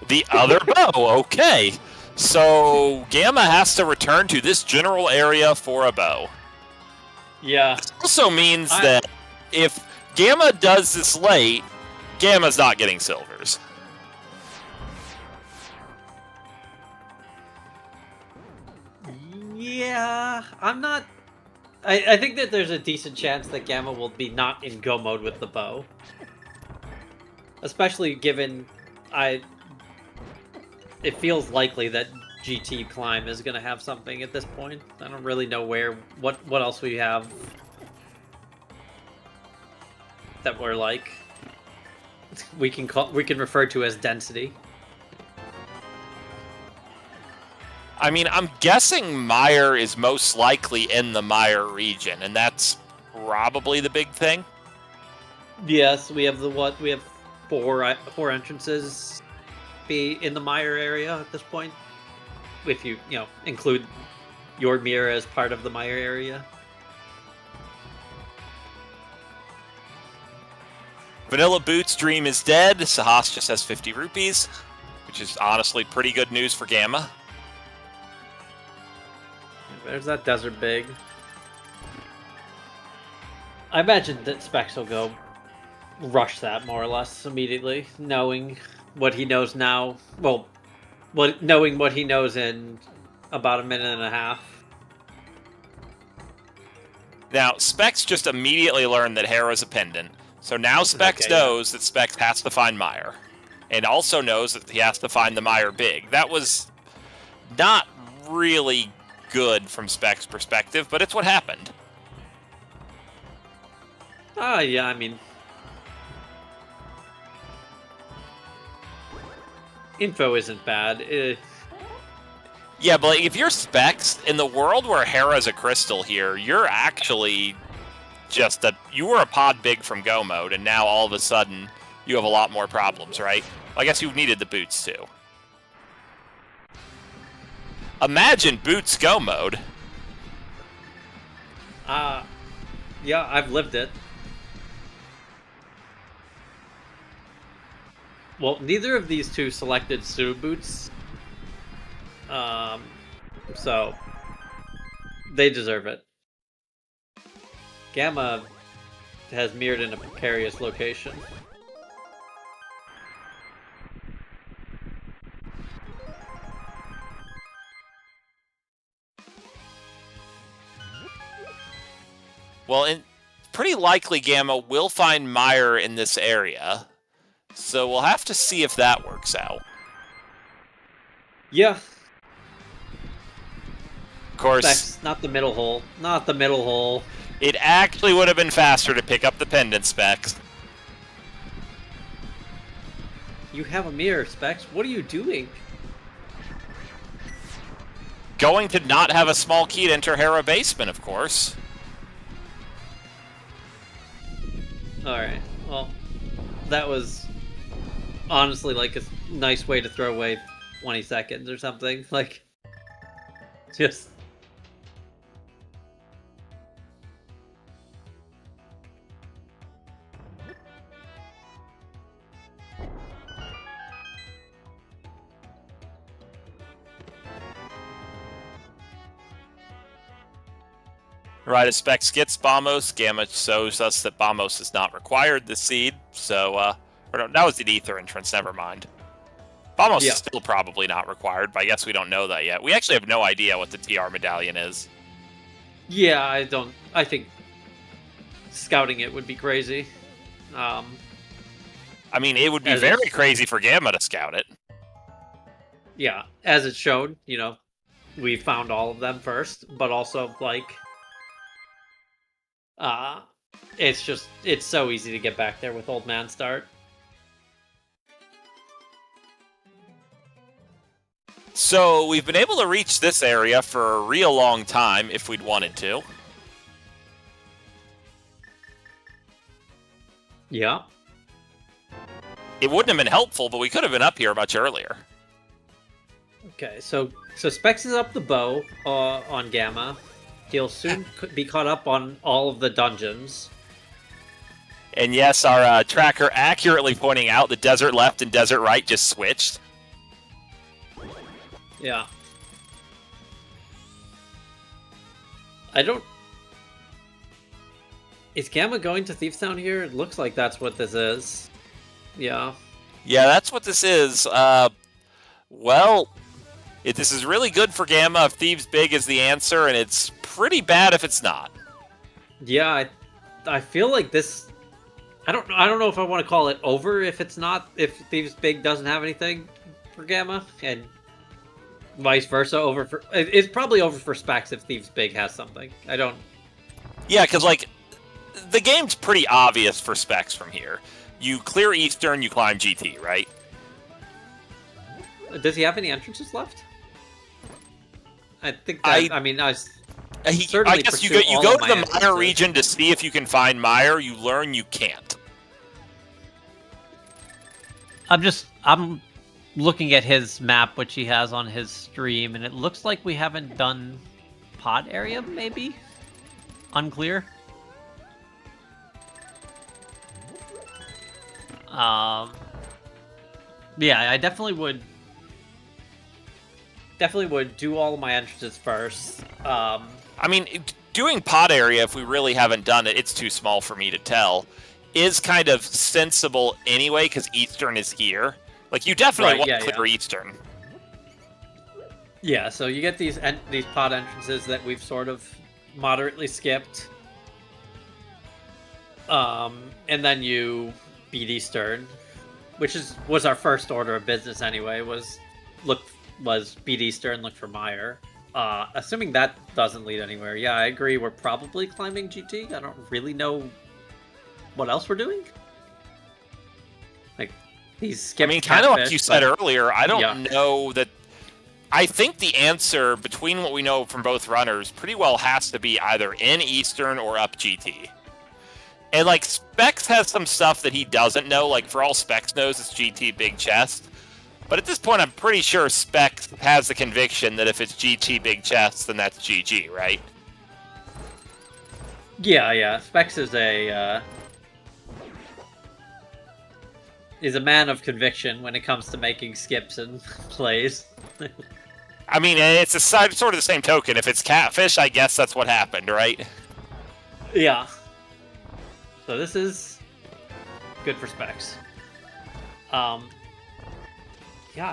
The other bow, okay. So, Gamma has to return to this general area for a bow. Yeah. This also means that if Gamma does this late, Gamma's not getting silvers. Yeah, I'm not... I think that there's a decent chance that Gamma will be not in go mode with the bow. Especially given it feels likely that GT Climb is going to have something at this point. I don't really know what else we have that we're like we can refer to as density. I mean, I'm guessing Mire is most likely in the Mire region, and that's probably the big thing. Yes, we have we have four entrances be in the Mire area at this point. If you include your mirror as part of the Mire area. Vanilla Boots' dream is dead. Sahas just has 50 rupees, which is honestly pretty good news for Gamma. There's that desert big. I imagine that Specks will go rush that more or less immediately, knowing what he knows now. Well, knowing what he knows in about a minute and a half. Now, Specks just immediately learned that Hera's a pendant, so now Specks knows that Specks has to find Mire, and also knows that he has to find the Mire big. That was not really good from Specks' perspective, but it's what happened. Yeah, I mean... Info isn't bad. Yeah, but if you're Specks, in the world where Hera's a crystal here, you're actually just you were a pod big from go mode, and now all of a sudden you have a lot more problems, right? I guess you needed the boots too. Imagine boots go mode. Yeah, I've lived it. Well, neither of these two selected Sue boots. So they deserve it. Gamma has mirrored in a precarious location. Well, pretty likely Gamma will find Mire in this area, so we'll have to see if that works out. Yeah. Of course, Specks, not the middle hole. Not the middle hole. It actually would have been faster to pick up the pendant, Specks. You have a mirror, Specks. What are you doing? Going to not have a small key to enter Hera basement, of course. Alright, well, that was honestly like a nice way to throw away 20 seconds or something. Like, just... Right, as Specks gets Bombos, Gamma shows us that Bombos is not required this seed, so, or no, that was the Ether entrance, never mind. Bombos is still probably not required, but I guess we don't know that yet. We actually have no idea what the TR medallion is. Yeah, I think scouting it would be crazy. I mean, it would be very crazy for Gamma to scout it. Yeah, as it showed, you know, we found all of them first, but also, like, it's so easy to get back there with Old Man Start. So, we've been able to reach this area for a real long time, if we'd wanted to. Yeah. It wouldn't have been helpful, but we could have been up here much earlier. Okay, so Specks is up the bow on Gamma. He'll soon be caught up on all of the dungeons. And yes, our tracker accurately pointing out the desert left and desert right just switched. Yeah. Is Gamma going to Thieves Town here? It looks like that's what this is. Yeah. Yeah, that's what this is. Well, this is really good for Gamma if Thieves Big is the answer, and it's pretty bad if it's not. Yeah, I feel like this... I don't know if I want to call it over if it's not, if Thieves Big doesn't have anything for Gamma, and vice versa. It's probably over for Specks if Thieves Big has something. I don't... Yeah, because, like, the game's pretty obvious for Specks from here. You clear Eastern, you climb GT, right? Does he have any entrances left? I think that, I guess you go to the Mire region to see if you can find Mire. You learn you can't. I'm looking at his map, which he has on his stream, and it looks like we haven't done pod area, maybe? Unclear. Yeah, I definitely would do all of my entrances first. I mean, doing pod area, if we really haven't done it, it's too small for me to tell, is kind of sensible anyway, because Eastern is here. Like, you definitely want to clear Eastern. Yeah, so you get these pod entrances that we've sort of moderately skipped. And then you beat Eastern, which was our first order of business anyway, was beat Eastern, look for Mire. Assuming that doesn't lead anywhere, yeah, I agree, we're probably climbing GT. I don't really know what else we're doing. Like, these skip. I mean, kind of like you said earlier, I don't know that... I think the answer, between what we know from both runners, pretty well has to be either in Eastern or up GT. And, like, Specks has some stuff that he doesn't know. Like, for all Specks knows, it's GT Big Chest. But at this point, I'm pretty sure Specks has the conviction that if it's GT Big Chest, then that's GG, right? Yeah. Specks is a man of conviction when it comes to making skips and plays. I mean, it's sort of the same token. If it's Catfish, I guess that's what happened, right? Yeah. So this is good for Specks. Yeah,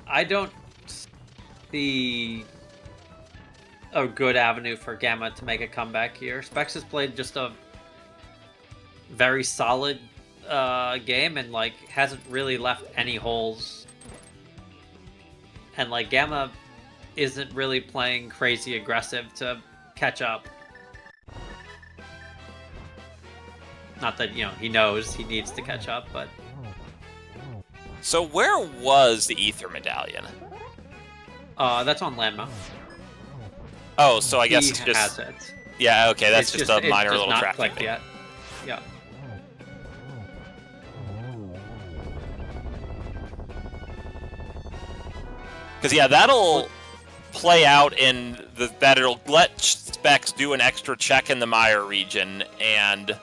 I don't see a good avenue for Gamma to make a comeback here. Specks has played just a very solid game and, like, hasn't really left any holes. And, like, Gamma isn't really playing crazy aggressive to catch up. Not that, you know, he knows he needs to catch up, but... So where was the Ether Medallion? That's on Landmount. Oh, so I guess it's just... Has it. Yeah, okay, that's just a minor little not tracking clicked thing. yet. Yeah. Because, yeah, that'll play out in that it'll let Specks do an extra check in the Mire region and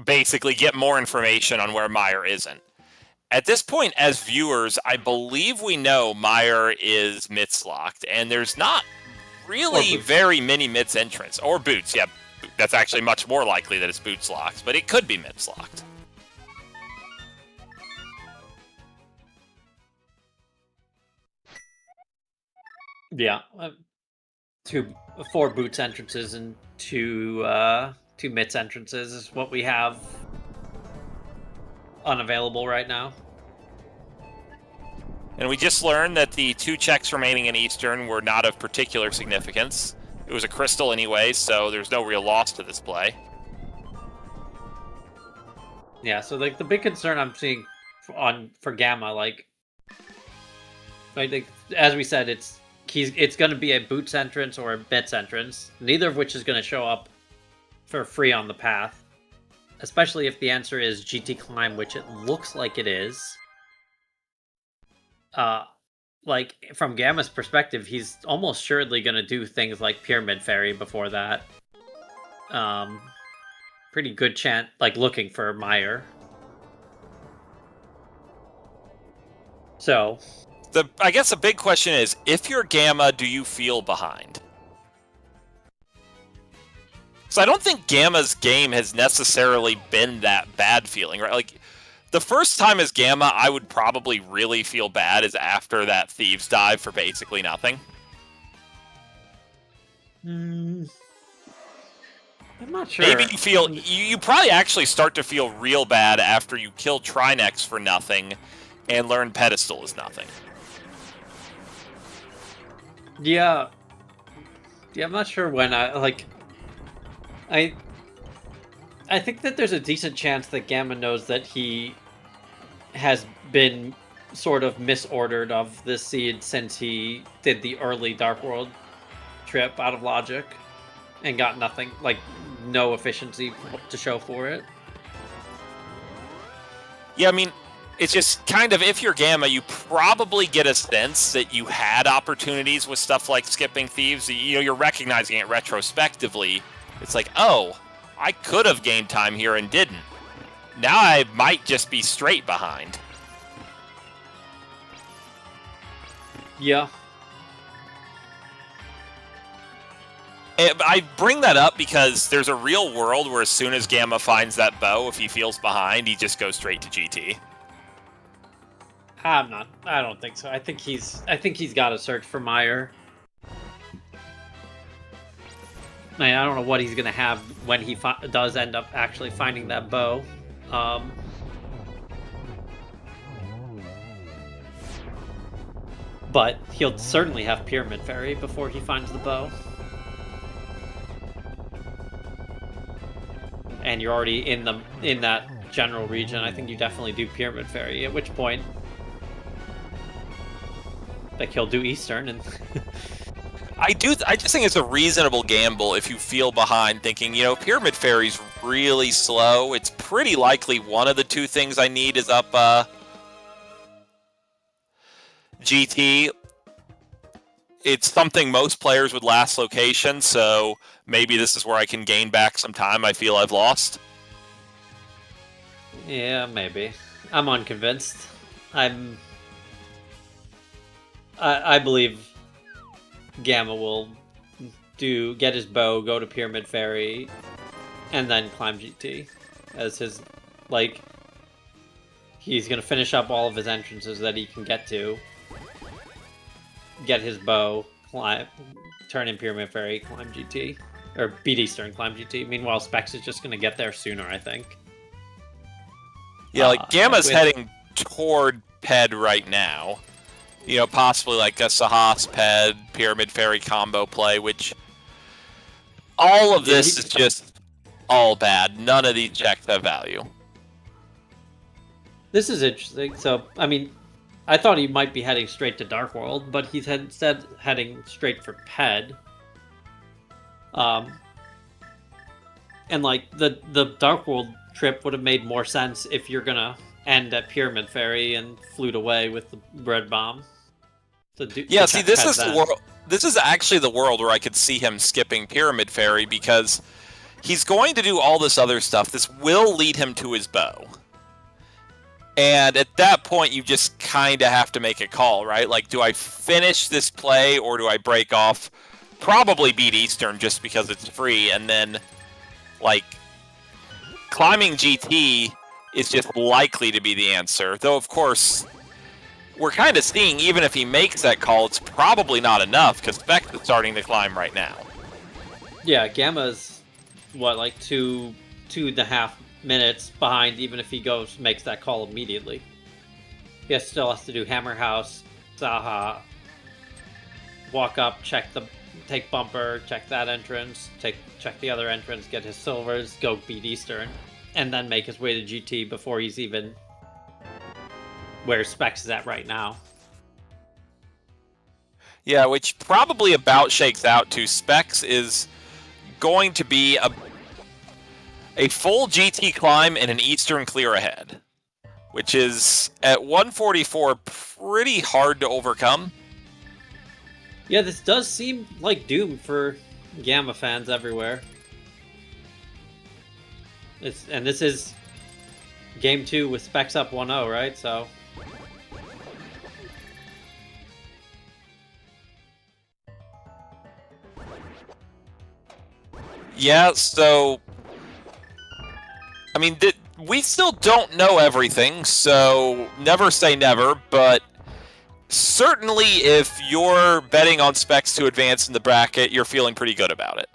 basically get more information on where Mire isn't. At this point, as viewers, I believe we know Mire is Mitts locked, and there's not really very many Mitts entrants. Or Boots, yeah. That's actually much more likely that it's Boots locked, but it could be Mitts locked. Yeah, 4 Boots entrances and 2 Mitts entrances is what we have unavailable right now. And we just learned that the 2 checks remaining in Eastern were not of particular significance. It was a crystal anyway, so there's no real loss to this play. Yeah, so like the big concern I'm seeing for Gamma, like as we said, it's going to be a Boots entrance or a Mitts entrance, neither of which is going to show up for free on the path, especially if the answer is GT Climb, which it looks like it is. Like from Gamma's perspective, he's almost assuredly going to do things like Pyramid Fairy before that. Pretty good chance, like looking for Mire. So, I guess the big question is, if you're Gamma, do you feel behind? So I don't think Gamma's game has necessarily been that bad feeling, right? Like, the first time as Gamma, I would probably really feel bad is after that Thieves dive for basically nothing. I'm not sure. Maybe you feel... You probably actually start to feel real bad after you kill Trinex for nothing and learn Pedestal is nothing. Yeah. Yeah, I'm not sure when I think that there's a decent chance that Gamma knows that he has been sort of misordered of this seed since he did the early Dark World trip out of logic and got nothing, like no efficiency to show for it. Yeah, I mean, it's just kind of, if you're Gamma, you probably get a sense that you had opportunities with stuff like skipping Thieves. You know, you're recognizing it retrospectively. It's like, oh, I could have gained time here and didn't. Now I might just be straight behind. Yeah. And I bring that up because there's a real world where as soon as Gamma finds that bow, if he feels behind, he just goes straight to GT. I don't think so. I think he's got to search for Mire. I don't know what he's going to have when he does end up actually finding that bow. But he'll certainly have Pyramid Fairy before he finds the bow. And you're already in that general region. I think you definitely do Pyramid Fairy, at which point like he'll do Eastern and I just think it's a reasonable gamble if you feel behind, thinking, you know, Pyramid Fairy's really slow. It's pretty likely one of the 2 things I need is up GT. It's something most players would last location, so maybe this is where I can gain back some time I feel I've lost. Yeah, maybe. I'm unconvinced. I believe Gamma will get his bow, go to Pyramid Fairy, and then climb GT as his, like, he's gonna finish up all of his entrances that he can get to, get his bow, climb, turn in Pyramid Fairy, climb GT, or beat Eastern, climb GT. Meanwhile, Specks is just gonna get there sooner, I think. Yeah, like Gamma's heading toward Ped right now. You know, possibly like a Sahas Ped Pyramid Fairy combo play, which all of this is just all bad. None of these checks have value. This is interesting. So, I mean, I thought he might be heading straight to Dark World, but he's instead heading straight for Ped. And like the Dark World trip would have made more sense if you're gonna end at Pyramid Fairy and flute away with the Red Bomb. Yeah, see, this is the world. This is actually the world where I could see him skipping Pyramid Fairy because he's going to do all this other stuff. This will lead him to his bow. And at that point, you just kind of have to make a call, right? Like, do I finish this play or do I break off? Probably beat Eastern just because it's free, and then, like, climbing GT is just likely to be the answer. Though, of course, we're kind of seeing, even if he makes that call, it's probably not enough, because Specks is starting to climb right now. Yeah, Gamma's, what, like 2.5 minutes behind, even if he makes that call immediately. He still has to do Hammer House, Zaha, walk up, take bumper, check that entrance, check the other entrance, get his silvers, go beat Eastern, and then make his way to GT before he's even where Specks is at right now. Yeah, which probably about shakes out to Specks is going to be a full GT climb and an Eastern clear ahead, which is at 144 pretty hard to overcome. Yeah, this does seem like doom for Gamma fans everywhere. And this is game 2 with Specks up 1-0, right? So yeah, so I mean, we still don't know everything, so never say never, but certainly if you're betting on Specks to advance in the bracket, you're feeling pretty good about it.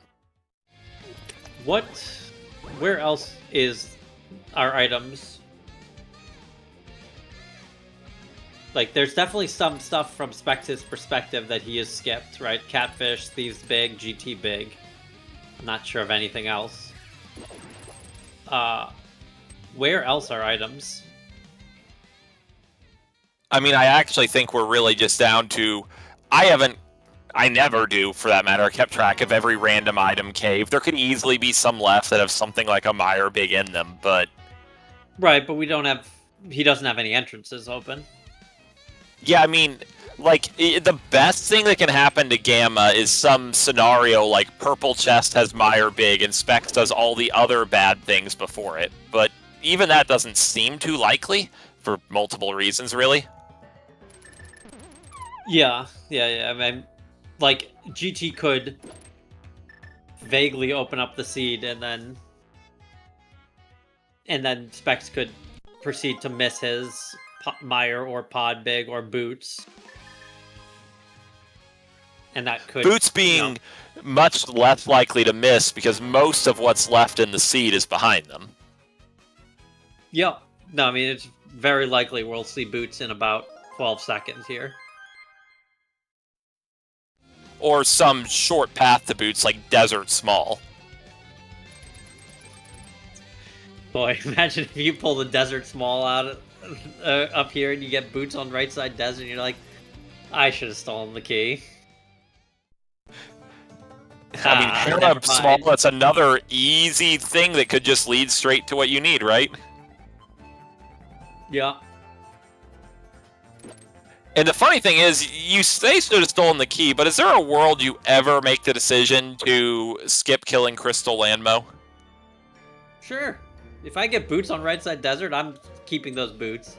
Where else is our items? Like, there's definitely some stuff from Specks' perspective that he has skipped, right? Catfish, Thieves big, GT big. I'm not sure of anything else. Where else are items? I mean, I actually think we're really just down to... I never do, for that matter, kept track of every random item cave. There could easily be some left that have something like a Mire Big in them, but... Right, but he doesn't have any entrances open. Yeah, I mean, like, the best thing that can happen to Gamma is some scenario like Purple Chest has Mire Big and Specks does all the other bad things before it, but even that doesn't seem too likely, for multiple reasons, really. Yeah. I mean, like, GT could vaguely open up the seed, and then Specks could proceed to miss his Mire or Pod Big or Boots. And that could... Boots being much less likely to miss because most of what's left in the seed is behind them. Yeah. No, I mean, it's very likely we'll see Boots in about 12 seconds here. Or some short path to Boots, like Desert Small. Boy, imagine if you pull the Desert Small out up here and you get Boots on right side Desert and you're like, I should have stolen the key. I mean, Arab Small, that's another easy thing that could just lead straight to what you need, right? Yeah. And the funny thing is, you say should have stolen the key, but is there a world you ever make the decision to skip killing Crystal Landmo? Sure. If I get Boots on right side Desert, I'm keeping those Boots.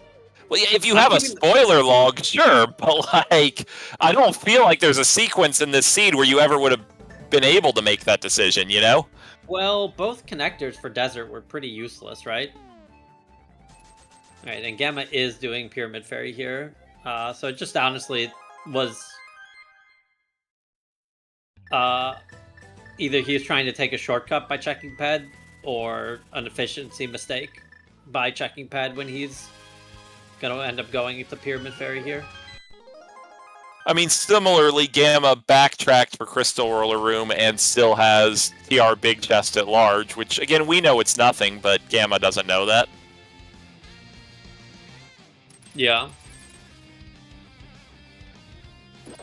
Well, yeah, if you have a spoiler log, sure, but, like, I don't feel like there's a sequence in this seed where you ever would have been able to make that decision, you know? Well, both connectors for Desert were pretty useless, right? Alright, and Gamma is doing Pyramid Fairy here. So it just honestly was... either he was trying to take a shortcut by checking pad, or an efficiency mistake by checking pad when he's gonna end up going to Pyramid Fairy here. I mean, similarly, Gamma backtracked for Crystal Roller Room and still has TR Big Chest at large, which, again, we know it's nothing, but Gamma doesn't know that. Yeah.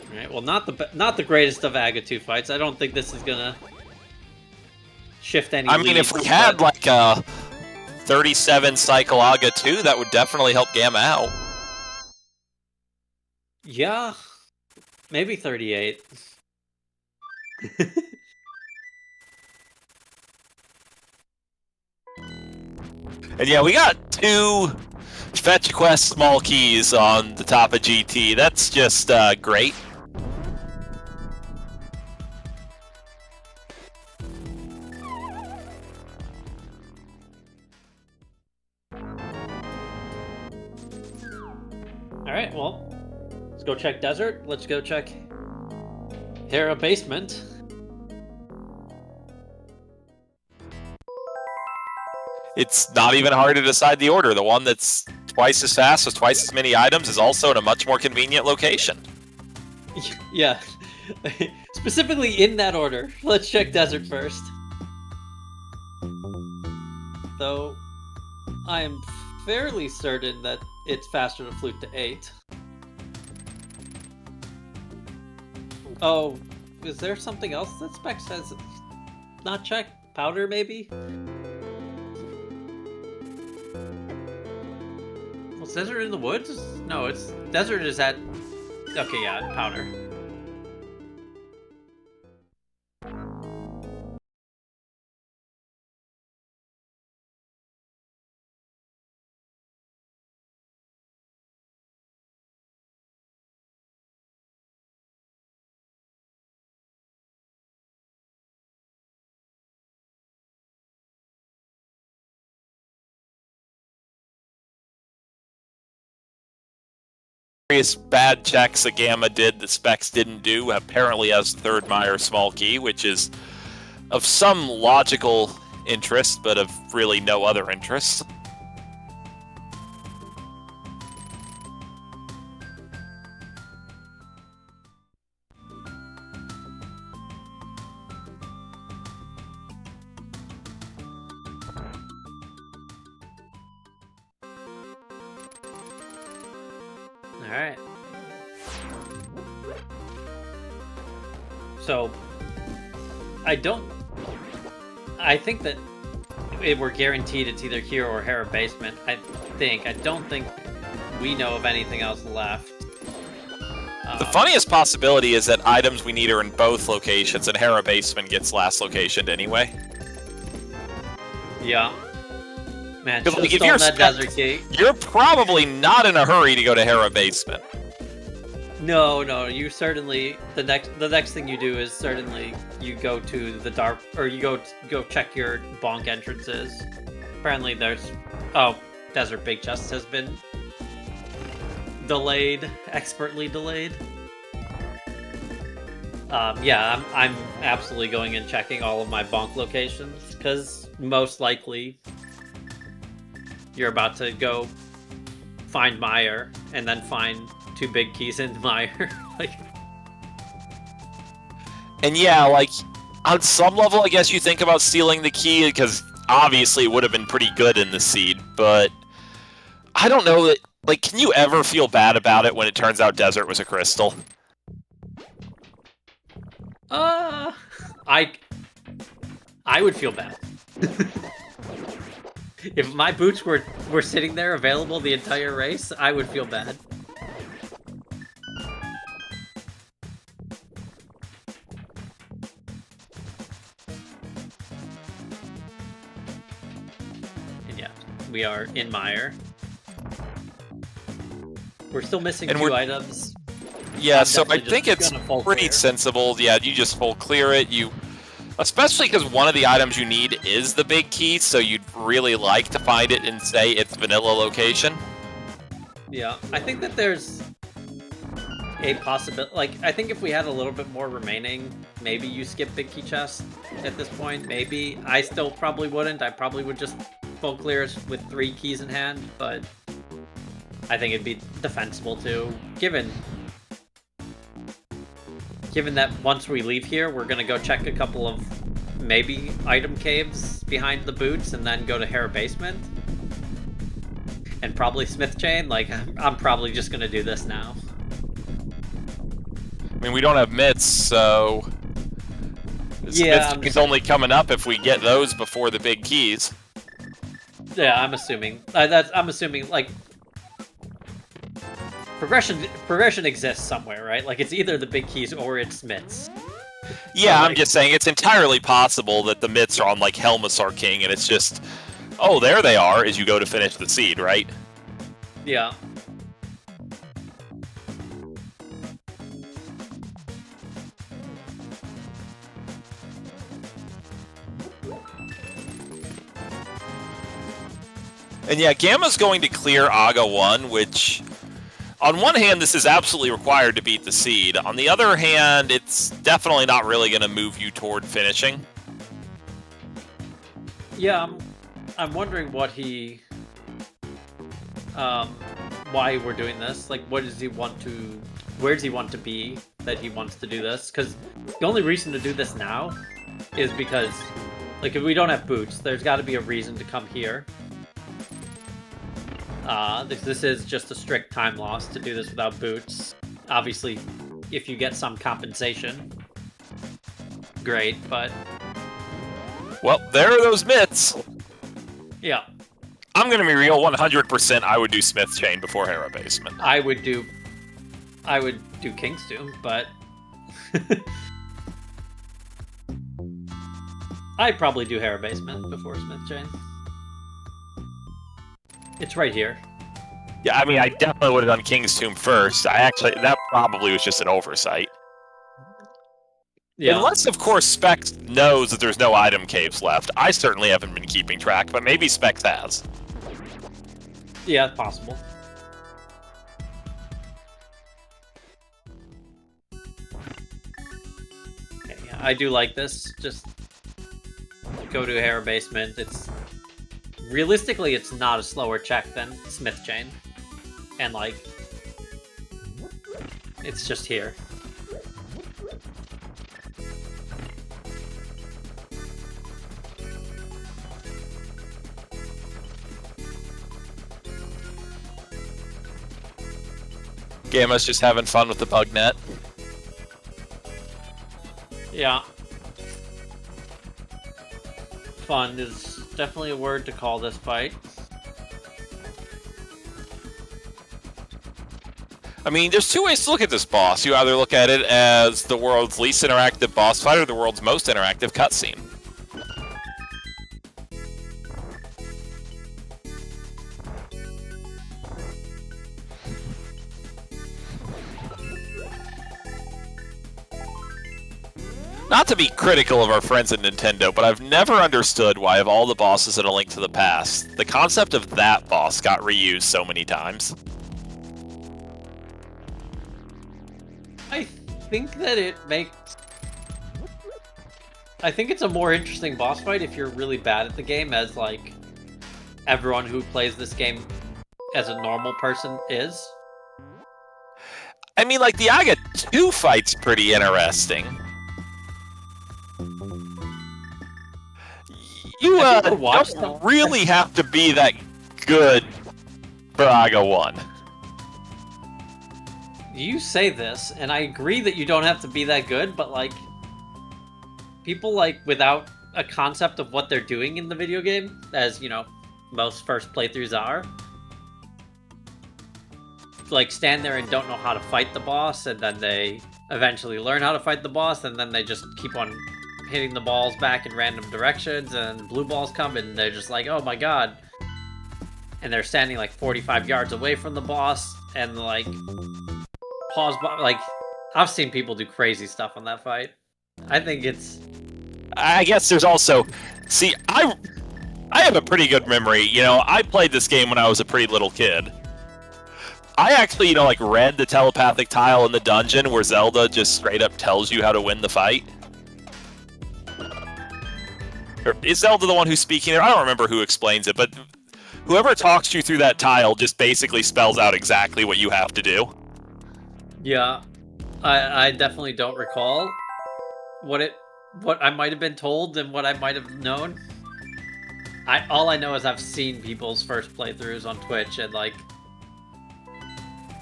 Alright, well, not the greatest of Agatu fights. I don't think this is gonna shift any. I mean, if we had like a 37 Cyclaga 2, that would definitely help Gamma out. Yeah, maybe 38. And yeah, we got 2 Fetch Quest small keys on the top of GT. That's just great. Alright, well, let's go check Desert. Let's go check Hera Basement. It's not even hard to decide the order. The one that's twice as fast with twice as many items is also in a much more convenient location. Yeah, specifically in that order. Let's check Desert first. Though, I am fairly certain that it's faster to flute to 8. Oh, is there something else that Specks has not checked? Powder, maybe? Was Desert in the woods? No, it's... Desert is at... Okay, yeah, Powder. Various bad checks that Gamma did that Specks didn't do apparently has the 3rd Meyer small key, which is of some logical interest, but of really no other interest. Alright. So, I think that we're guaranteed it's either here or Hera Basement. I don't think we know of anything else left. The funniest possibility is that items we need are in both locations, and Hera Basement gets last locationed anyway. Yeah. Man, Because like, if stolen you're that Specks, Desert Key. you're probably not in a hurry to go to Hera Basement. No, you certainly the next thing you do is certainly you go to the dark, or you go check your bonk entrances. Apparently there's Desert Big Chest has been delayed, expertly delayed. Yeah, I'm absolutely going and checking all of my bonk locations because most likely you're about to go find Meyer and then find 2 big keys in Meyer. Like, and yeah, like, on some level, I guess you think about stealing the key, because obviously it would have been pretty good in the seed, but I don't know that, like, can you ever feel bad about it when it turns out Desert was a crystal? I would feel bad. If my boots were sitting there available the entire race, I would feel bad. And yeah, we are in Meyer. We're still missing 2 items. Yeah, so I definitely think just it's gonna pretty clear. sensible. Yeah, you just full clear it. Especially because one of the items you need is the big key, so you'd really like to find it in, say, its vanilla location. Yeah, I think that there's a possibility. Like, I think if we had a little bit more remaining, maybe you skip big key chest at this point. Maybe I still probably wouldn't. I probably would just full clears with 3 keys in hand, but I think it'd be defensible too, given that once we leave here, we're gonna go check a couple of maybe item caves behind the boots and then go to Hera Basement. And probably Smith Chain. Like, I'm probably just gonna do this now. I mean, we don't have mitts, so Yeah, Smith Chain's only coming up if we get those before the big keys. Yeah, I'm assuming. I'm assuming, like, progression exists somewhere, right? Like, it's either the big keys or it's Smiths. Yeah, like, I'm just saying it's entirely possible that the mitts are on, like, Helmasaur King, and it's just, oh, there they are as you go to finish the seed, right? Yeah. And yeah, Gamma's going to clear Aga 1, which, on one hand, this is absolutely required to beat the seed. On the other hand, it's definitely not really going to move you toward finishing. Yeah, I'm wondering what why we're doing this. Like, what does he want to, where does he want to be that he wants to do this? Because the only reason to do this now is because, like, if we don't have boots, there's got to be a reason to come here. This is just a strict time loss to do this without boots. Obviously, if you get some compensation, great, but... Well, there are those mitts. Yeah. I'm going to be real, 100% I would do Smith Chain before Hera Basement. I would do King's Doom, but... I'd probably do Hera Basement before Smith Chain. It's right here. Yeah, I mean, I definitely would have done King's Tomb first. That probably was just an oversight. Yeah. Unless, of course, Specks knows that there's no item caves left. I certainly haven't been keeping track, but maybe Specks has. Yeah, it's possible. Okay, yeah, I do like this. Just go to Hera Basement. Realistically, it's not a slower check than Smith Chain. And, like, it's just here. Gamma's just having fun with the bug net. Yeah. Fun is definitely a word to call this fight. I mean, there's two ways to look at this boss. You either look at it as the world's least interactive boss fight or the world's most interactive cutscene. Not to be critical of our friends at Nintendo, but I've never understood why of all the bosses in A Link to the Past, the concept of that boss got reused so many times. I think that I think it's a more interesting boss fight if you're really bad at the game, as, like, everyone who plays this game as a normal person is. I mean, like, the Aga 2 fight's pretty interesting. You don't really have to be that good for Aga 1. You say this, and I agree that you don't have to be that good, but, like, people, like, without a concept of what they're doing in the video game, as, you know, most first playthroughs are, like, stand there and don't know how to fight the boss, and then they eventually learn how to fight the boss, and then they just keep on hitting the balls back in random directions, and blue balls come, and they're just like, oh my god. And they're standing, like, 45 yards away from the boss, and, like, pause, like, I've seen people do crazy stuff on that fight. I think it's... I guess there's also... See, I have a pretty good memory. You know, I played this game when I was a pretty little kid. I actually, you know, like, read the telepathic tile in the dungeon where Zelda just straight up tells you how to win the fight. Or is Zelda the one who's speaking there? I don't remember who explains it, but whoever talks you through that tile just basically spells out exactly what you have to do. Yeah, I definitely don't recall what I might have been told and what I might have known. All I know is I've seen people's first playthroughs on Twitch, and, like,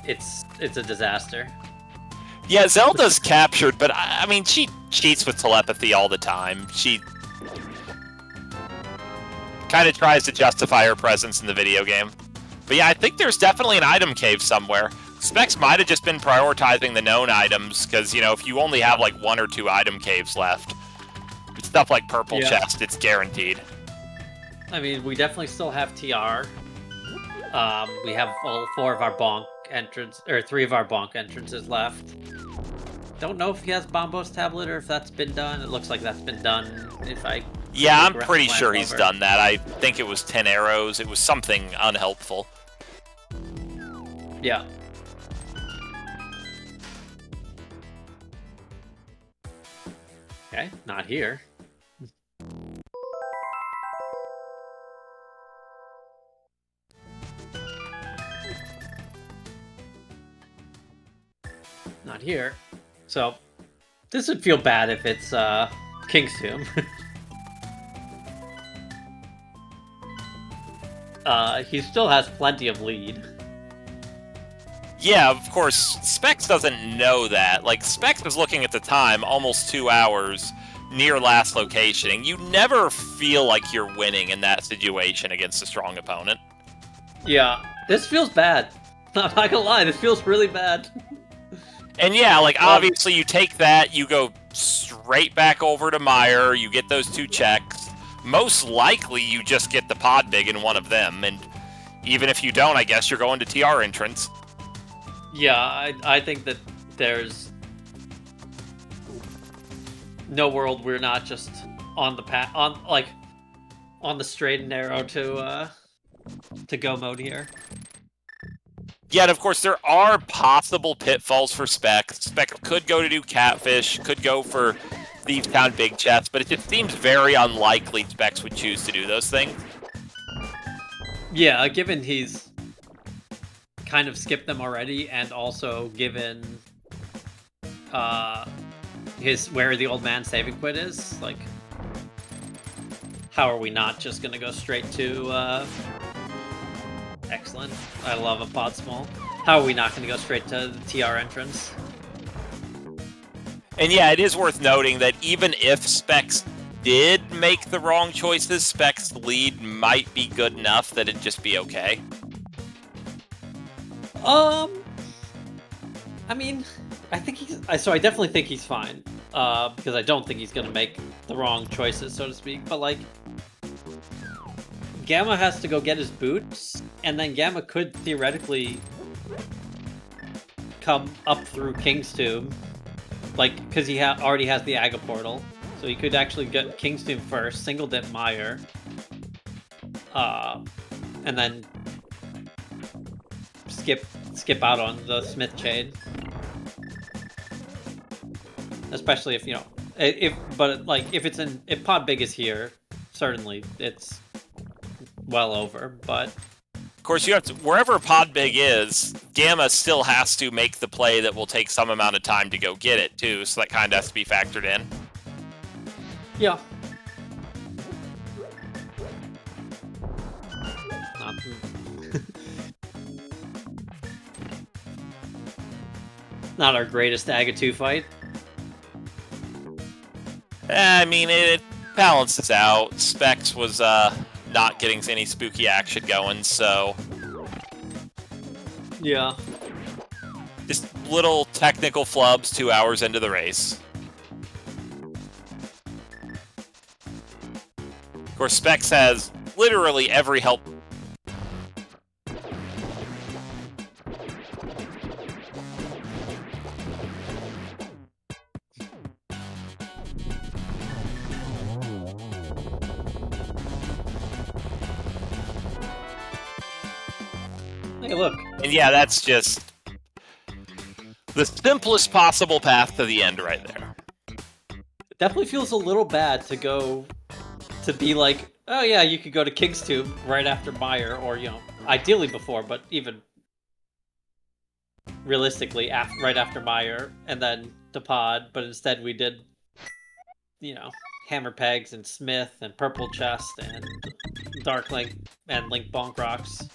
it's a disaster. Yeah, Zelda's captured, but I mean, she cheats with telepathy all the time. She kind of tries to justify her presence in the video game. But yeah, I think there's definitely an item cave somewhere. Specks might have just been prioritizing the known items, because, you know, if you only have like 1 or 2 item caves left, stuff like Purple Chest, it's guaranteed. I mean, we definitely still have TR. We have all 4 of our bonk entrance, or 3 of our bonk entrances left. Don't know if he has Bombo's tablet or if that's been done. It looks like that's been done. Yeah, I'm pretty sure he's done that. I think it was 10 arrows. It was something unhelpful. Yeah. Okay, not here. Not here. So, this would feel bad if it's King's Tomb. He still has plenty of lead. Yeah, of course, Specks doesn't know that. Like, Specks was looking at the time, almost 2 hours, near last location, and you never feel like you're winning in that situation against a strong opponent. Yeah, this feels bad. I'm not gonna lie, this feels really bad. And yeah, like, obviously you take that, you go straight back over to Meyer, you get those 2 checks. Most likely you just get the pod big in one of them, and even if you don't, I guess you're going to TR entrance. Yeah, I think that there's no world we're not just on the path, on the straight and narrow to go mode here. Yeah, and of course there are possible pitfalls for Specks. Specks could go to do Catfish, could go for Thieves Town Big Chest, but it just seems very unlikely Specks would choose to do those things. Yeah, given he's kind of skipped them already, and also given where the old man saving quit is, like, how are we not just gonna go straight to excellent. I love a pod small. How are we not gonna go straight to the TR entrance? And yeah, it is worth noting that even if Specks did make the wrong choices, Specks' lead might be good enough that it'd just be okay. I mean, I definitely think he's fine, because I don't think he's gonna make the wrong choices, so to speak, but, like, Gamma has to go get his boots, and then Gamma could theoretically come up through King's Tomb, like, because he already has the Aga portal, so he could actually get King's Tomb first, single dip Meyer, and then skip out on the Smith Chain. Especially if, you know, if Pod Big is here, certainly it's well over, but of course you have to, wherever Pod Big is, Gamma still has to make the play that will take some amount of time to go get it too, so that kind of has to be factored in. Yeah. Not our greatest Aga 2 fight. I mean, it balances out. Specks was not getting any spooky action going, so yeah. Just little technical flubs 2 hours into the race. Of course, Specks has literally every help. Hey, look. And yeah, that's just the simplest possible path to the end right there. It definitely feels a little bad to be like, oh yeah, you could go to King's Tomb right after Meyer, or, you know, ideally before, but even realistically, right after Meyer, and then to Pod, but instead we did, you know, Hammer Pegs and Smith and Purple Chest and Dark Link and Link Bonk Rocks.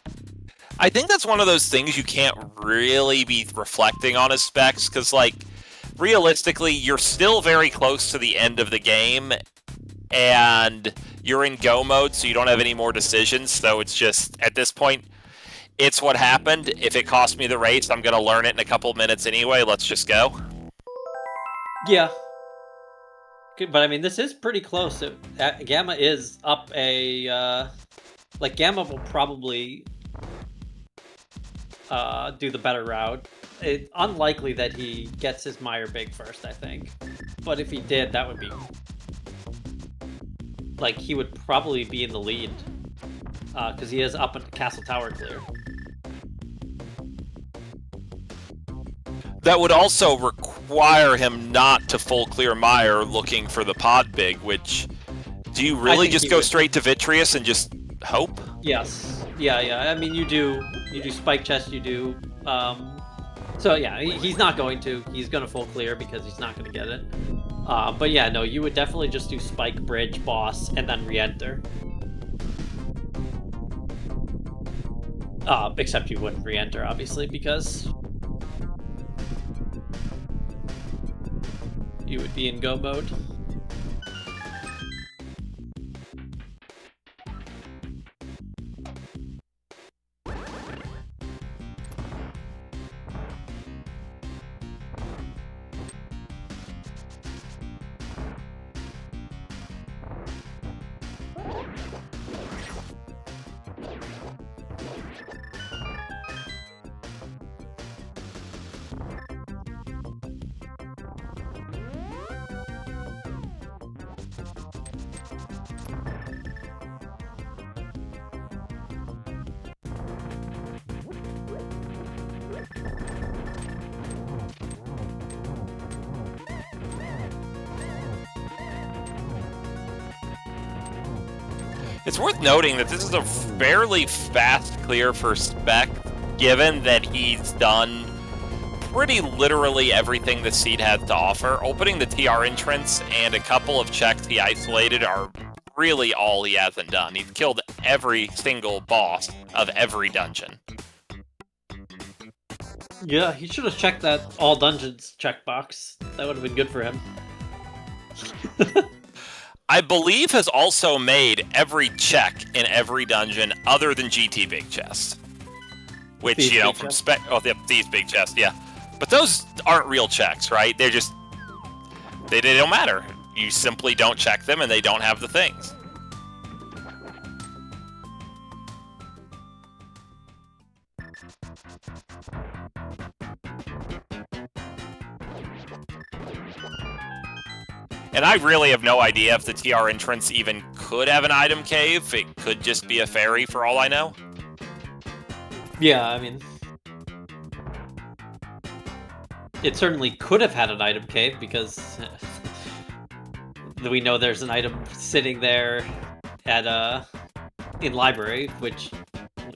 I think that's one of those things you can't really be reflecting on as Specks, because, like, realistically, you're still very close to the end of the game, and you're in go mode, so you don't have any more decisions. So it's just, at this point, it's what happened. If it costs me the race, I'm going to learn it in a couple minutes anyway. Let's just go. Yeah. But I mean, this is pretty close. Gamma is up a... like, Gamma will probably do the better route. It's unlikely that he gets his Meyer Big first, I think. But if he did, that would be... like, he would probably be in the lead. Because he is up at Castle Tower clear. That would also require him not to full clear Meyer looking for the pod big, which... do you really just go straight to Vitreous and just hope? Yes. Yeah. I mean, you do Spike Chest, you do... so yeah, he's not going to. He's going to full clear because he's not going to get it. But yeah, no, you would definitely just do Spike, Bridge, Boss, and then re-enter. Except you wouldn't re-enter, obviously, because... you would be in go mode. It's worth noting that this is a fairly fast clear for Spec, given that he's done pretty literally everything the seed has to offer. Opening the TR entrance and a couple of checks he isolated are really all he hasn't done. He's killed every single boss of every dungeon. Yeah, he should have checked that all dungeons checkbox. That would have been good for him. I believe has also made every check in every dungeon other than GT Big Chest. Which, These you know, big from chests? Spec... oh, these Big Chests, yeah. But those aren't real checks, right? They're just... They don't matter. You simply don't check them and they don't have the things. And I really have no idea if the TR entrance even could have an item cave. It could just be a ferry for all I know. Yeah, I mean... it certainly could have had an item cave, because... we know there's an item sitting there at, in library, which...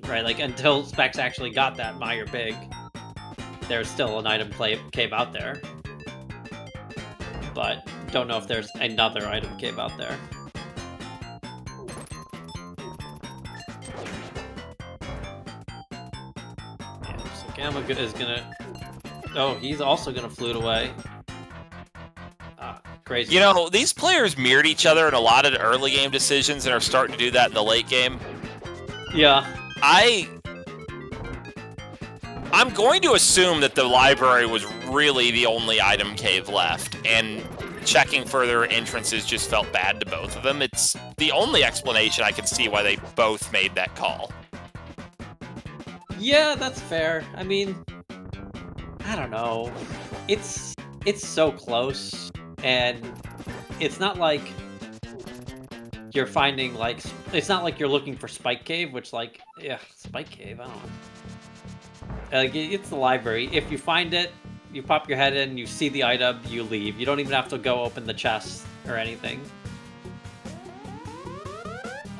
right, like, until Specs actually got that Meyer Big, there's still an item cave out there. But don't know if there's another item cave out there. Yeah, so Gamma is gonna... oh, he's also gonna flute away. Crazy. You know, these players mirrored each other in a lot of the early game decisions and are starting to do that in the late game. Yeah. I'm going to assume that the library was really the only item cave left, and checking further entrances just felt bad to both of them. It's the only explanation I can see why they both made that call. Yeah, that's fair. I mean, I don't know. It's so close, and it's not like you're finding, like, it's not like you're looking for Spike Cave, which, like, yeah, Spike Cave, I don't know. Like, it's the library. If you find it, you pop your head in, you see the item, you leave. You don't even have to go open the chest or anything.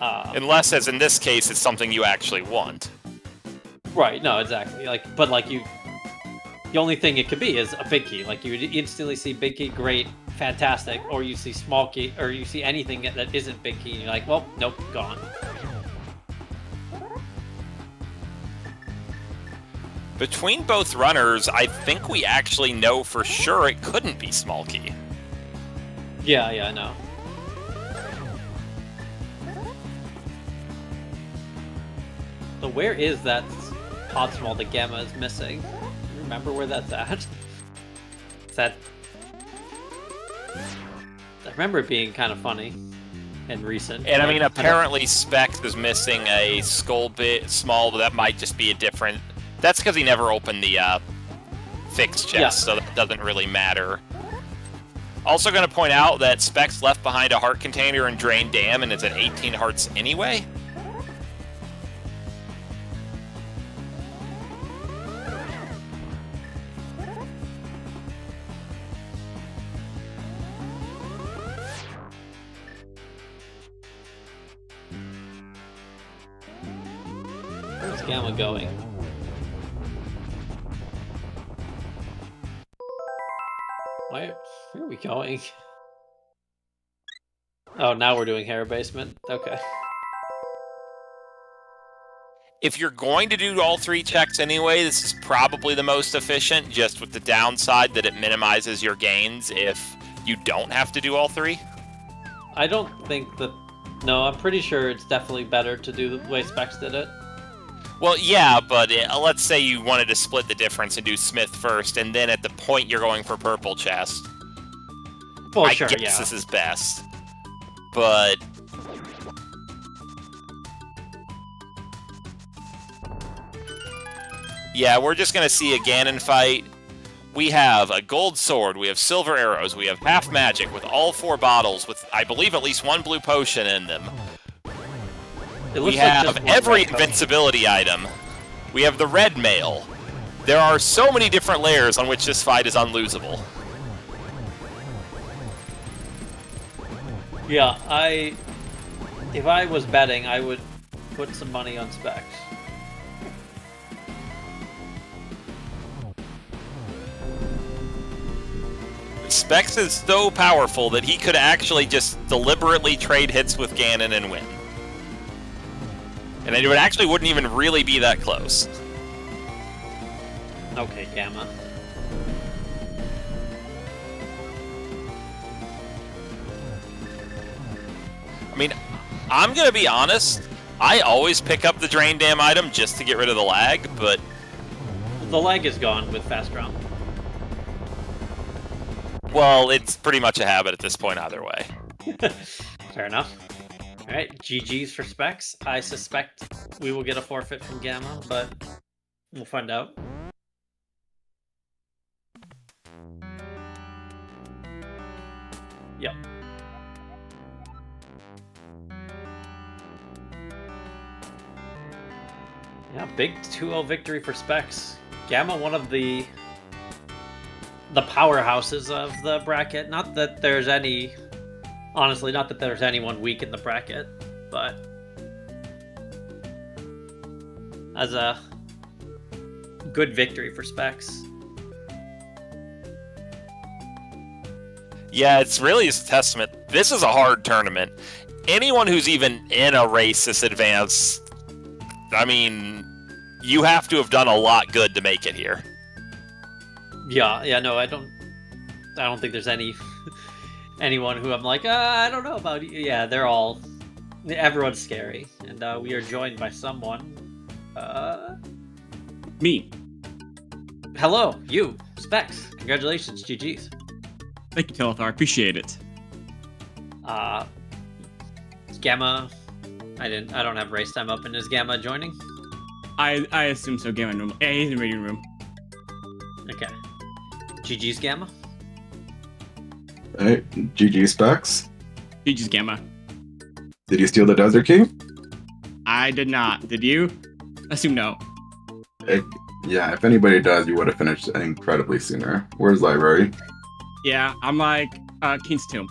Unless, as in this case, it's something you actually want. Right, no, exactly. Like, but, like, the only thing it could be is a big key. Like, you would instantly see big key, great, fantastic, or you see small key, or you see anything that isn't big key, and you're like, well, nope, gone. Between both runners, I think we actually know for sure it couldn't be small key. Yeah, I know. So where is that pod small that Gamma is missing? Remember where that's at? Is that... I remember it being kind of funny and recent. And I mean, apparently Specks is missing a skull bit small, but that might just be a different... That's because he never opened the fixed chest, so that doesn't really matter. Also going to point out that Specks left behind a heart container in Drain Dam, and it's at 18 hearts anyway. Where's Gamma going? Where are we going? Oh, now we're doing Hair Basement? Okay. If you're going to do all 3 checks anyway, this is probably the most efficient, just with the downside that it minimizes your gains if you don't have to do all 3. I don't think that... No, I'm pretty sure it's definitely better to do the way Specks did it. Well, yeah, but let's say you wanted to split the difference and do Smith first, and then at the point you're going for purple chest. Well, I sure, guess this is best. But... yeah, we're just going to see a Ganon fight. We have a gold sword, we have silver arrows, we have half magic with all 4 bottles with, I believe, at least 1 blue potion in them. We have every invincibility item. We have the red mail. There are so many different layers on which this fight is unlosable. Yeah, if I was betting, I would put some money on Specks. Specks is so powerful that he could actually just deliberately trade hits with Ganon and win. And it actually wouldn't even really be that close. Okay, Gamma. I mean, I'm gonna be honest, I always pick up the Drain Dam item just to get rid of the lag, but... The lag is gone with Fast Draw. Well, it's pretty much a habit at this point either way. Fair enough. Alright, GG's for Specks. I suspect we will get a forfeit from Gamma, but we'll find out. Yep. Yeah, big 2-0 victory for Specks. Gamma, one of the powerhouses of the bracket. Not that there's any... Honestly, not that there's anyone weak in the bracket, but as a good victory for Specks. Yeah, it's really a testament. This is a hard tournament. Anyone who's even in a race this advanced, I mean, you have to have done a lot good to make it here. Yeah, no, I don't think there's anyone who I'm like, I don't know about you. Yeah, everyone's scary. And we are joined by someone. Me. Hello, you, Specks. Congratulations, GG's. Thank you, Telethar. Appreciate it. Gamma, I don't have race time up, and is Gamma joining? I assume so. Gamma room. Yeah, he's in the reading room. Okay. GG's Gamma? Alright, GG Specks. GG's Gamma. Did you steal the Desert Key? I did not. Did you? Assume no. Yeah, if anybody does, you would have finished incredibly sooner. Where's Library? Yeah, I'm like, King's Tomb.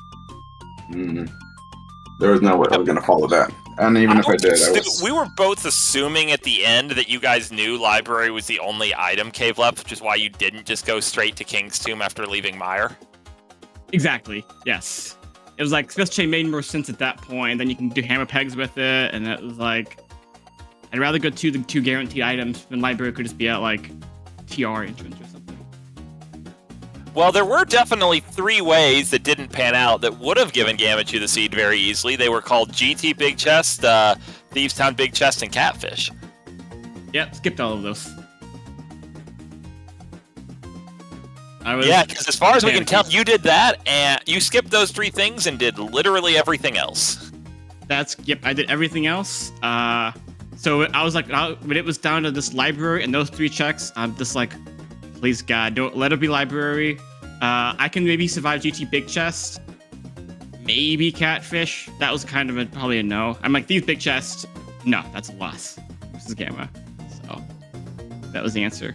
There was no way I was going to follow that. And even if I did, We were both assuming at the end that you guys knew Library was the only item cave left, which is why you didn't just go straight to King's Tomb after leaving Mire. Exactly, yes. It was like, Smith Chain made more sense at that point, then you can do hammer pegs with it, and it was like, I'd rather go to the 2 guaranteed items when Library could just be at like TR entrance or something. Well, there were definitely 3 ways that didn't pan out that would have given Gammachuu the seed very easily. They were called GT Big Chest, Thieves Town Big Chest, and Catfish. Yeah, skipped all of those. Yeah, because as far as we can tell, you did that, and you skipped those 3 things and did literally everything else. Yep, I did everything else. So I was like, when it was down to this library and those 3 checks, I'm just like, please God, don't let it be library. I can maybe survive GT Big Chest, maybe Catfish. That was kind of probably a no. I'm like, these big chests, no, that's a loss. This is Gamma. So that was the answer.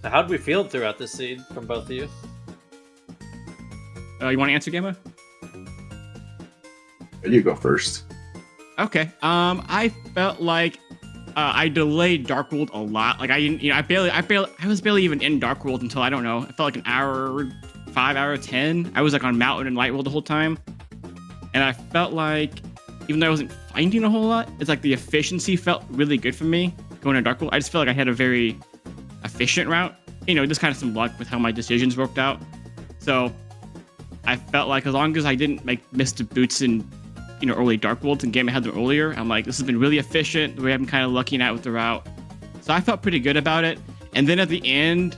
So how did we feel throughout this seed from both of you? You want to answer, Gamma? You go first. Okay. I felt like I delayed Dark World a lot. Like I didn't, I was barely even in Dark World until I don't know. It felt like an hour 5, hour 10. I was like on Mountain and Light World the whole time, and I felt like even though I wasn't finding a whole lot, it's like the efficiency felt really good for me going to Dark World. I just felt like I had a very efficient route. Just kind of some luck with how my decisions worked out. So I felt like as long as I didn't miss the boots in early Dark Worlds and Gamma had them earlier, I'm like, this has been really efficient. The way I'm kind of lucking out with the route. So I felt pretty good about it. And then at the end,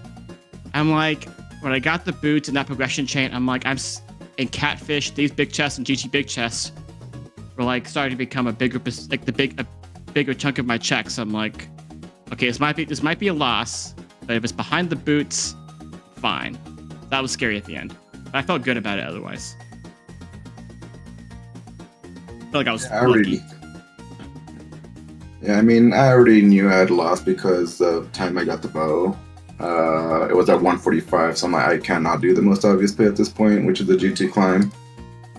I'm like, when I got the boots and that progression chain, I'm like, in Catfish, these big chests and GT big chests were like starting to become a bigger chunk of my checks. I'm like, okay, this might be a loss, but if it's behind the boots, fine. That was scary at the end. But I felt good about it otherwise. I feel like I was lucky. Yeah, I mean, I already knew I had lost because the time I got the bow, it was at 145, so I'm like, I cannot do the most obvious play at this point, which is the GT climb.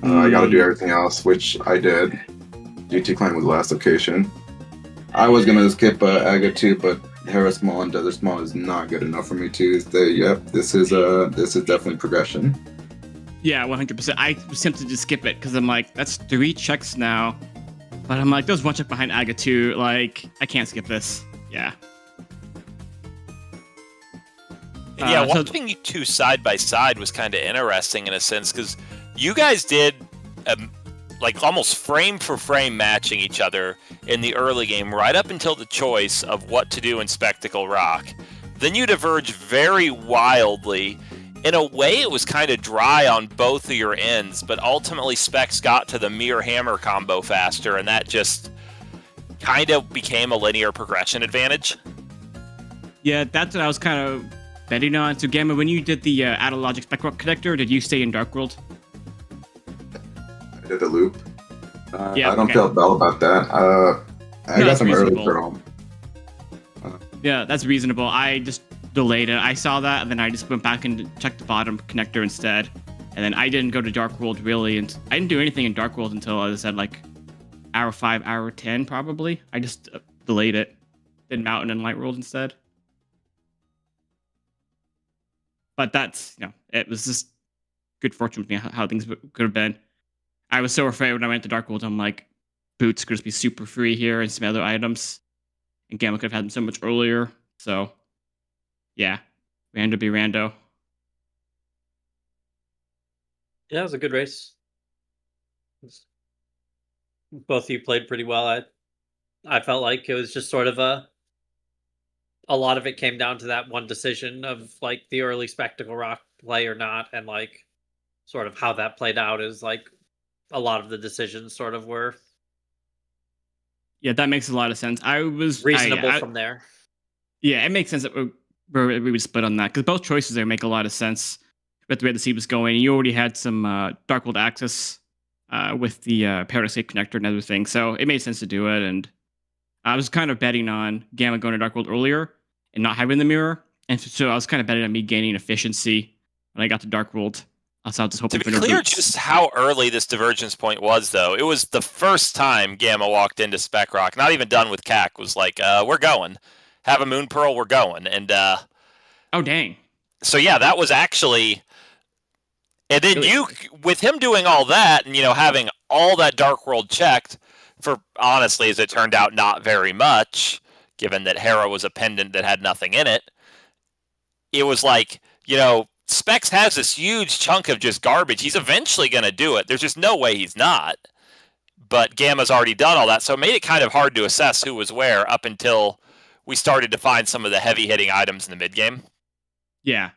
I gotta do everything else, which I did. GT climb was the last location. I was gonna skip Gammachuu, but Hera Small and Desert Small is not good enough for me to say, yep, this is definitely progression. Yeah, 100%. I was tempted to skip it because I'm like, that's 3 checks now. But I'm like, there's 1 check behind Gammachuu. Like, I can't skip this. Yeah. Yeah, watching you 2 side by side was kind of interesting in a sense because you guys did like almost frame for frame matching each other in the early game right up until the choice of what to do in Spectacle Rock. Then you diverge very wildly. In a way, it was kind of dry on both of your ends, but ultimately Specks got to the Mirror Hammer combo faster, and that just kind of became a linear progression advantage. Yeah, that's what I was kind of betting on. So, Gamma, when you did the Out-of-Logic Spec Rock connector, did you stay in Dark World? I did the loop. Yeah, I don't feel bad about that. I got some early throw. Yeah, that's reasonable. I just delayed it. I saw that, and then I just went back and checked the bottom connector instead. And then I didn't go to Dark World really, and I didn't do anything in Dark World until, as I said, like hour 5, hour 10 probably. I just delayed it. Did Mountain and Light World instead. But that's, it was just good fortune with me how things could have been. I was so afraid when I went to Dark World. I'm like, boots could just be super free here and some other items. And Gamma could have had them so much earlier. So, yeah, rando be rando. Yeah, it was a good race. Both of you played pretty well. I felt like it was just sort of a lot of it came down to that one decision of like the early Spectacle Rock play or not, and like sort of how that played out is like a lot of the decisions sort of were. Yeah, that makes a lot of sense. I was reasonable from there. Yeah, it makes sense that we would split on that because both choices there make a lot of sense with the way the seed was going. You already had some Dark World access with the Paradise Safe connector and everything, so it made sense to do it. And I was kind of betting on Gamma going to Dark World earlier and not having the mirror, and so I was kind of betting on me gaining efficiency when I got to Dark World. So I was just hoping to be clear, just how early this divergence point was, though, it was the first time Gamma walked into Spec Rock, not even done with CAC, was like, we're going. Have a Moon Pearl, we're going. And oh, dang. So, yeah, that was actually... And then you, with him doing all that and, having all that Dark World checked for, honestly, as it turned out, not very much, given that Hera was a pendant that had nothing in it. It was like, Specks has this huge chunk of just garbage. He's eventually going to do it. There's just no way he's not. But Gamma's already done all that, so it made it kind of hard to assess who was where up until we started to find some of the heavy-hitting items in the mid-game. Yeah,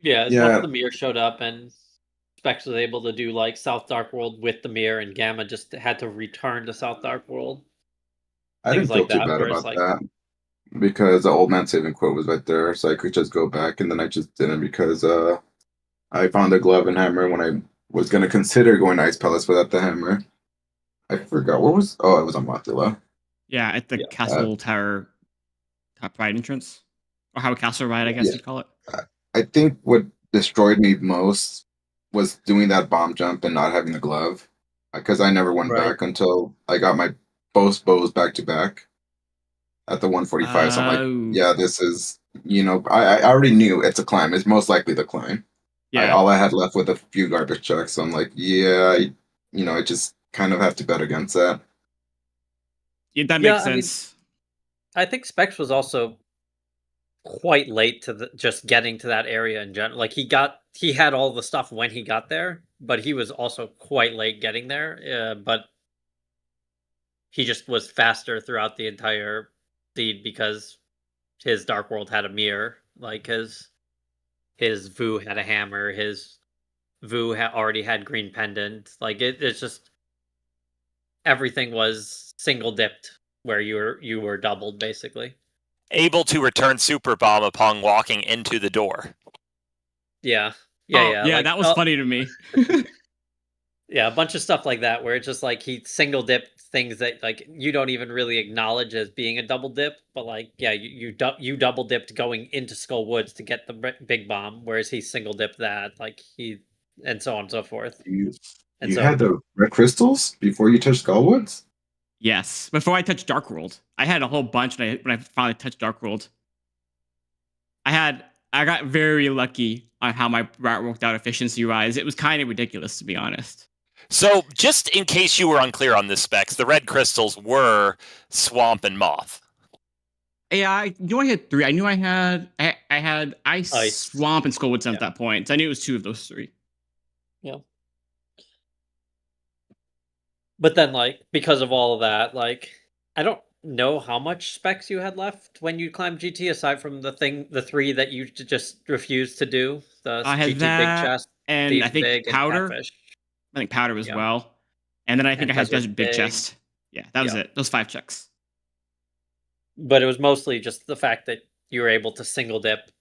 once the mirror showed up and Specks was able to do like South Dark World with the mirror, and Gamma just had to return to South Dark World. I didn't feel too bad about that because the old man saving quote was right there, so I could just go back, and then I just didn't because I found the glove and hammer when I was going to consider going to Ice Palace without the hammer. I forgot what was. Oh, it was on Mothula. Yeah, at the Castle Tower top right entrance, or how Castle Ride, I guess you'd call it. I think what destroyed me most was doing that bomb jump and not having the glove, because I never went back until I got my both bows back to back at the 145. So I'm like, yeah, this is, I already knew it's a climb. It's most likely the climb. Yeah. All I had left with a few garbage checks. So I'm like, I just kind of have to bet against that. Yeah, that makes sense. I think Specks was also quite late to just getting to that area in general. Like he had all the stuff when he got there, but he was also quite late getting there. But he just was faster throughout the entire seed because his Dark World had a mirror. Like his Vu had a hammer. His Vu already had green pendant. Like it's just everything was single dipped where you were doubled basically. Able to return Super Bomb upon walking into the door. Yeah. Yeah, that was funny to me. Yeah, a bunch of stuff like that where it's just like he single dipped things that like you don't even really acknowledge as being a double dip, but like you double dipped going into Skull Woods to get the big bomb, whereas he single dipped that and so on and so forth. You had the red crystals before you touched Skull Woods? Yes, before I touched Dark World. I had a whole bunch when I finally touched Dark World. I got very lucky on how my route worked out efficiency-wise. It was kind of ridiculous, to be honest. So, just in case you were unclear on this, Specs, the red crystals were Swamp and Moth. Yeah, I knew I had three. I knew I had Ice, Swamp, and Skullwoods at that point. So I knew it was two of those three. Yeah. But then, like, because of all of that, like, I don't know how much specs you had left when you climbed GT, aside from the three that you just refused to do. I had GT that, Big Chest, and I think Powder. I think Powder as well. And then I think I had Desert Big Chest. Yeah, that was it. Those 5 checks. But it was mostly just the fact that you were able to single dip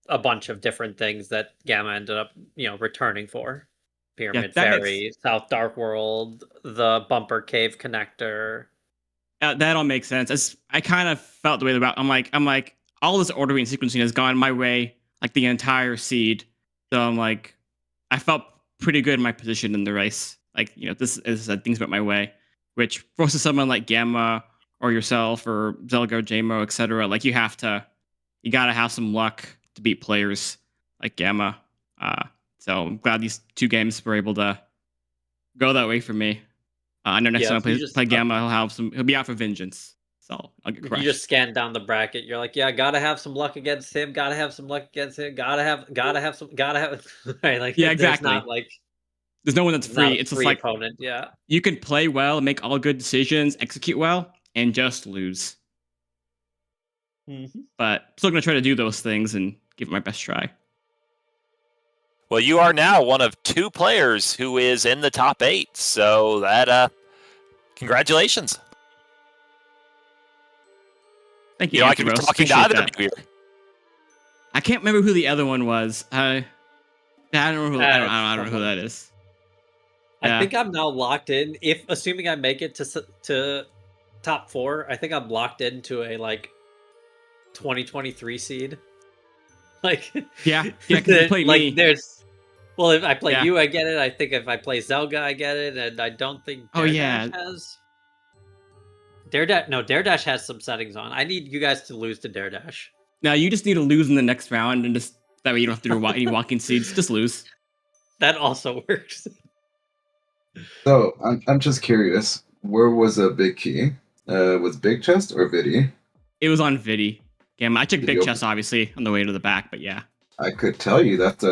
a bunch of different things that Gamma ended up, returning for. Pyramid Ferry, South Dark World, the Bumper Cave Connector. That all makes sense. I kind of felt the way about. I'm like, all this ordering and sequencing has gone my way, like the entire seed. So I'm like, I felt pretty good in my position in the race. Like, this is things went my way, which forces someone like Gamma or yourself or Zelga or JMO, etc. Like you gotta have some luck to beat players like Gamma. So I'm glad these 2 games were able to go that way for me. I know next time I play Gamma, he'll be out for vengeance. So I'll get crushed. You just scan down the bracket. You're like, yeah, gotta have some luck against him. Gotta have some luck against him. Gotta have. Right, like yeah, exactly. Not like there's no one that's free. It's just like opponent. Yeah, you can play well, make all good decisions, execute well, and just lose. Mm-hmm. But I'm still gonna try to do those things and give it my best try. Well, you are now one of 2 players who is in the top 8. So that, congratulations. Thank you. I can be talking to either of you here. I can't remember who the other one was. I don't know who that is. I think I'm now locked in. Assuming I make it to top 4, I think I'm locked into a 2023 seed. Yeah, because you played me. If I play you, I get it. I think if I play Zelga, I get it, and I don't think Daredash has. Daredash has some settings on. I need you guys to lose to Daredash. No, you just need to lose in the next round, and just that way you don't have to do any walking seeds. Just lose. That also works. So I'm just curious. Where was a big key? Was Big Chest or Vidi? It was on Vidi. Gamma. I took Did Big you Chest obviously on the way to the back, but yeah. I could tell you that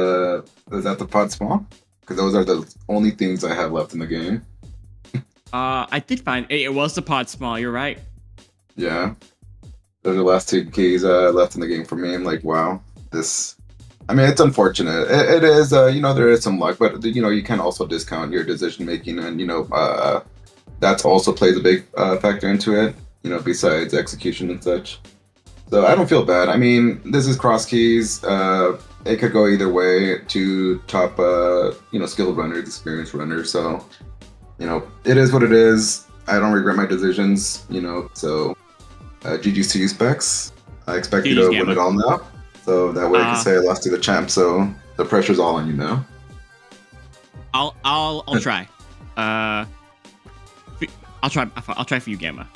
is that the pod small? Because those are the only things I have left in the game. I did find it was the pod small. You're right. Yeah, those are the last 2 keys left in the game for me. I'm like, wow, this. I mean, it's unfortunate. It is, there is some luck, but you can also discount your decision making, and that's also plays a big factor into it. Besides execution and such. So I don't feel bad. I mean, this is Crosskeys. It could go either way to top, skilled runners, experienced runners. So, it is what it is. I don't regret my decisions. So GG's to you, Specks. I expect you to win it all now. So that way I can say I lost to the champ. So the pressure's all on you now. I'll try. I'll try. I'll try for you, Gamma.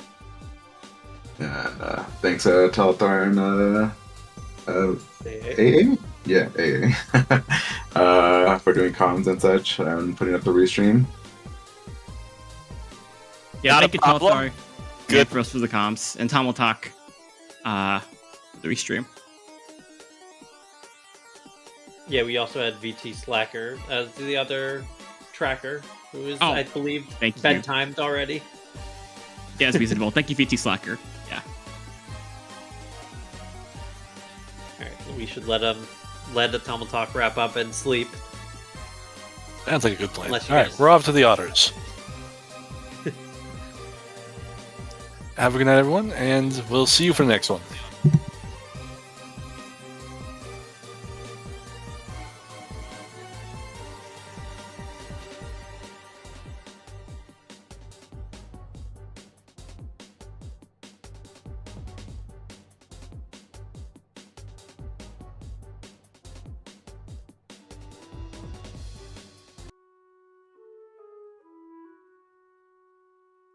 And thanks, Telethar and AA? Yeah, AA. For doing comms and such and putting up the restream. Yeah, Not thank a you, problem. Telethar. Good for us for the comms, and Tom will talk for the restream. Yeah, we also had VT Slacker as the other tracker, who is, I believe, bedtimed already. Yeah, it's reasonable. Thank you, VT Slacker. Yeah. Alright, we should let the Tumble Talk wrap up and sleep. Sounds like a good plan. Unless All you right, guys- we're off to the otters. Have a good night, everyone, and we'll see you for the next one.